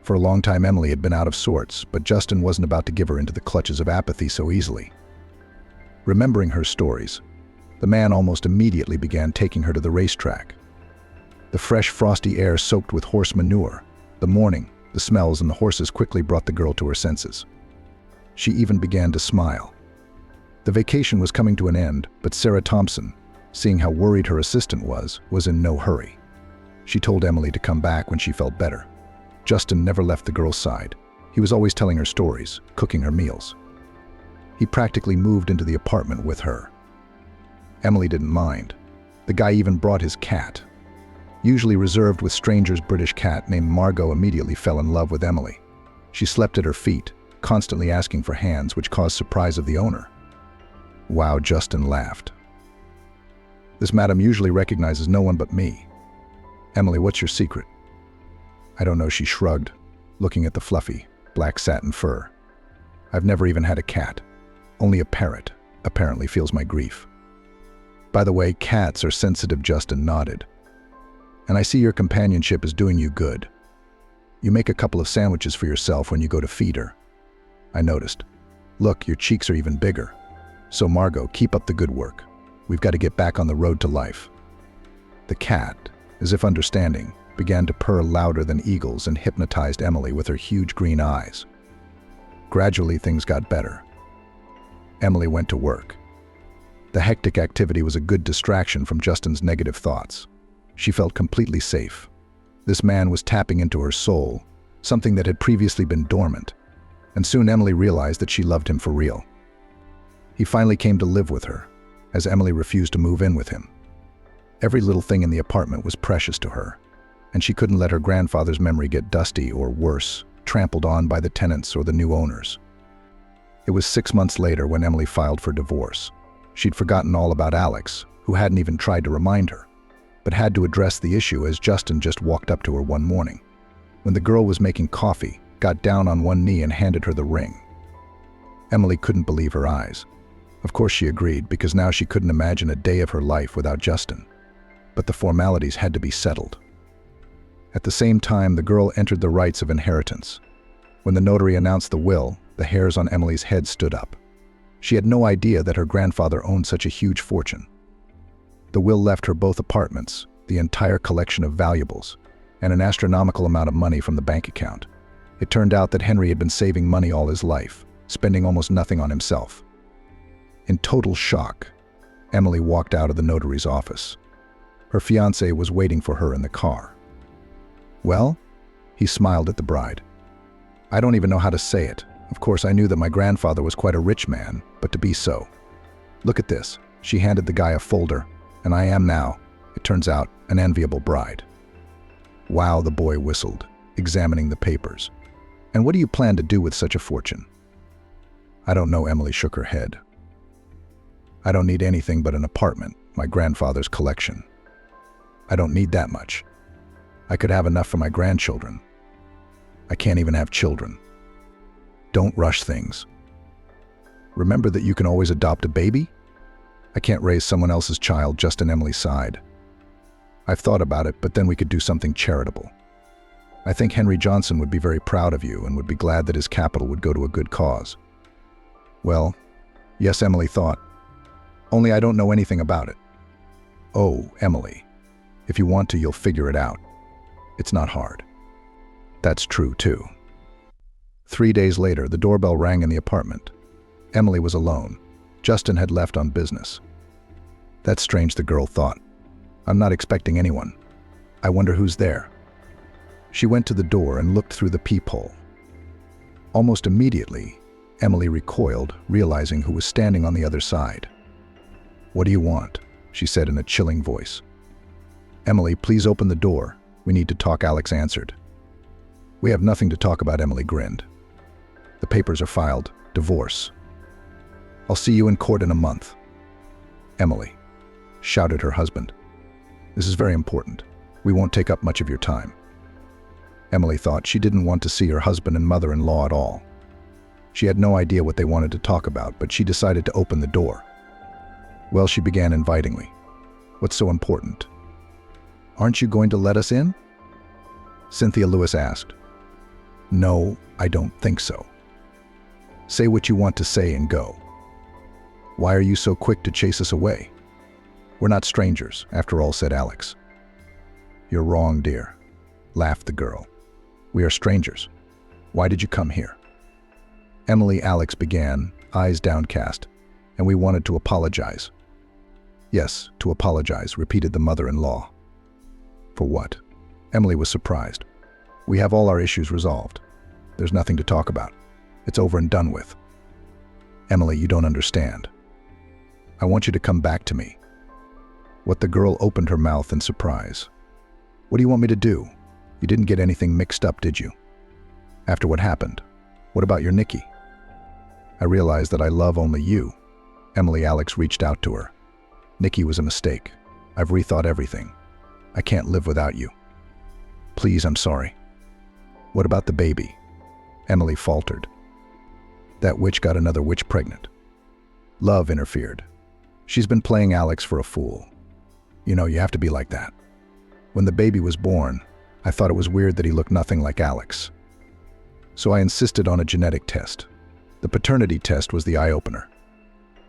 For a long time, Emily had been out of sorts, but Justin wasn't about to give her into the clutches of apathy so easily. Remembering her stories, the man almost immediately began taking her to the racetrack. The fresh, frosty air soaked with horse manure, the morning, the smells, and the horses quickly brought the girl to her senses. She even began to smile. The vacation was coming to an end, but Sarah Thompson, seeing how worried her assistant was in no hurry. She told Emily to come back when she felt better. Justin never left the girl's side. He was always telling her stories, cooking her meals. He practically moved into the apartment with her. Emily didn't mind. The guy even brought his cat. Usually reserved with strangers, British cat named Margot immediately fell in love with Emily. She slept at her feet, constantly asking for hands, which caused surprise of the owner. "Wow," Justin laughed. "This madam usually recognizes no one but me. Emily, what's your secret?" "I don't know," she shrugged, looking at the fluffy, black satin fur. "I've never even had a cat. Only a parrot, apparently feels my grief." "By the way, cats are sensitive," Justin nodded. "And I see your companionship is doing you good. You make a couple of sandwiches for yourself when you go to feed her. I noticed. Look, your cheeks are even bigger. So Margot, keep up the good work. We've got to get back on the road to life." The cat, as if understanding, began to purr louder than eagles and hypnotized Emily with her huge green eyes. Gradually, things got better. Emily went to work. The hectic activity was a good distraction from Justin's negative thoughts. She felt completely safe. This man was tapping into her soul, something that had previously been dormant, and soon Emily realized that she loved him for real. He finally came to live with her, as Emily refused to move in with him. Every little thing in the apartment was precious to her, and she couldn't let her grandfather's memory get dusty or, worse, trampled on by the tenants or the new owners. It was 6 months later when Emily filed for divorce. She'd forgotten all about Alex, who hadn't even tried to remind her, but had to address the issue as Justin just walked up to her one morning. When the girl was making coffee, got down on one knee and handed her the ring. Emily couldn't believe her eyes. Of course she agreed, because now she couldn't imagine a day of her life without Justin. But the formalities had to be settled. At the same time, the girl entered the rights of inheritance. When the notary announced the will, the hairs on Emily's head stood up. She had no idea that her grandfather owned such a huge fortune. The will left her both apartments, the entire collection of valuables, and an astronomical amount of money from the bank account. It turned out that Henry had been saving money all his life, spending almost nothing on himself. In total shock, Emily walked out of the notary's office. Her fiancé was waiting for her in the car. "Well?" He smiled at the bride. "I don't even know how to say it. Of course, I knew that my grandfather was quite a rich man, but to be so. Look at this." She handed the guy a folder, "and I am now, it turns out, an enviable bride." "Wow," the boy whistled, examining the papers. "And what do you plan to do with such a fortune?" "I don't know," Emily shook her head. "I don't need anything but an apartment, my grandfather's collection. I don't need that much. I could have enough for my grandchildren. I can't even have children. Don't rush things. Remember that you can always adopt a baby? I can't raise someone else's child." Just in Emily sighed. "I've thought about it, but then we could do something charitable. I think Henry Johnson would be very proud of you and would be glad that his capital would go to a good cause." "Well, yes," Emily thought. "Only I don't know anything about it." "Oh, Emily, if you want to, you'll figure it out. It's not hard." That's true, too. 3 days later, the doorbell rang in the apartment. Emily was alone. Justin had left on business. That's strange, the girl thought. I'm not expecting anyone. I wonder who's there. She went to the door and looked through the peephole. Almost immediately, Emily recoiled, realizing who was standing on the other side. "What do you want?" she said in a chilling voice. "Emily, please open the door. We need to talk," Alex answered. "We have nothing to talk about," Emily grinned. "The papers are filed. Divorce. I'll see you in court in a month." "Emily," shouted her husband. "This is very important. We won't take up much of your time." Emily thought she didn't want to see her husband and mother-in-law at all. She had no idea what they wanted to talk about, but she decided to open the door. Well, she began invitingly. "What's so important?" "Aren't you going to let us in?" Cynthia Lewis asked. "No, I don't think so." "Say what you want to say and go." "Why are you so quick to chase us away?" "We're not strangers, after all," said Alex. "You're wrong, dear," laughed the girl. "We are strangers. Why did you come here?" "Emily," Alex began, eyes downcast, "and we wanted to apologize." "Yes, to apologize," repeated the mother-in-law. "For what?" Emily was surprised. "We have all our issues resolved. There's nothing to talk about. It's over and done with." "Emily, you don't understand. I want you to come back to me." What? The girl opened her mouth in surprise. "What do you want me to do? You didn't get anything mixed up, did you? After what happened? What about your Nikki?" "I realized that I love only you." Emily. Alex reached out to her. "Nikki was a mistake. I've rethought everything. I can't live without you. Please, I'm sorry." "What about the baby?" Emily faltered. "That witch got another witch pregnant." Love interfered. "She's been playing Alex for a fool. You know, you have to be like that. When the baby was born, I thought it was weird that he looked nothing like Alex. So I insisted on a genetic test. The paternity test was the eye-opener.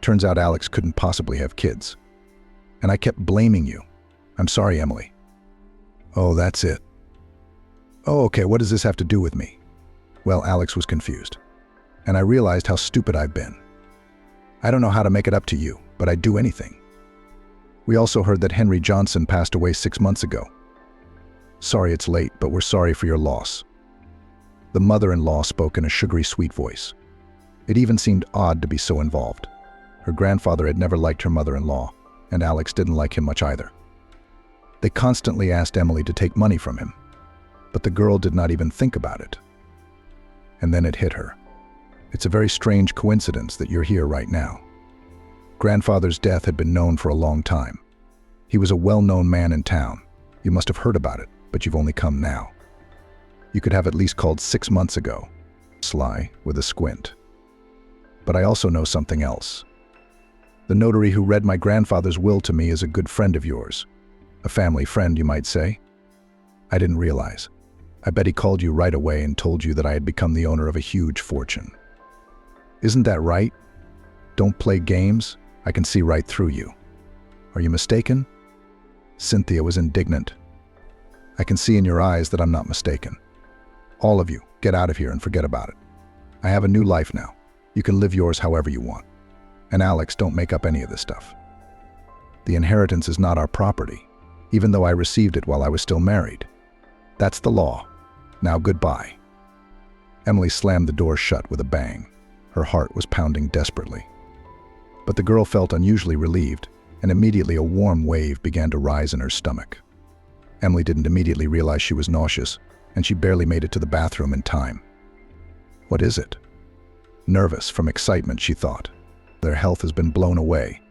Turns out Alex couldn't possibly have kids. And I kept blaming you. I'm sorry, Emily." "Oh, that's it. Oh, okay, what does this have to do with me?" Well, Alex was confused. "And I realized how stupid I've been. I don't know how to make it up to you, but I'd do anything. We also heard that Henry Johnson passed away 6 months ago. Sorry it's late, but we're sorry for your loss." The mother-in-law spoke in a sugary sweet voice. It even seemed odd to be so involved. Her grandfather had never liked her mother-in-law, and Alex didn't like him much either. They constantly asked Emily to take money from him, but the girl did not even think about it. And then it hit her. It's a very strange coincidence that you're here right now. Grandfather's death had been known for a long time. He was a well-known man in town. You must have heard about it, but you've only come now. You could have at least called 6 months ago. Sly, with a squint. But I also know something else. The notary who read my grandfather's will to me is a good friend of yours. A family friend, you might say. I didn't realize. I bet he called you right away and told you that I had become the owner of a huge fortune. Isn't that right? Don't play games. I can see right through you. Are you mistaken?" Cynthia was indignant. "I can see in your eyes that I'm not mistaken. All of you, get out of here and forget about it. I have a new life now. You can live yours however you want. And Alex, don't make up any of this stuff. The inheritance is not our property, even though I received it while I was still married. That's the law. Now goodbye." Emily slammed the door shut with a bang. Her heart was pounding desperately. But the girl felt unusually relieved, and immediately a warm wave began to rise in her stomach. Emily didn't immediately realize she was nauseous, and she barely made it to the bathroom in time. What is it? Nervous from excitement, she thought. Their health has been blown away.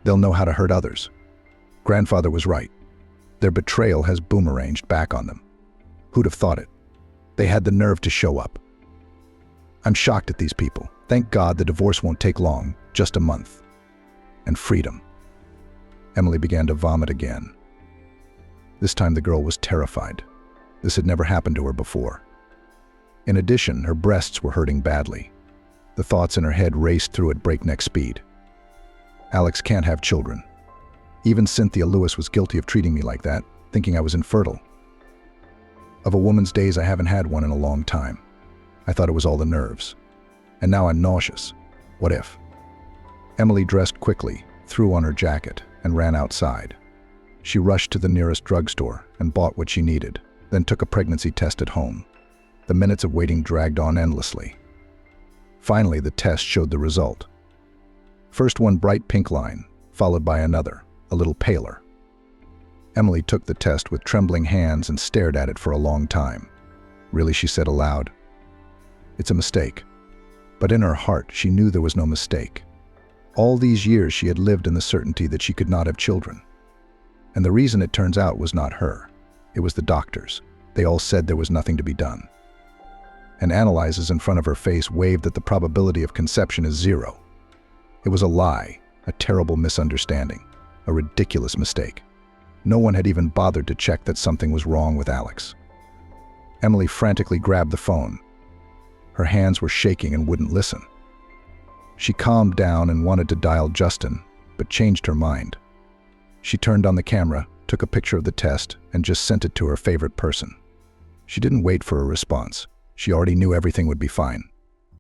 They'll know how to hurt others. Grandfather was right. Their betrayal has boomeranged back on them. Who'd have thought it? They had the nerve to show up. I'm shocked at these people. Thank God the divorce won't take long, just a month. And freedom. Emily began to vomit again. This time the girl was terrified. This had never happened to her before. In addition, her breasts were hurting badly. The thoughts in her head raced through at breakneck speed. Alex can't have children. Even Cynthia Lewis was guilty of treating me like that, thinking I was infertile. Of a woman's days, I haven't had one in a long time. I thought it was all the nerves. And now I'm nauseous. What if? Emily dressed quickly, threw on her jacket, and ran outside. She rushed to the nearest drugstore and bought what she needed, then took a pregnancy test at home. The minutes of waiting dragged on endlessly. Finally, the test showed the result. First, one bright pink line, followed by another, a little paler. Emily took the test with trembling hands and stared at it for a long time. "Really?" she said aloud. "It's a mistake." But in her heart, she knew there was no mistake. All these years she had lived in the certainty that she could not have children. And the reason, it turns out, was not her. It was the doctors. They all said there was nothing to be done. And analyzers in front of her face waved that the probability of conception is 0. It was a lie, a terrible misunderstanding, a ridiculous mistake. No one had even bothered to check that something was wrong with Alex. Emily frantically grabbed the phone. Her hands were shaking and wouldn't listen. She calmed down and wanted to dial Justin, but changed her mind. She turned on the camera, took a picture of the test, and just sent it to her favorite person. She didn't wait for a response. She already knew everything would be fine.